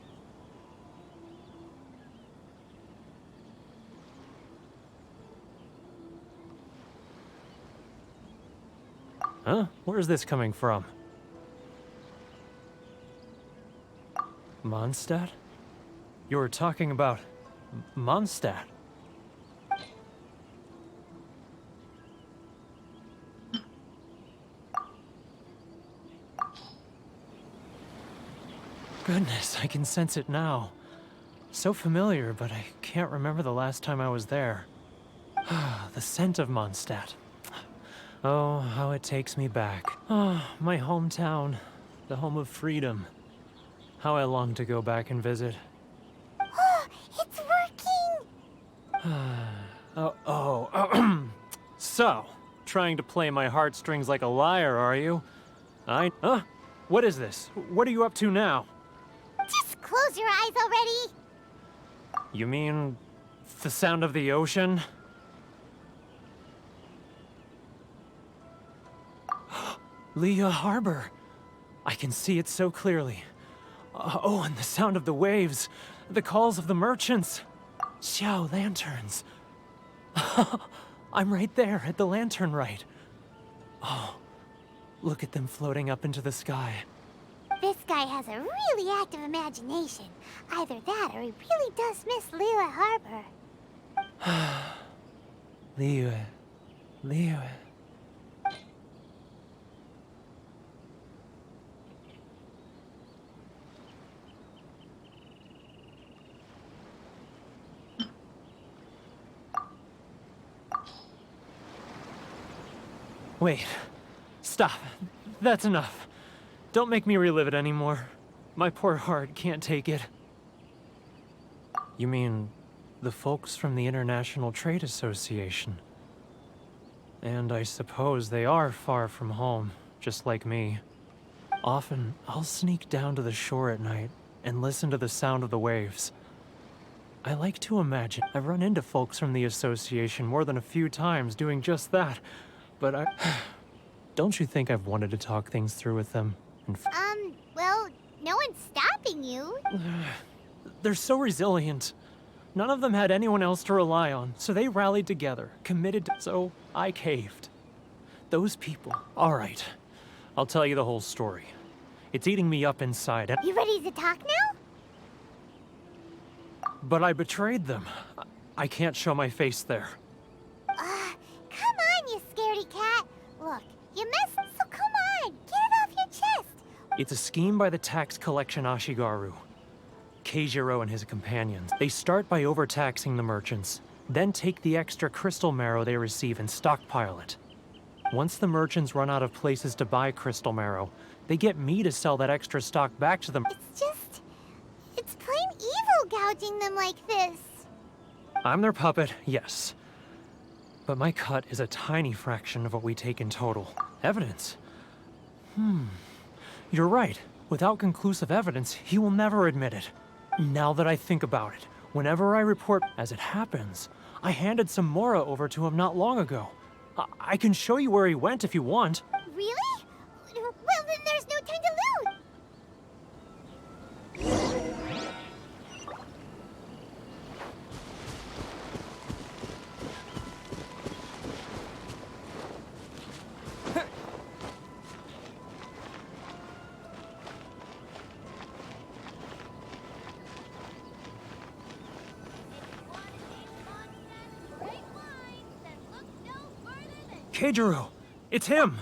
Huh? Where's this coming from? Mondstadt? You were talking about Mondstadt. Goodness, I can sense it now. So familiar, but I can't remember the last time I was there. The scent of Mondstadt. Oh, how it takes me back. Oh, my hometown, the home of freedom. How I long to go back and visit. It's working! So, trying to play my heartstrings like a liar, are you? Huh? What is this? What are you up to now? Just close your eyes already! You mean the sound of the ocean? Leah Harbor. I can see it so clearly. Oh, and the sound of the waves. The calls of the merchants. Xiao lanterns. I'm right there at the lantern right. Oh, look at them floating up into the sky. This guy has a really active imagination. Either that or he really does miss Leah Harbor. Leah. Wait. Stop. That's enough. Don't make me relive it anymore. My poor heart can't take it. You mean the folks from the International Trade Association? And I suppose they are far from home, just like me. Often, I'll sneak down to the shore at night and listen to the sound of the waves. I like to imagine I've run into folks from the association more than a few times doing just that, but don't you think I've wanted to talk things through with them? Well, no one's stopping you. They're so resilient. None of them had anyone else to rely on, so they rallied together, committed to... So I caved. Those people... All right, I'll tell you the whole story. It's eating me up inside. You ready to talk now? But I betrayed them. I can't show my face there. Come on, you scaredy cat. Look, you missed, so come on, get it off your chest. It's a scheme by the tax collection Ashigaru. Keijiro and his companions. They start by overtaxing the merchants, then take the extra crystal marrow they receive and stockpile it. Once the merchants run out of places to buy crystal marrow, they get me to sell that extra stock back to them. It's plain evil gouging them like this. I'm their puppet, yes. But my cut is a tiny fraction of what we take in total. Evidence? You're right. Without conclusive evidence, he will never admit it. Now that I think about it, whenever I report as it happens, I handed some Mora over to him not long ago. I can show you where he went if you want. Really? Well, then there's no time to lose. Keijiro! It's him!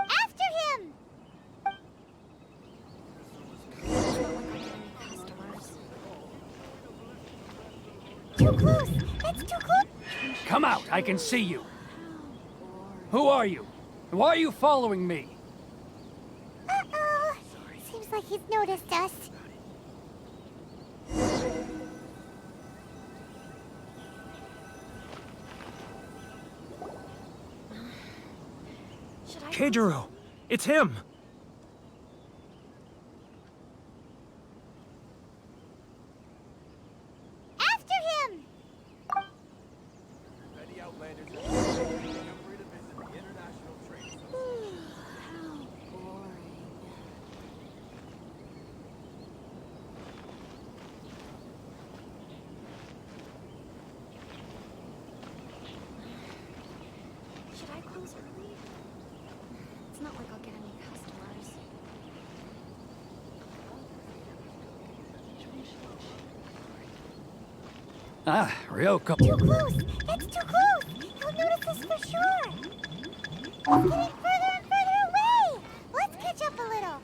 After him! Too close! That's too close! Come out, I can see you. Who are you? Why are you following me? Uh-oh. Seems like he's noticed us. Keijiro! It's him! After him! Ready, Outlanders. Feel free to visit the International Trade Association. How boring. Should I close early? It's not like I'll get any customers. Ah, Ryoko. Too close! That's too close! He'll notice us for sure! He's getting further and further away! Let's catch up a little!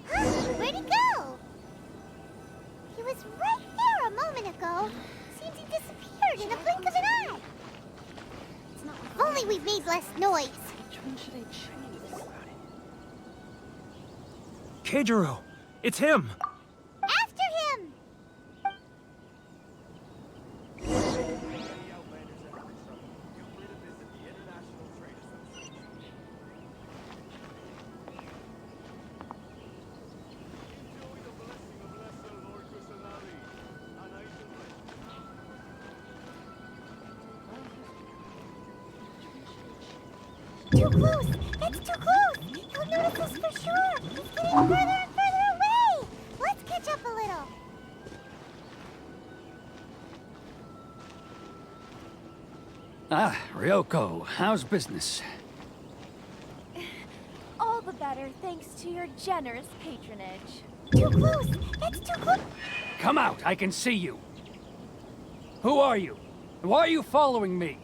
Huh? Where'd he go? He was right there a moment ago. Seems he disappeared in a blink of an eye. If only we've made less noise. Which one should I choose? Keijiro! It's him! After him! Any Outlanders ever in trouble, feel free to visit the International Trade Association. Enjoy the blessing of Lesser Lord Kusanagi. Too close! That's too close! He'll notice us for sure! He's getting further and further away! Let's catch up a little! Ah, Ryoko, how's business? All the better thanks to your generous patronage. Too close! That's too close! Come out, I can see you. Who are you? Why are you following me?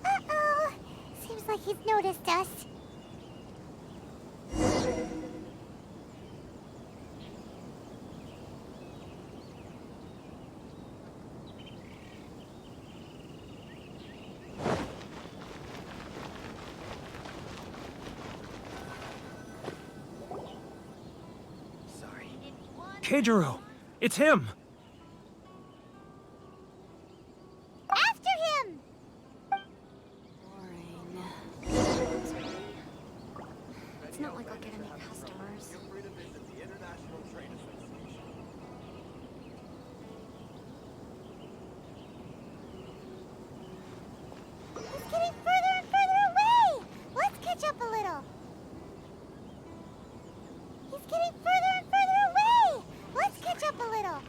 Uh-oh. Seems like he's noticed us. Keijiro! It's him! After him! It's not like I'll get any customers. Feel free to visit the International Trade Association. He's getting further and further away! Let's catch up a little! He's getting further and further away! Let's catch up a little!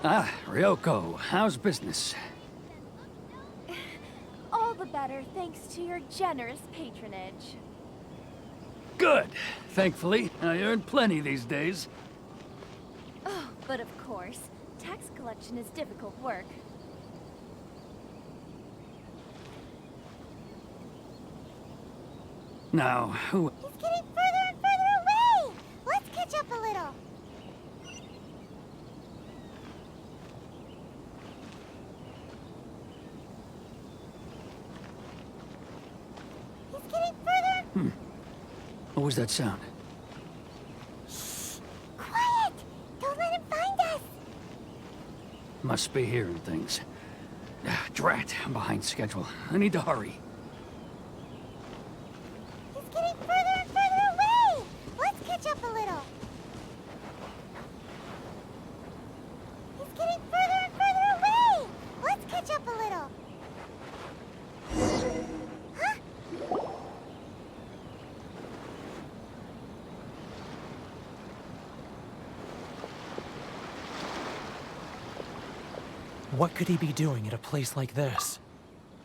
Ah, Ryoko, how's business? All the better thanks to your generous patronage. Good. Thankfully, I earn plenty these days. Oh, but of course, tax collection is difficult work. Now, who... He's getting further and further away! Let's catch up a little! He's getting further and... What was that sound? Must be hearing things. Drat, I'm behind schedule. I need to hurry. He's getting further and further away! Let's catch up a little. He's getting further and further away! Let's catch up a little. Huh? What could he be doing at a place like this?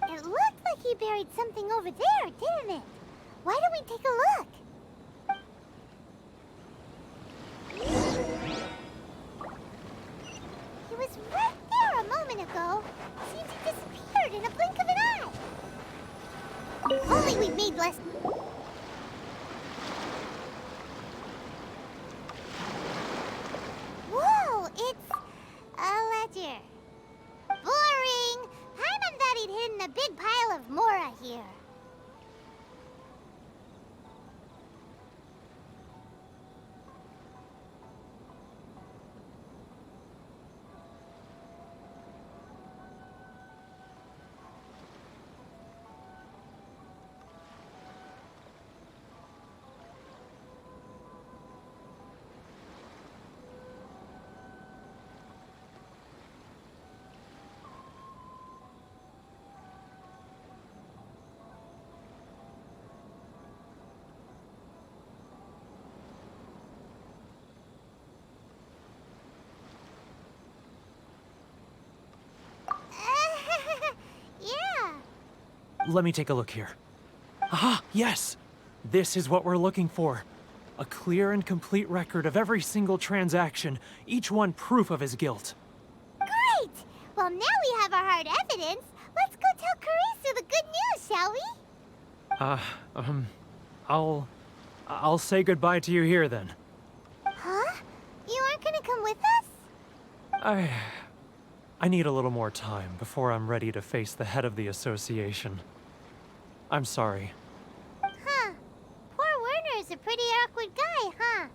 It looked like he buried something over there, didn't it? Why don't we take a look? He was right there a moment ago. Seems he disappeared in a blink of an eye. If only we'd made less... Whoa, it's a ledger. Boring! Paimon thought he'd hidden a big pile of Mora here. Let me take a look here. Ah, yes! This is what we're looking for. A clear and complete record of every single transaction, each one proof of his guilt. Great! Well, now we have our hard evidence. Let's go tell Karisu the good news, shall we? I'll say goodbye to you here then. Huh? You aren't gonna come with us? I need a little more time before I'm ready to face the head of the association. I'm sorry. Huh. Poor Werner's a pretty awkward guy, huh?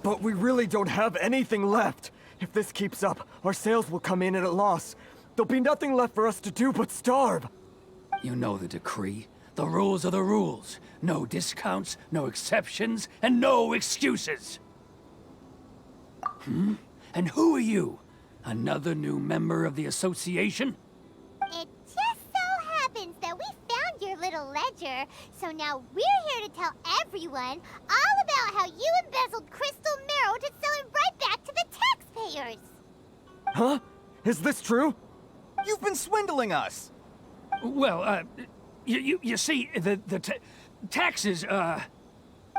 But we really don't have anything left. If this keeps up, our sales will come in at a loss. There'll be nothing left for us to do but starve. You know the decree. The rules are the rules. No discounts, no exceptions, and no excuses. And who are you? Another new member of the association? It just so happens that we found your little ledger, so now we're here to tell everyone all about how you embezzled crystal marrow to sell it right back to the taxpayers. Huh? Is this true? You've been swindling us! Well, you see, the taxes,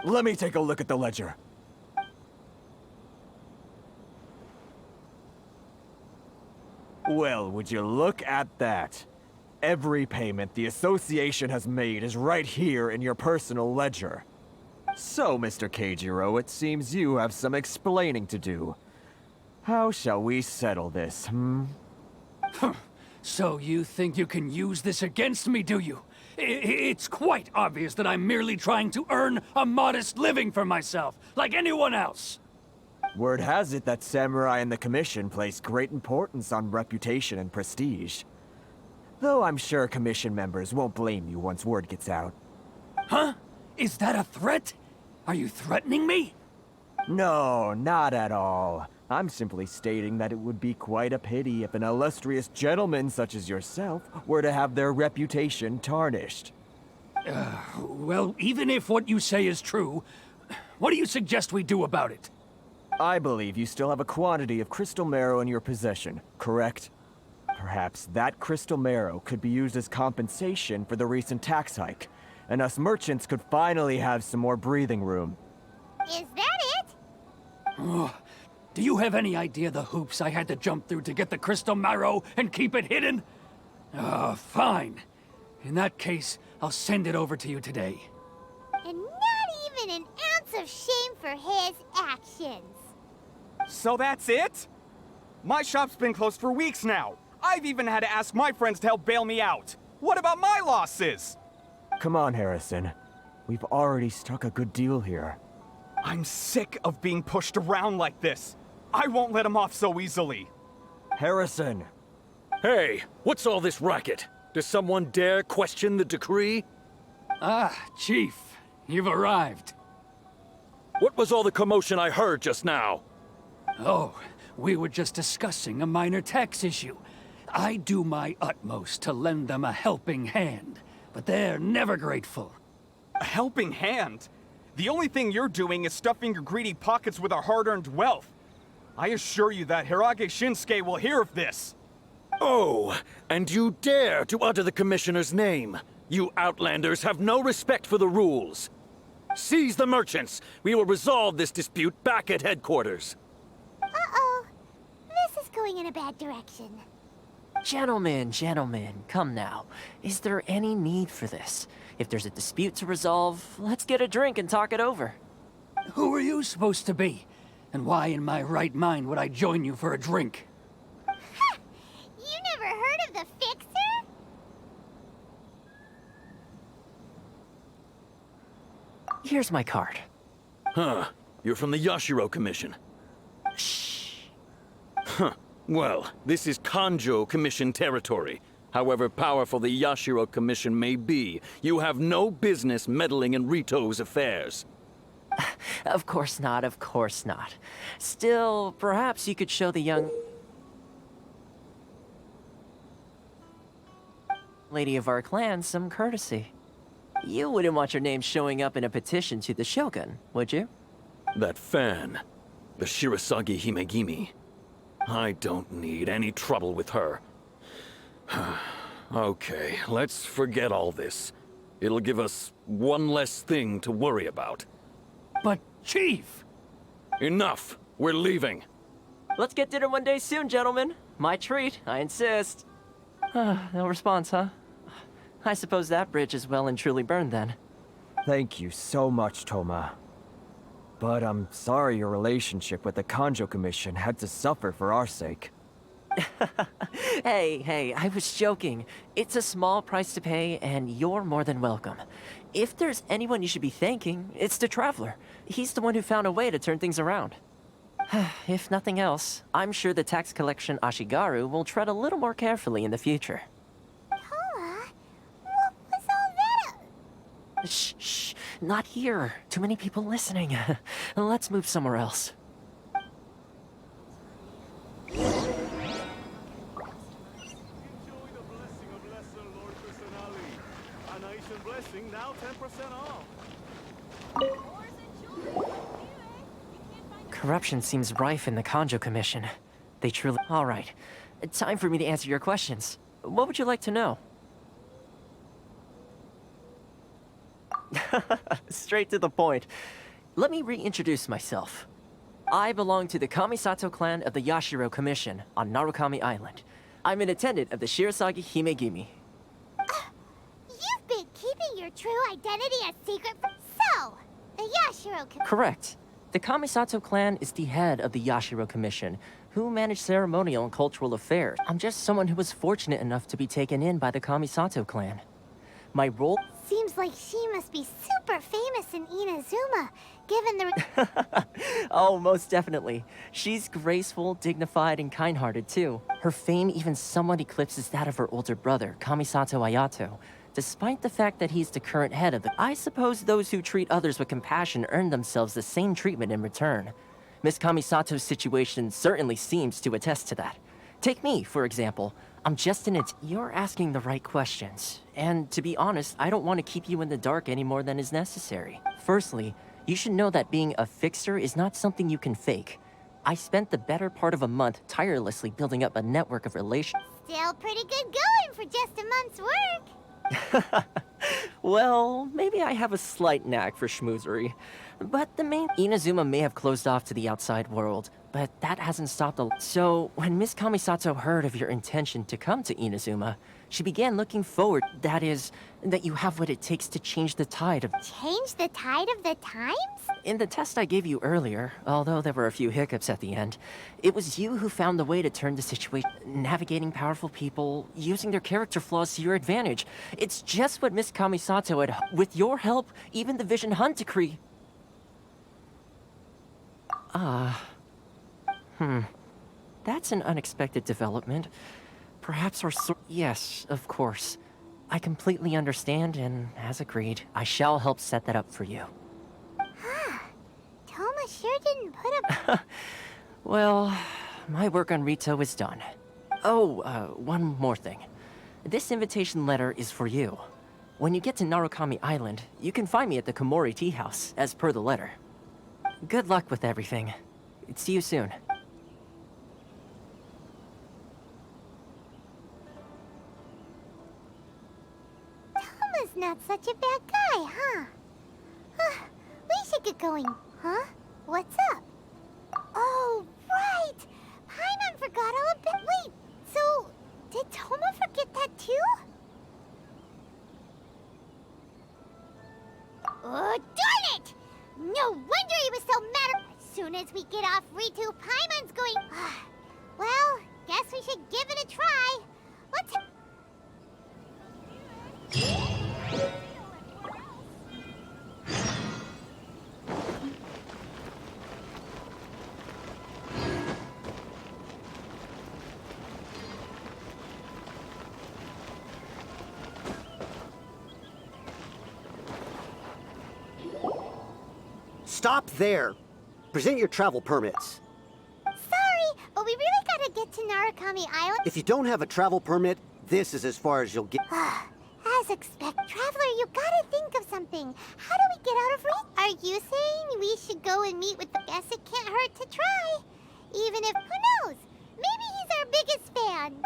Let me take a look at the ledger. Well, would you look at that? Every payment the association has made is right here in your personal ledger. So, Mr. Keijiro, it seems you have some explaining to do. How shall we settle this, So you think you can use this against me, do you? It's quite obvious that I'm merely trying to earn a modest living for myself, like anyone else. Word has it that Samurai and the Commission place great importance on reputation and prestige. Though I'm sure Commission members won't blame you once word gets out. Huh? Is that a threat? Are you threatening me? No, not at all. I'm simply stating that it would be quite a pity if an illustrious gentleman such as yourself were to have their reputation tarnished. Well, even if what you say is true, what do you suggest we do about it? I believe you still have a quantity of crystal marrow in your possession, correct? Perhaps that crystal marrow could be used as compensation for the recent tax hike, and us merchants could finally have some more breathing room. Is that it? Oh, do you have any idea the hoops I had to jump through to get the crystal marrow and keep it hidden? Fine. In that case, I'll send it over to you today. And not even an ounce of shame for his actions. So that's it? My shop's been closed for weeks now. I've even had to ask my friends to help bail me out. What about my losses? Come on, Harrison. We've already struck a good deal here. I'm sick of being pushed around like this. I won't let him off so easily. Harrison! Hey, what's all this racket? Does someone dare question the decree? Ah, Chief, you've arrived. What was all the commotion I heard just now? Oh, we were just discussing a minor tax issue. I do my utmost to lend them a helping hand, but they're never grateful. A helping hand? The only thing you're doing is stuffing your greedy pockets with our hard-earned wealth. I assure you that Hirage Shinsuke will hear of this. Oh, and you dare to utter the Commissioner's name. You Outlanders have no respect for the rules. Seize the merchants. We will resolve this dispute back at headquarters. Uh-oh. This is going in a bad direction. Gentlemen, come now. Is there any need for this? If there's a dispute to resolve, let's get a drink and talk it over. Who are you supposed to be? And why in my right mind would I join you for a drink? Ha! You never heard of the Fixer? Here's my card. Huh. You're from the Yashiro Commission. Shh. Huh. Well, this is Kanjo Commission territory. However powerful the Yashiro Commission may be, you have no business meddling in Rito's affairs. Of course not, of course not. Still, perhaps you could show the young lady of our clan some courtesy. You wouldn't want your name showing up in a petition to the Shogun, would you? That fan, the Shirasagi Himegimi. I don't need any trouble with her. Okay, let's forget all this. It'll give us one less thing to worry about. But, Chief! Enough! We're leaving. Let's get dinner one day soon, gentlemen. My treat, I insist. No response, huh? I suppose that bridge is well and truly burned then. Thank you so much, Toma. But I'm sorry your relationship with the Kanjo Commission had to suffer for our sake. Hey, I was joking. It's a small price to pay, and you're more than welcome. If there's anyone you should be thanking, it's the Traveler. He's the one who found a way to turn things around. If nothing else, I'm sure the tax collection Ashigaru will tread a little more carefully in the future. Toma? What was all that? Shh, not here. Too many people listening. Let's move somewhere else. Blessing now 10% off. Corruption seems rife in the Kanjo Commission. They truly... All right. Time for me to answer your questions. What would you like to know? Straight to the point. Let me reintroduce myself. I belong to the Kamisato clan of the Yashiro Commission on Narukami Island. I'm an attendant of the Shirasagi Himegimi. You've been keeping your true identity a secret for... So, the Yashiro... Correct. The Kamisato clan is the head of the Yashiro Commission, who manage ceremonial and cultural affairs. I'm just someone who was fortunate enough to be taken in by the Kamisato clan. My role... Seems like she must be super famous in Inazuma, given the... Oh, most definitely. She's graceful, dignified, and kind-hearted, too. Her fame even somewhat eclipses that of her older brother, Kamisato Ayato, despite the fact that he's the current head of the... I suppose those who treat others with compassion earn themselves the same treatment in return. Miss Kamisato's situation certainly seems to attest to that. Take me, for example. I'm just in it. You're asking the right questions. And to be honest, I don't want to keep you in the dark any more than is necessary. Firstly, you should know that being a fixer is not something you can fake. I spent the better part of a month tirelessly building up a network of relations. Still pretty good going for just a month's work. Well, maybe I have a slight knack for schmoozery. But the main Inazuma may have closed off to the outside world, but that hasn't stopped a... So, when Miss Kamisato heard of your intention to come to Inazuma, she began looking forward, that is, that you have what it takes to change the tide of... Change the tide of the times? In the test I gave you earlier, although there were a few hiccups at the end, it was you who found the way to turn the situation, navigating powerful people, using their character flaws to your advantage. It's just what Miss Kamisato had... With your help, even the Vision Hunt decree... That's an unexpected development. Perhaps our Yes, of course. I completely understand, and as agreed, I shall help set that up for you. Toma sure didn't put up... Well, my work on Rito is done. Oh, one more thing. This invitation letter is for you. When you get to Narukami Island, you can find me at the Komori Tea House, as per the letter. Good luck with everything. See you soon. Toma's not such a bad guy, huh? We should get going, huh? What's up? Oh, right! Paimon forgot all about... Wait, so... Did Toma forget that too? Oh, darn it! No wonder he was so mad. As soon as we get off Ritu, Paimon's going... Well, guess we should give it a try. Let's... Stop there. Present your travel permits. Sorry, but we really gotta get to Narukami Island. If you don't have a travel permit, this is as far as you'll get. As expected. Traveler, you gotta think of something. How do we get out of reach? Are you saying we should go and meet with the... Guess it can't hurt to try. Even if... Who knows? Maybe he's our biggest fan.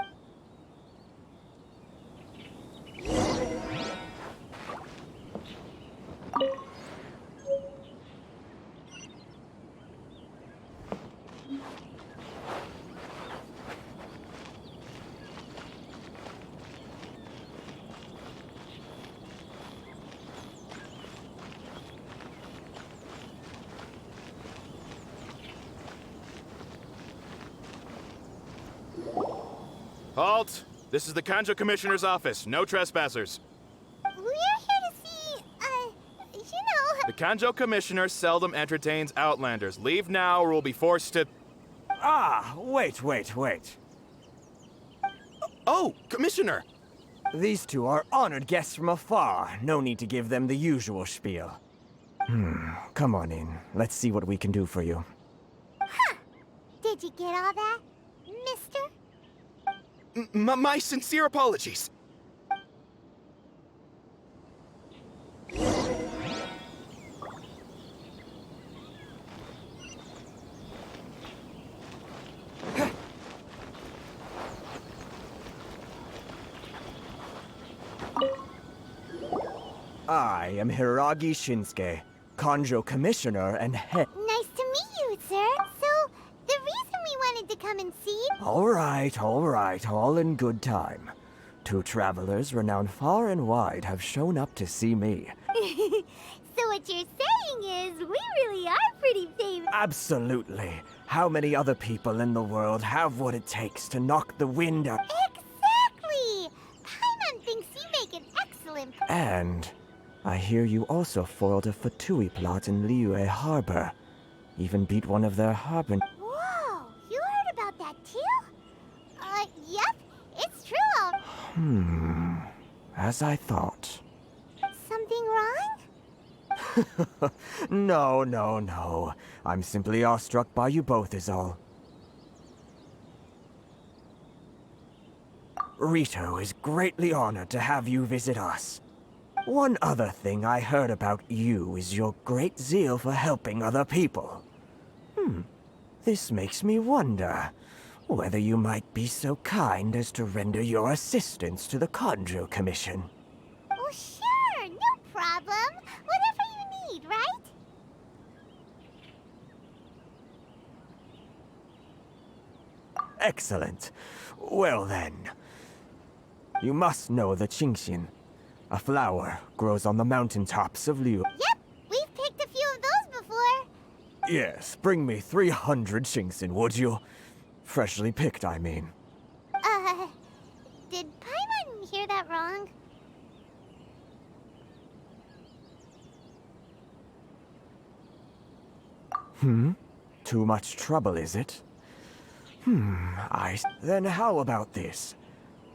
Halt! This is the Kanjo Commissioner's office. No trespassers. We're here to see, you know... The Kanjo Commissioner seldom entertains outlanders. Leave now or we'll be forced to... Wait. Oh, Commissioner! These two are honored guests from afar. No need to give them the usual spiel. Come on in. Let's see what we can do for you. Did you get all that, mister? My sincere apologies. I am Hiragi Shinsuke, Kanjo Commissioner and head... Nice to meet you, sir. So, the reason we wanted to come and see... All right, all in good time. Two travelers renowned far and wide have shown up to see me. So what you're saying is, we really are pretty famous. Absolutely. How many other people in the world have what it takes to knock the wind out? Exactly! Paimon thinks you make an excellent... And I hear you also foiled a Fatui plot in Liyue Harbor. Even beat one of their harbor... Whoa! You heard about that too? Yep. It's true. As I thought. Something wrong? No. I'm simply awestruck by you both is all. Rito is greatly honored to have you visit us. One other thing I heard about you is your great zeal for helping other people. This makes me wonder whether you might be so kind as to render your assistance to the Conjure Commission. Oh, sure, no problem. Whatever you need, right? Excellent. Well then, you must know the Qingxian. A flower grows on the mountaintops of Liu. Yep, we've picked a few of those before. Yes, bring me 300 Qingxian, would you? Freshly picked, I mean. Did Paimon hear that wrong? Too much trouble, is it? Then how about this?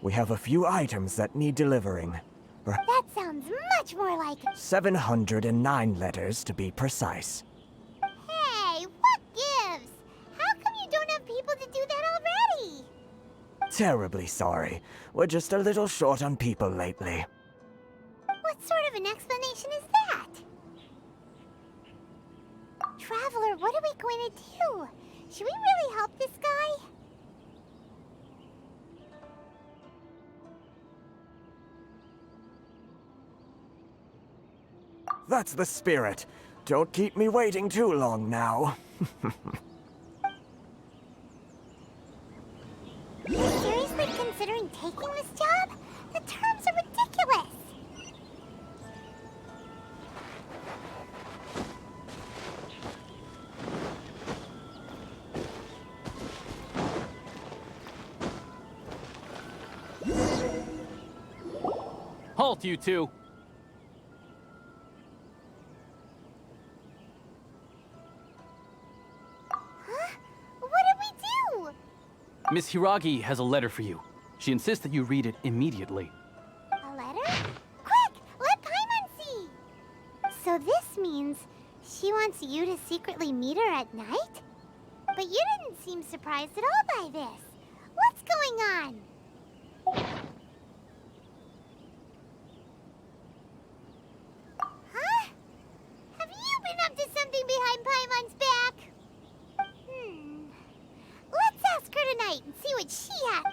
We have a few items that need delivering. That sounds much more like... 709 letters, to be precise. Hey, what gives? How come you don't have people to do that already? Terribly sorry. We're just a little short on people lately. What sort of an explanation is that? Traveler, what are we going to do? Should we really help this guy? That's the spirit. Don't keep me waiting too long now. You're seriously considering taking this job? The terms are ridiculous. Halt, you two! Huh? What did we do? Miss Hiragi has a letter for you. She insists that you read it immediately. A letter? Quick! Let Paimon see! So this means she wants you to secretly meet her at night? But you didn't seem surprised at all by this. What's going on? Huh? Have you been up to something behind Paimon's back? Let's ask her tonight and see what she has.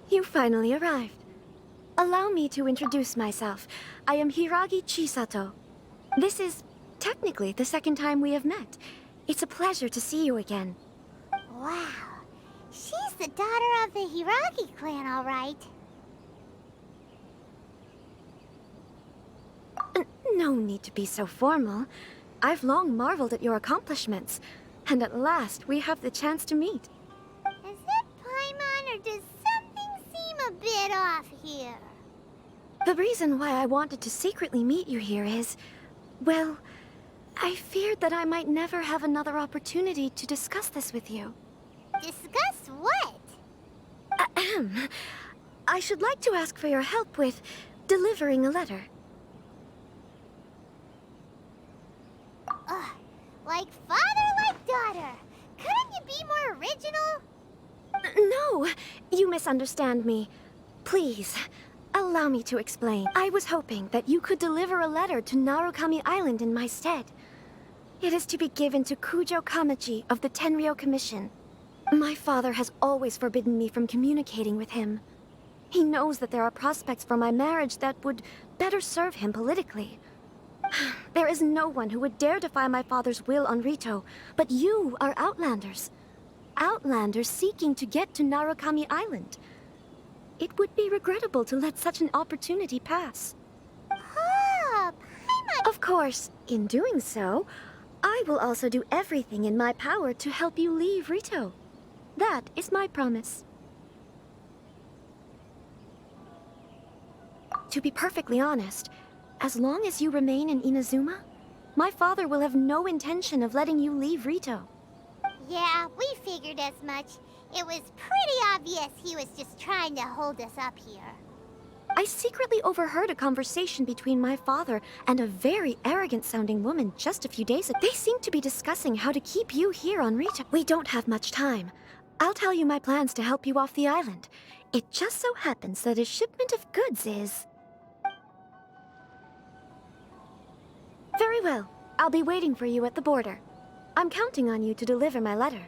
You finally arrived. Allow me to introduce myself. I am Hiragi Chisato. This is technically the second time we have met. It's a pleasure to see you again. Wow. She's the daughter of the Hiragi clan, all right. No need to be so formal. I've long marveled at your accomplishments. And at last, we have the chance to meet. Is it Paimon, or does something seem a bit off here? The reason why I wanted to secretly meet you here is, well, I feared that I might never have another opportunity to discuss this with you. Discuss what? Ahem. I should like to ask for your help with delivering a letter. Like father, like daughter. Couldn't you be more original? No, you misunderstand me. Please, allow me to explain. I was hoping that you could deliver a letter to Narukami Island in my stead. It is to be given to Kujo Kamachi of the Tenryou Commission. My father has always forbidden me from communicating with him. He knows that there are prospects for my marriage that would better serve him politically. There is no one who would dare defy my father's will on Rito, but you are Outlanders. outlanders seeking to get to Narukami Island. It would be regrettable to let such an opportunity pass. Of course, in doing so, I will also do everything in my power to help you leave Rito. That is my promise. To be perfectly honest, as long as you remain in Inazuma, my father will have no intention of letting you leave Rito. Yeah, we figured as much. It was pretty obvious he was just trying to hold us up here. I secretly overheard a conversation between my father and a very arrogant-sounding woman just a few days ago. They seem to be discussing how to keep you here on Rito. We don't have much time. I'll tell you my plans to help you off the island. It just so happens that a shipment of goods is... Very well. I'll be waiting for you at the border. I'm counting on you to deliver my letter.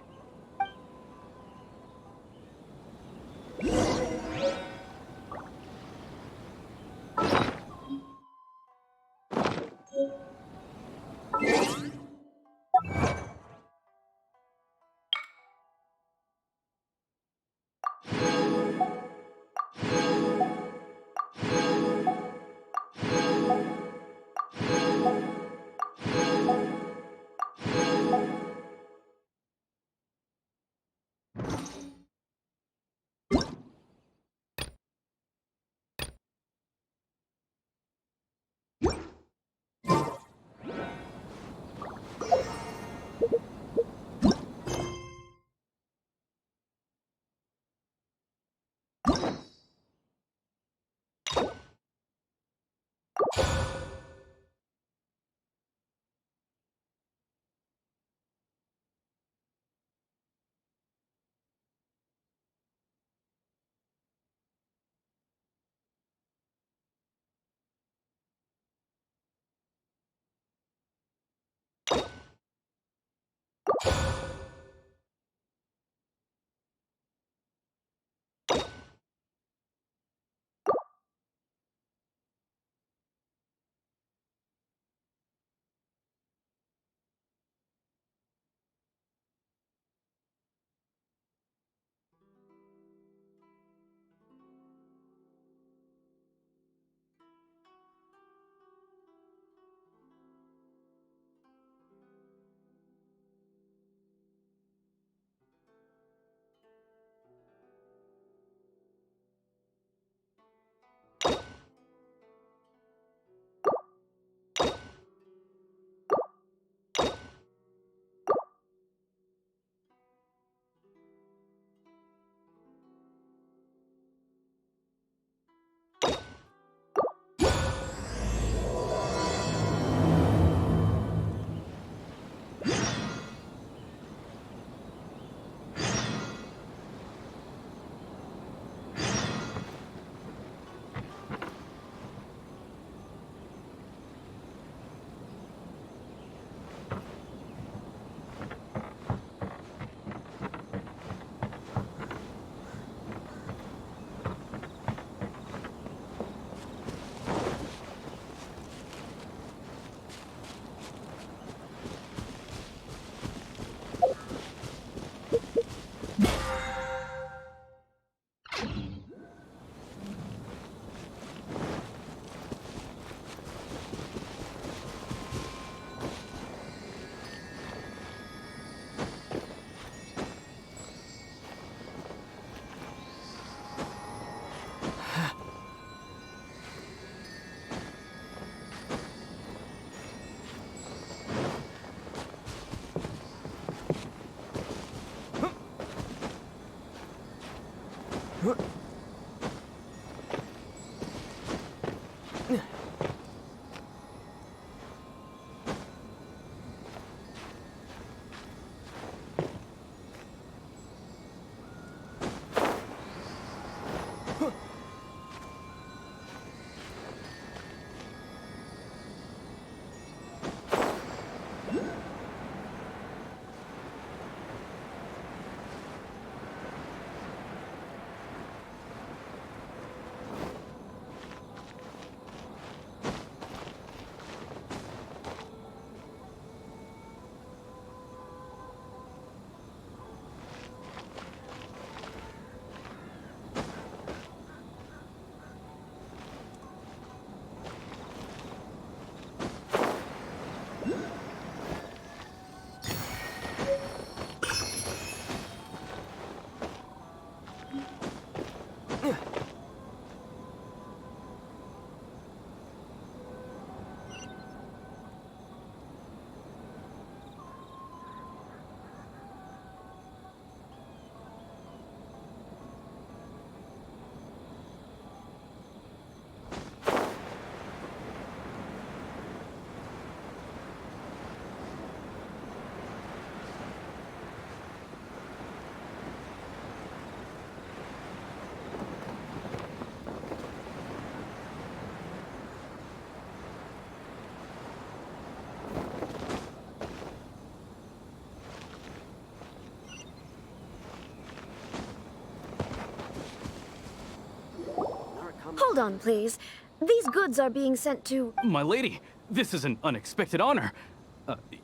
Hold on, please. These goods are being sent to... My lady, this is an unexpected honor.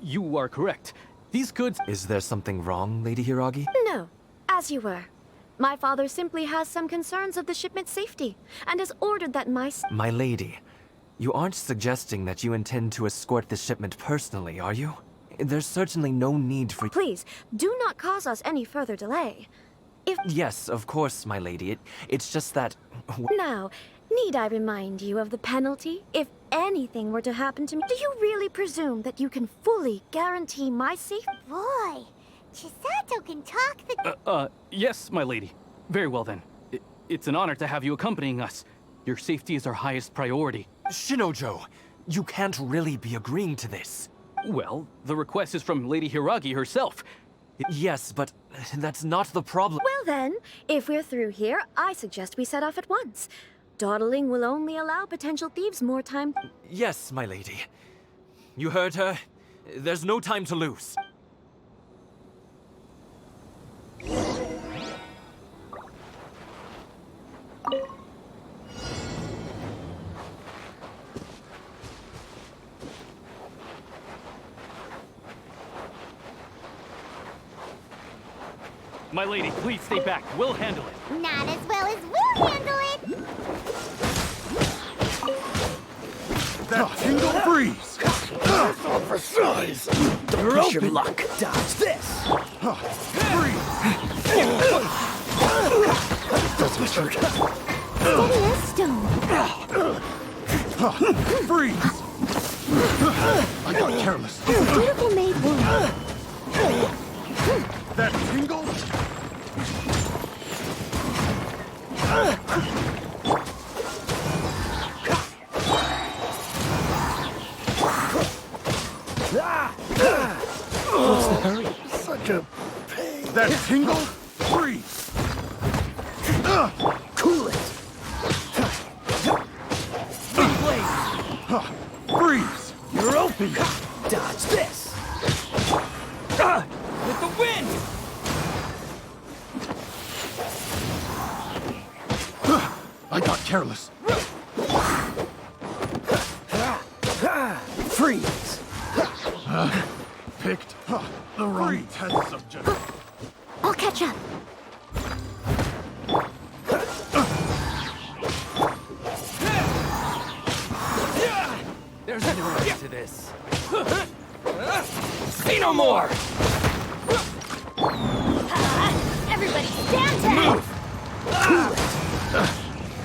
You are correct. These goods... Is there something wrong, Lady Hiragi? No, as you were. My father simply has some concerns of the shipment's safety, and has ordered that My lady, you aren't suggesting that you intend to escort this shipment personally, are you? There's certainly no need for... Please, do not cause us any further delay. If... Yes, of course, my lady. It's just that... Now, need I remind you of the penalty if anything were to happen to me? Do you really presume that you can fully guarantee my safety? Boy, Chisato can talk the... Yes, my lady. Very well then. It's an honor to have you accompanying us. Your safety is our highest priority. Shinojo, you can't really be agreeing to this. Well, the request is from Lady Hiragi herself. Yes, but that's not the problem. Well then, if we're through here, I suggest we set off at once. Dawdling will only allow potential thieves more time. Yes, my lady. You heard her. There's no time to lose. My lady, please stay back. We'll handle it. Not as well as we'll handle it! That tingle freeze! So precise! Don't push your luck. Dodge this. Freeze! Doesn't hurt. Steady as stone. Freeze! I got careless. It's a beautiful made wound. That tingle? What's the hurry? Such a pain. That tingle? Freeze! Cool it. Freeze! You're open. Dodge this. With the wind! I got careless. Freeze. Picked the wrong test subject. I'll catch up. There's no end to this. Say no more! Everybody stand down! Move!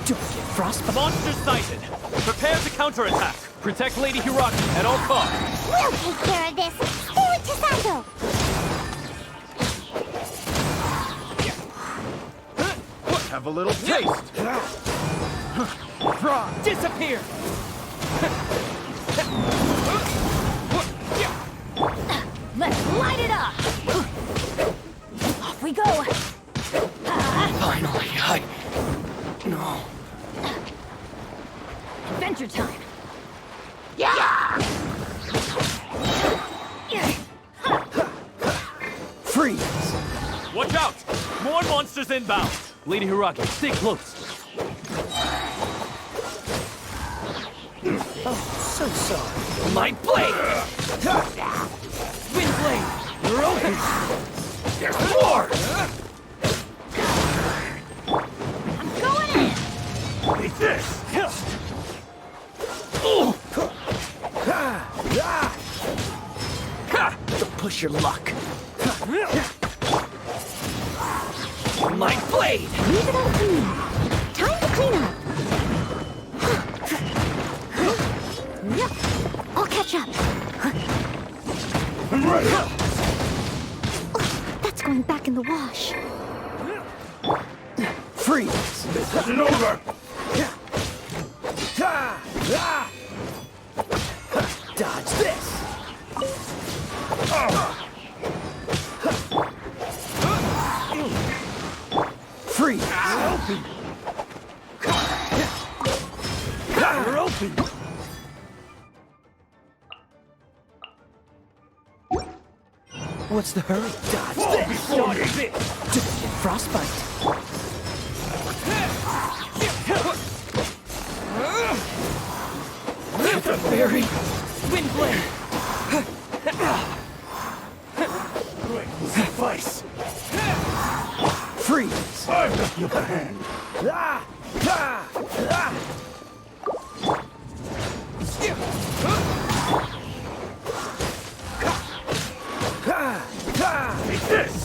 Don't get frostbite. Monster sighted! Prepare to counterattack! Protect Lady Hiragi at all costs! We'll take care of this! Stay with Chisato! Have a little taste. Try. Disappear! Let's light it up! Off we go! Finally, No. Adventure time! Freeze! Watch out! More monsters inbound! Lady Hiragi, stay close! Oh, so sorry. My blade! Wind blade! You're open! There's more! I'm going in! Take this! Don't push your luck. My blade! Leave it all to me. Time to clean up. I'll catch up. Oh, that's going back in the wash. Freeze! This isn't over! Dodge this! Freeze! Open! You're open! What's the hurry? Dodge this! Dodge this! Don't get frostbite. Fury! Wind blade! Will suffice. Freeze! I've got the upper hand. Take this!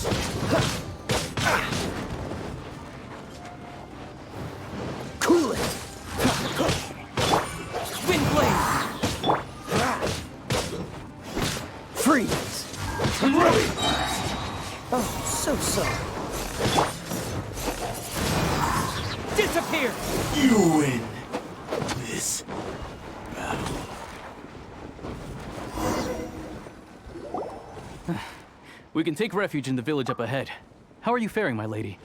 Cool it! Wind blade! Freeze! I'm ready! Oh, so sorry. Disappear! You win this battle. We can take refuge in the village up ahead. How are you faring, my lady?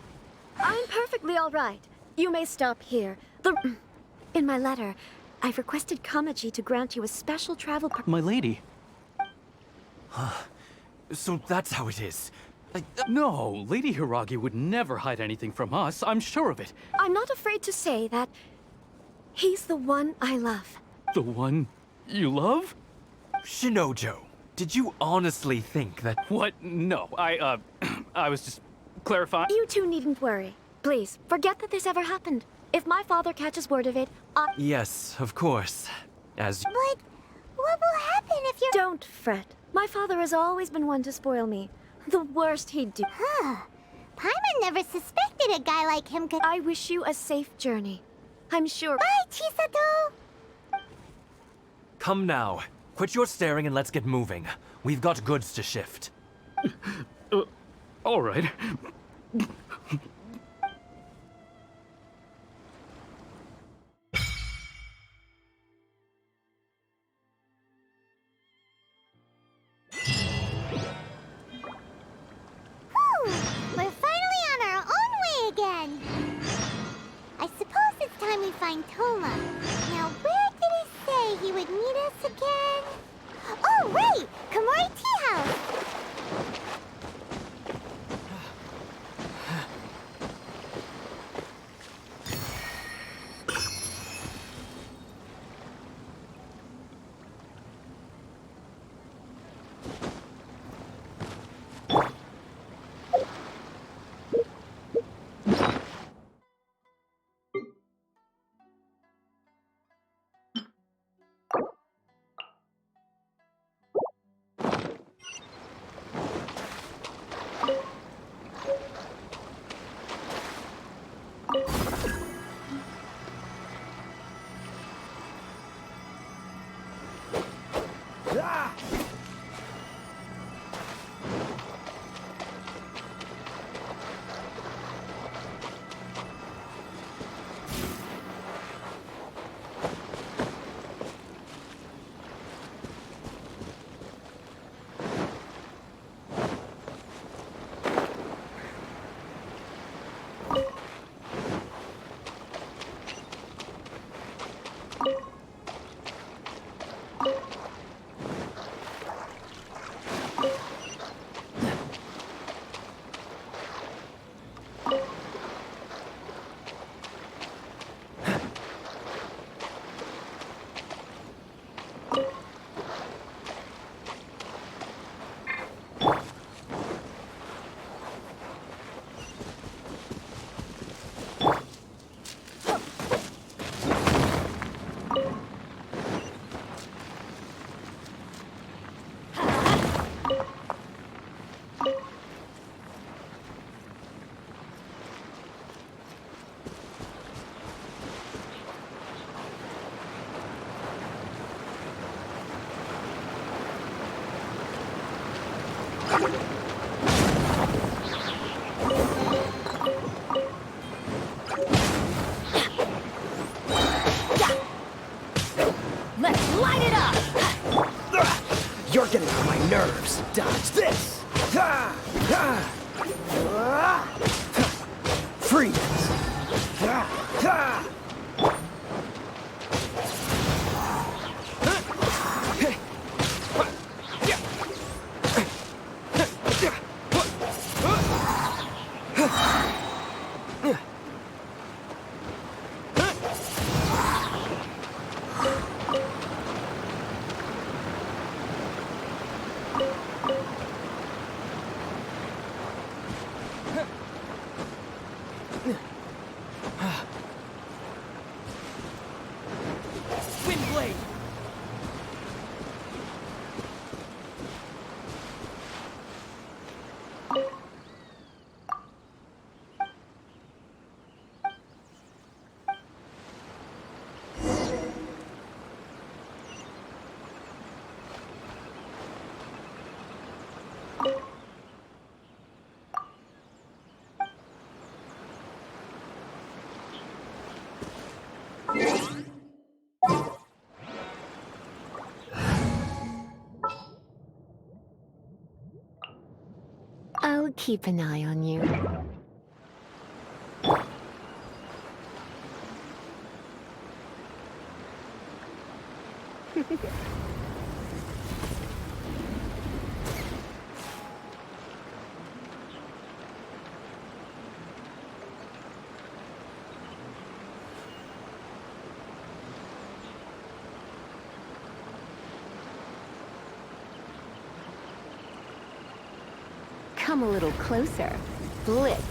I'm perfectly all right. You may stop here. In my letter, I've requested Kamaji to grant you a special travel My lady? So that's how it is. No, Lady Hiragi would never hide anything from us. I'm sure of it. I'm not afraid to say that he's the one I love. The one you love? Shinojo, did you honestly think that... What? No, I was just clarifying. You two needn't worry. Please, forget that this ever happened. If my father catches word of it, Yes, of course. As... But what will happen if you're... Don't fret. My father has always been one to spoil me. The worst he'd do. Huh. Paimon never suspected a guy like him could... I wish you a safe journey. I'm sure... Bye, Chisato! Come now. Quit your staring and let's get moving. We've got goods to shift. All right. We're finally on our own way again. I suppose it's time we find Toma. Now, where did he say he would meet us again? Oh, right! Komori Tea House! Let's light it up! You're getting on my nerves. Dodge this! Freeze! Windblade! I'll keep an eye on you. Come a little closer. Blitz.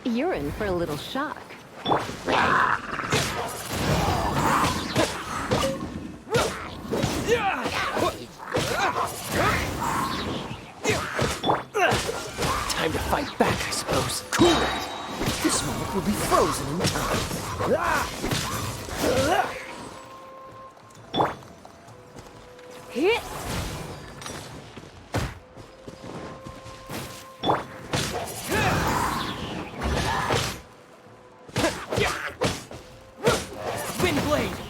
You're in for a little shock. Time to fight back, I suppose. Cool it! This moment will be frozen in time. Hit! Windblade!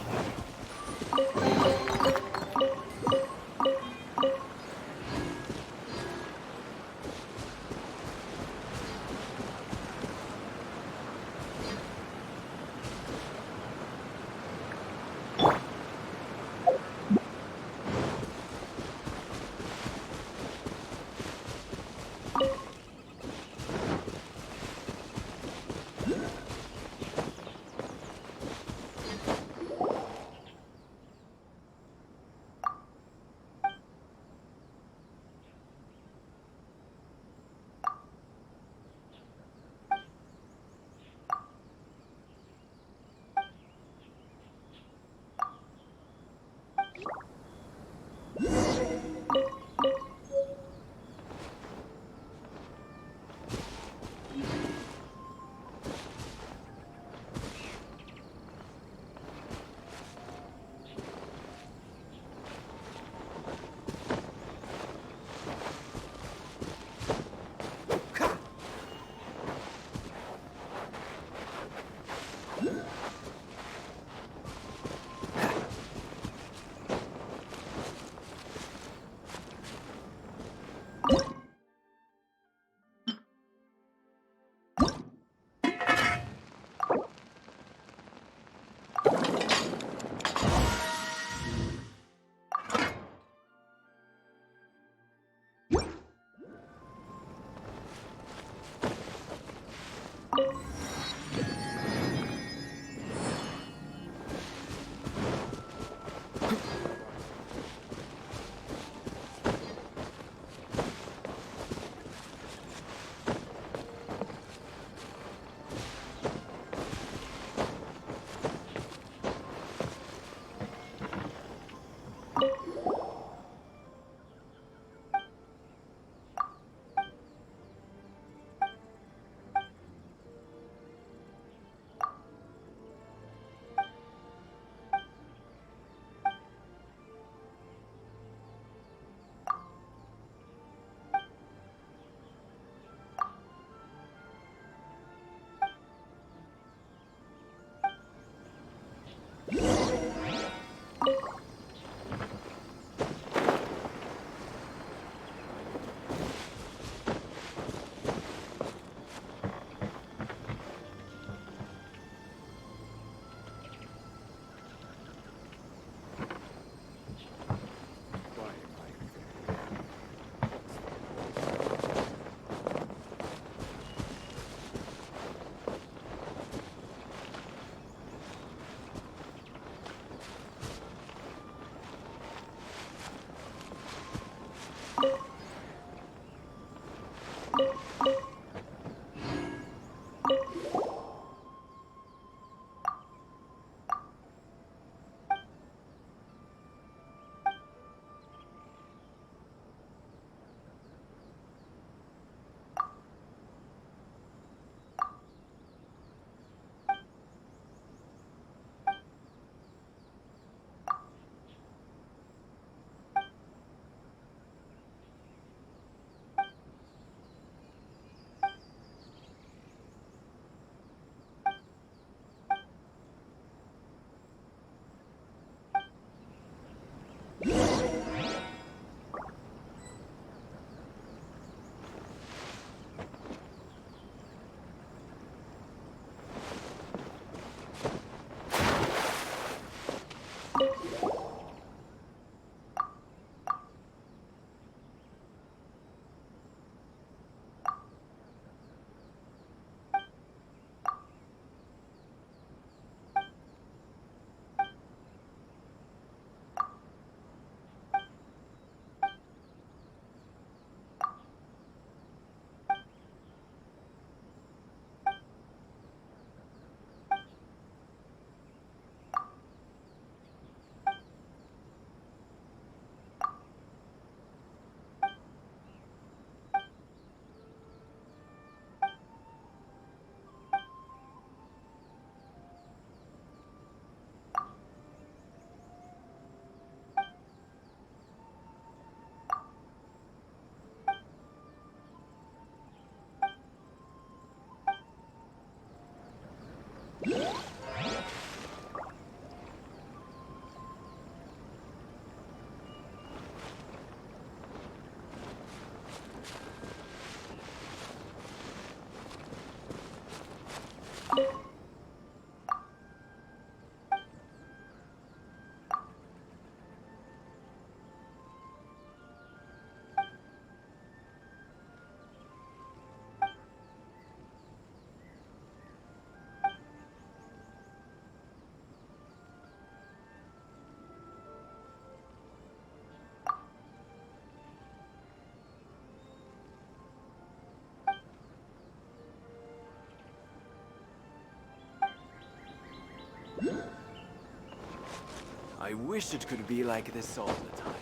I wish it could be like this all the time.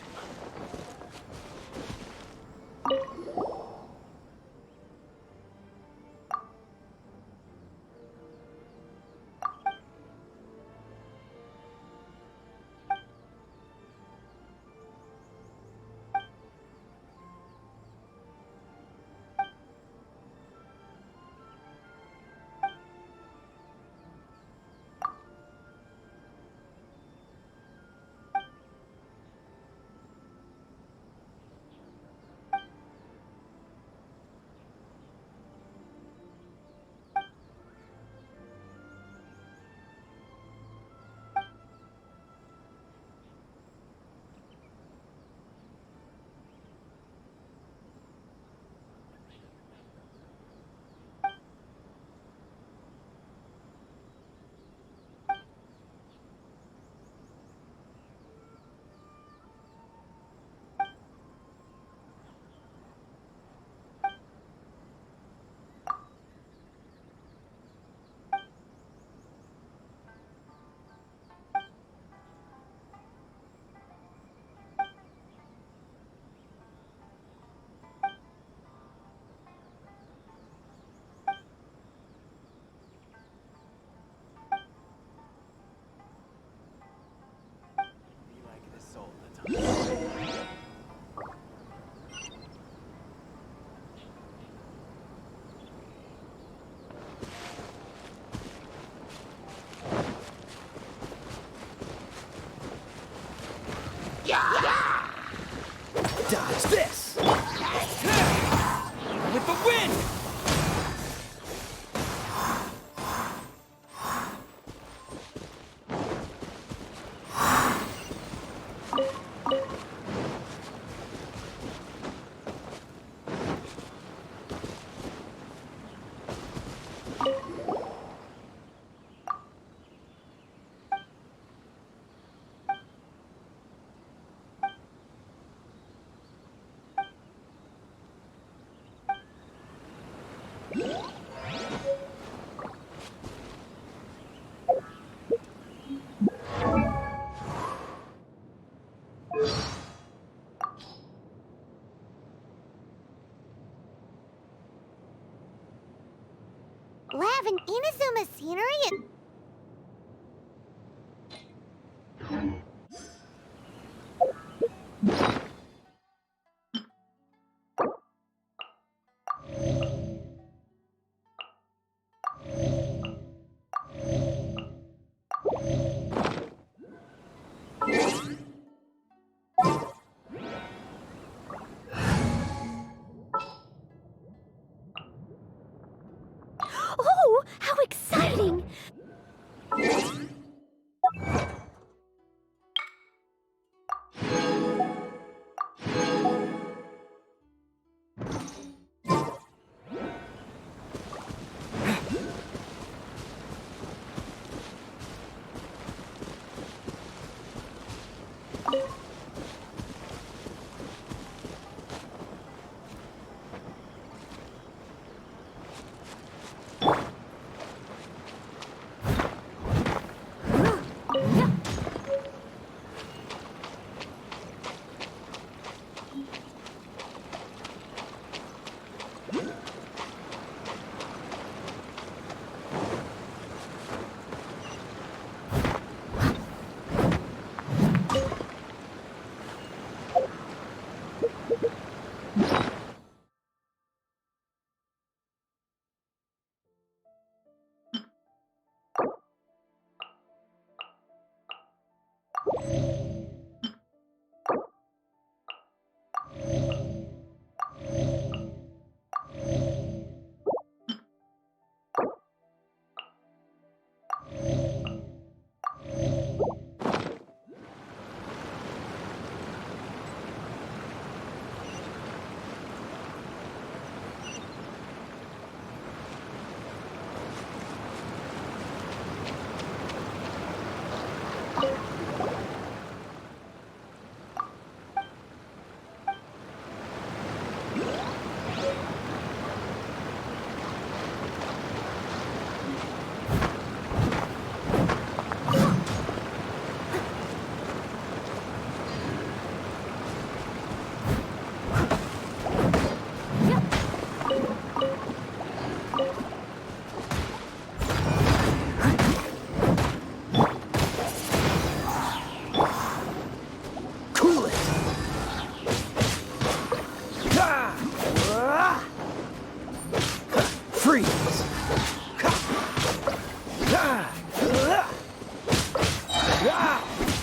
Dodge this! With the wind! Lavin Inazuma scenery. Oh, how exciting!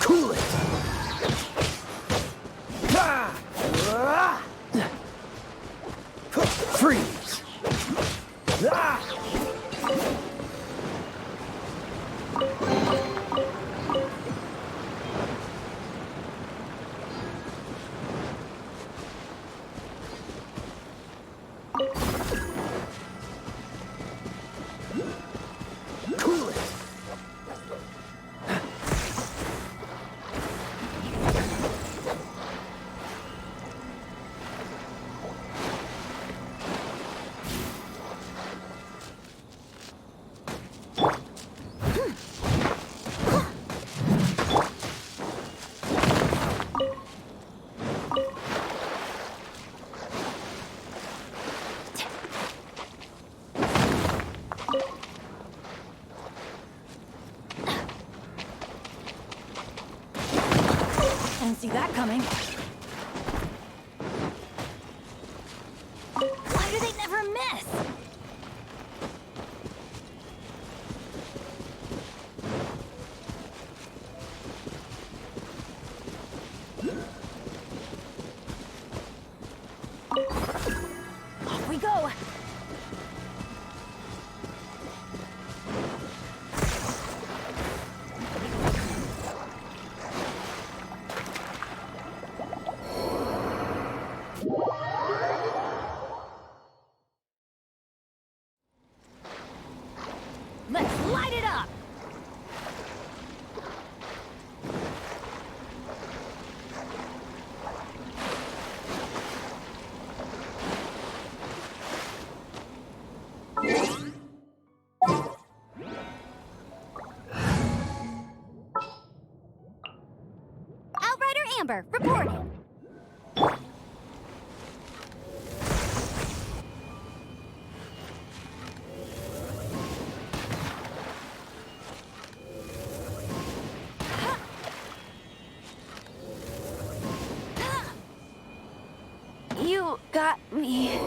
Cool it! Freeze! Cool it! Didn't see that coming. Why do they never miss? Off we go. Let's light it up! Outrider Amber, reporting. You got me.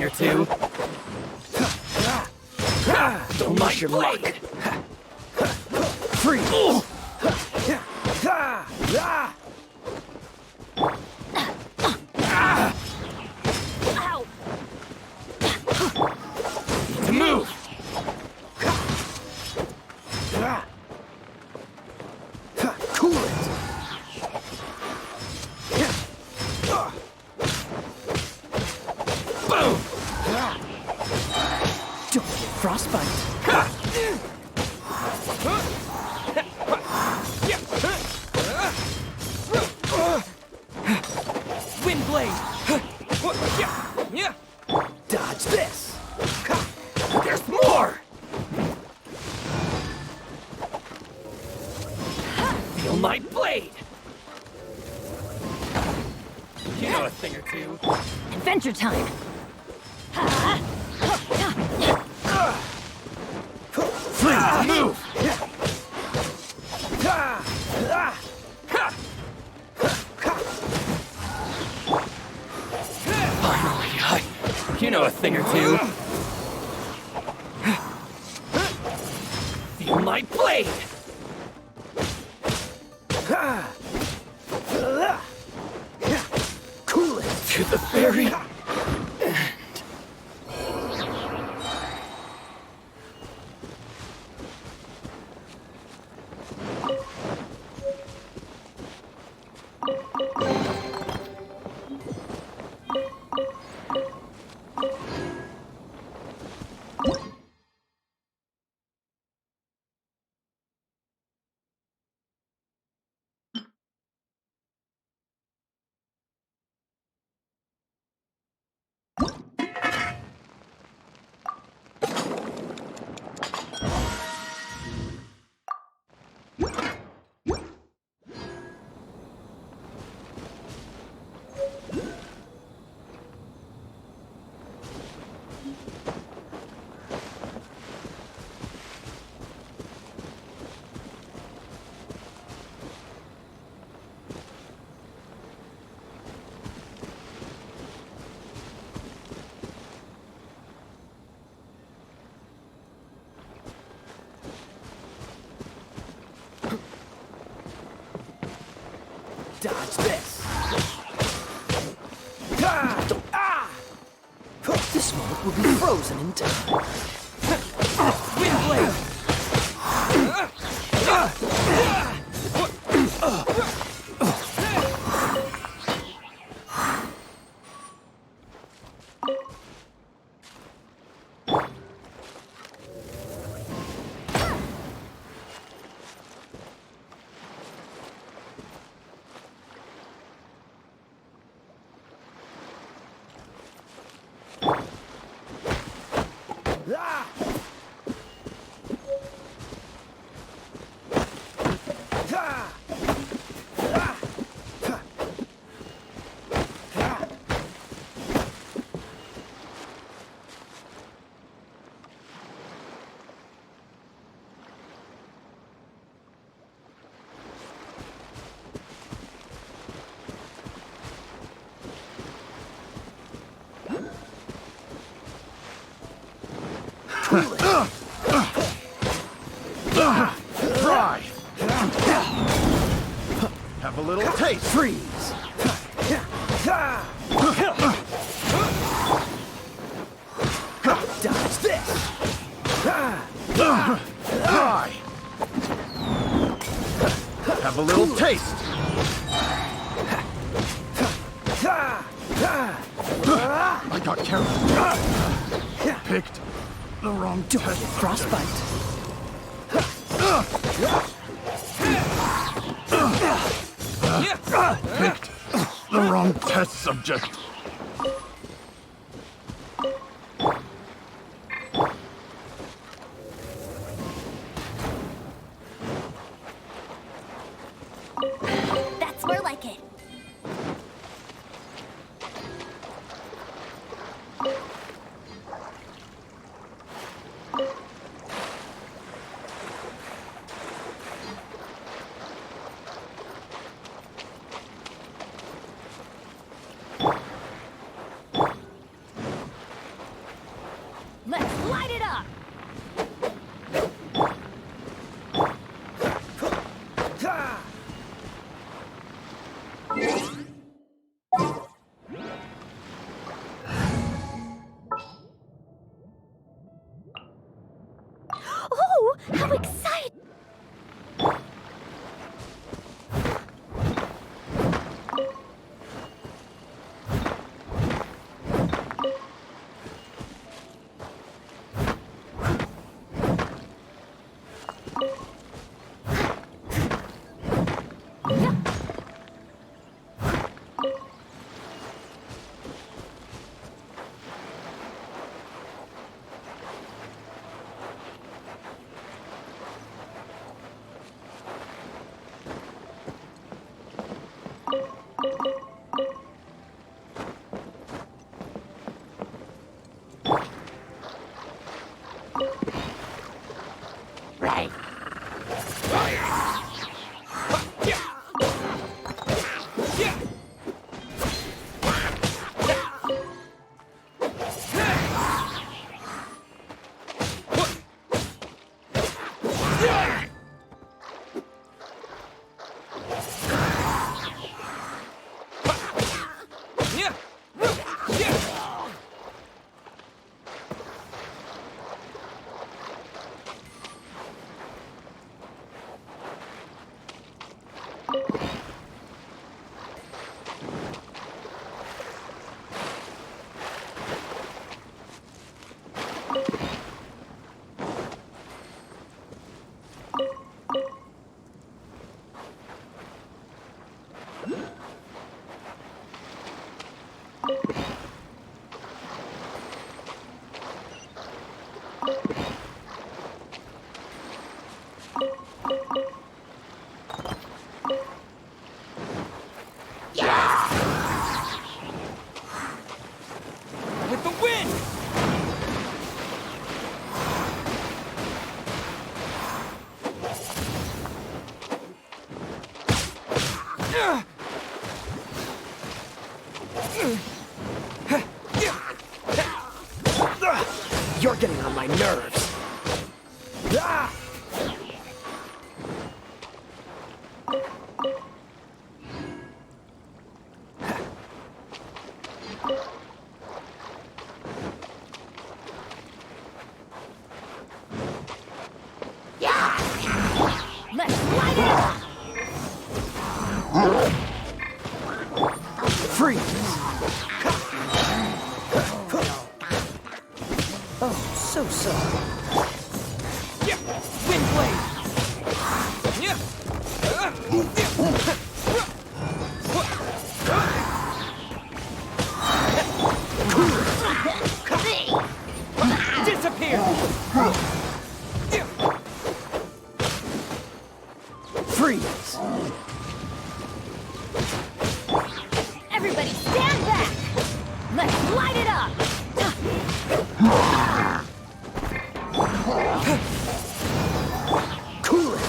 or two. Don't miss your luck. Freeze! Ow! To move! Cool it! Boom! Don't get frostbite. Wind blade! Dodge this! There's more! Feel my blade! You know a thing or two. Adventure time! Freeze! Move! Finally, you know a thing or two. Feel my blade! Cool it to the very end. Dodge this. This moment will be frozen in time. Wind blade! Try! Have a little taste! Freeze! Dodge this! Try! Have a little taste! I got carried. Picked the wrong test. Frostbite. Picked the wrong test subject. That's more like it. Let's light it up! Oh, how exciting! Right. With the wind! You're getting on my nerves. Let's light it up! Freeze! Oh, so. Wind blade! Disappear! Freeze! Everybody stand back! Let's light it up! Cool it!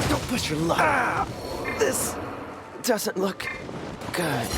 Don't push your luck. This doesn't look good.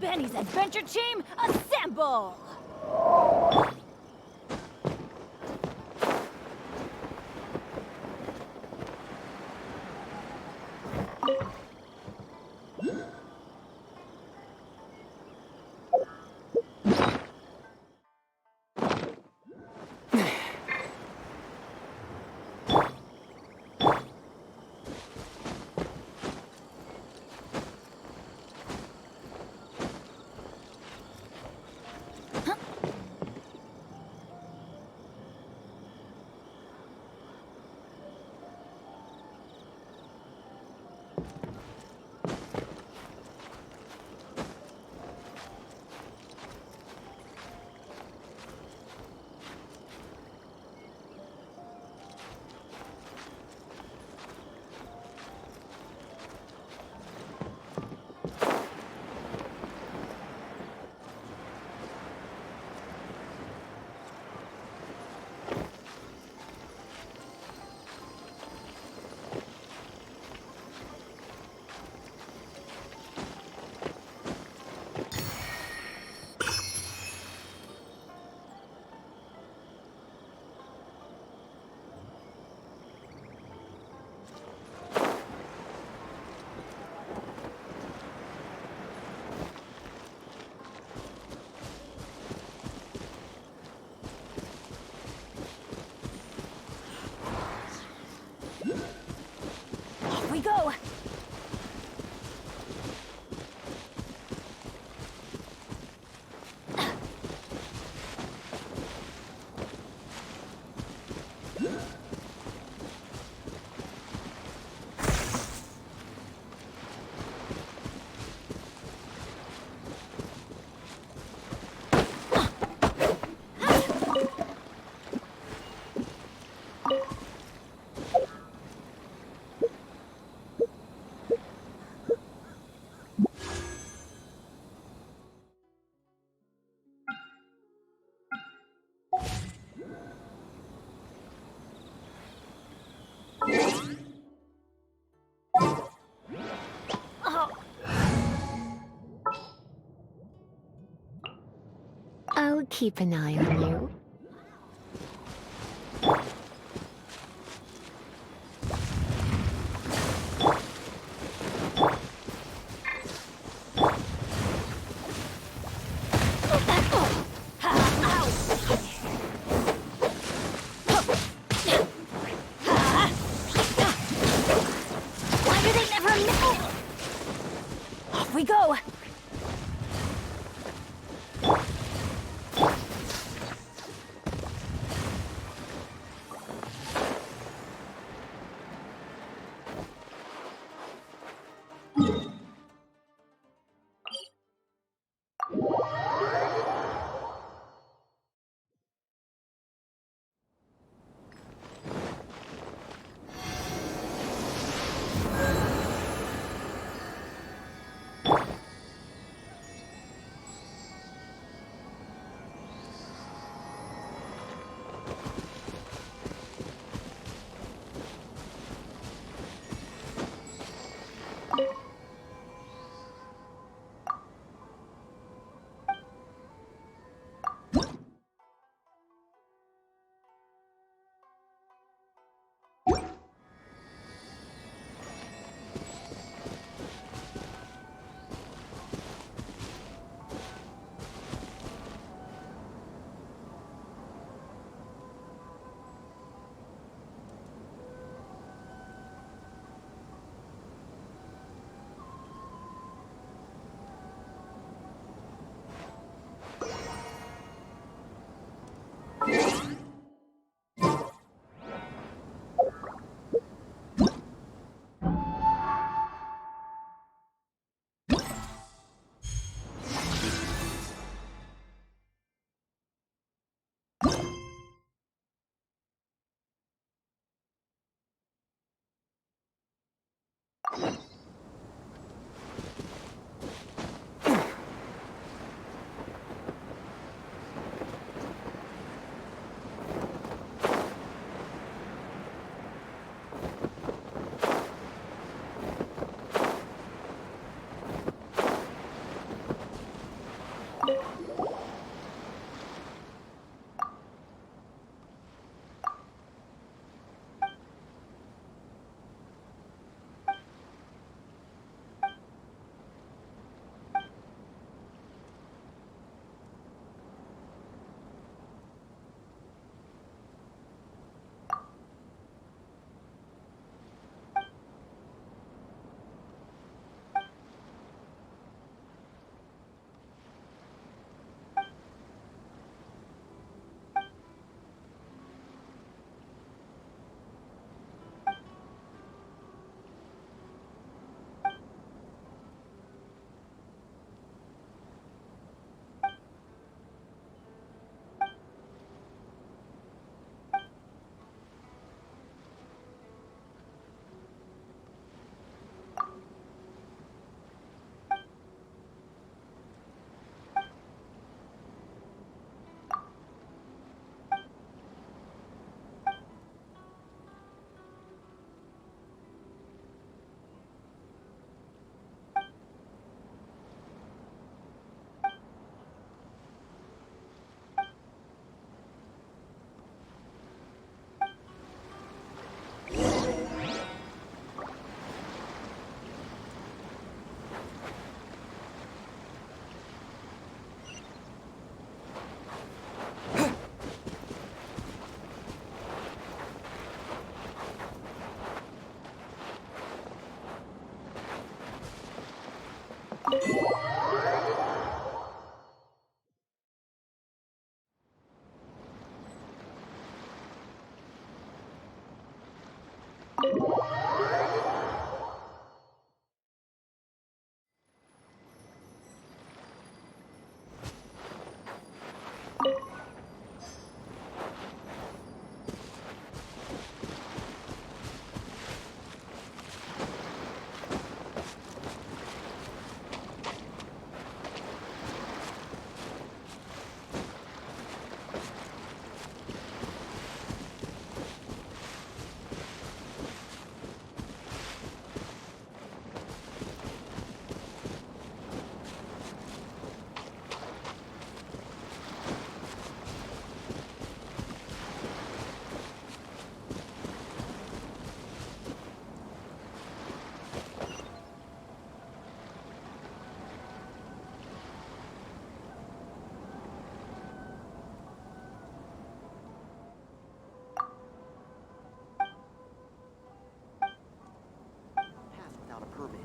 Benny's adventure team, assemble! Go! I'll keep an eye on you. Why do they never know? Off we go! Without a permit.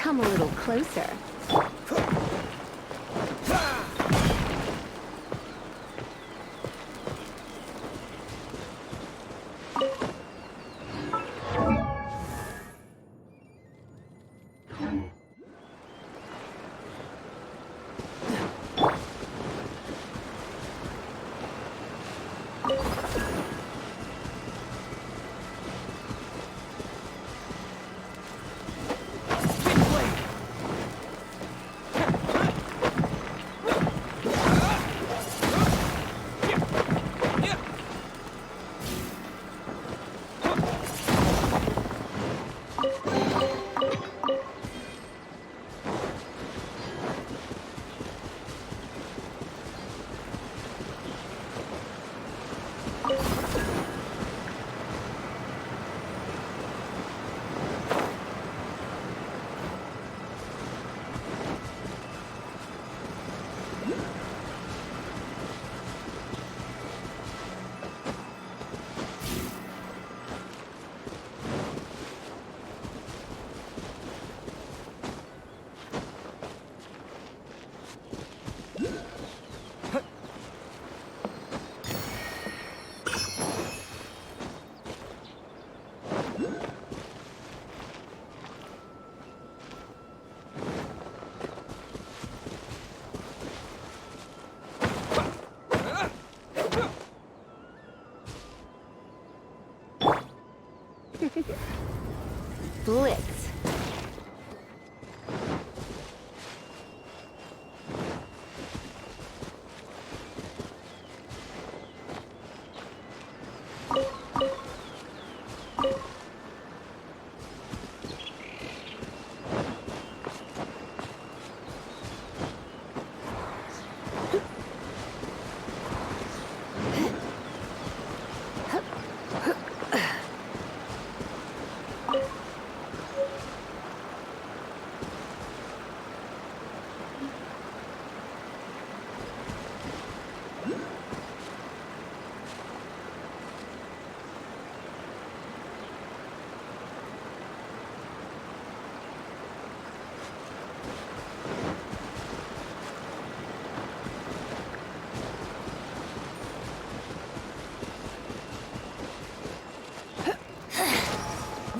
Come a little closer. Blitz.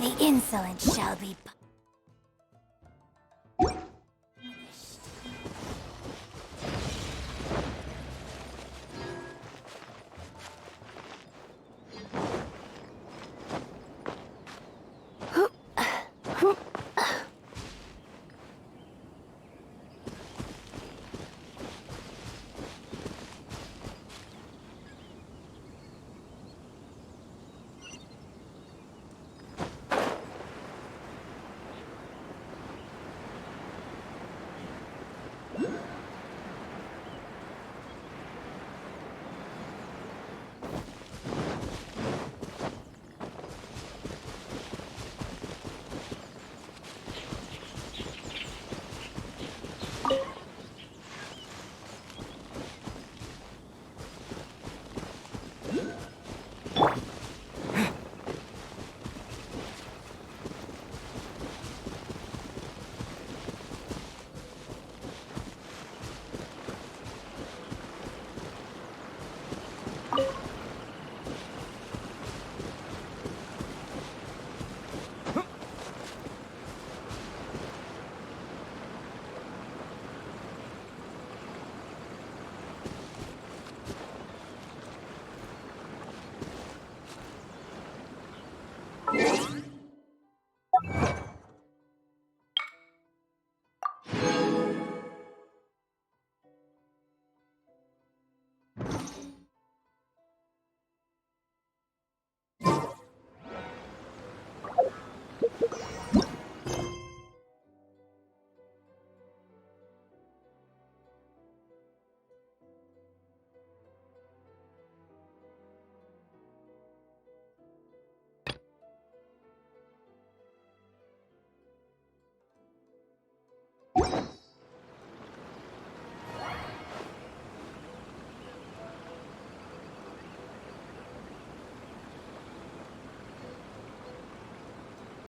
The insolent shall be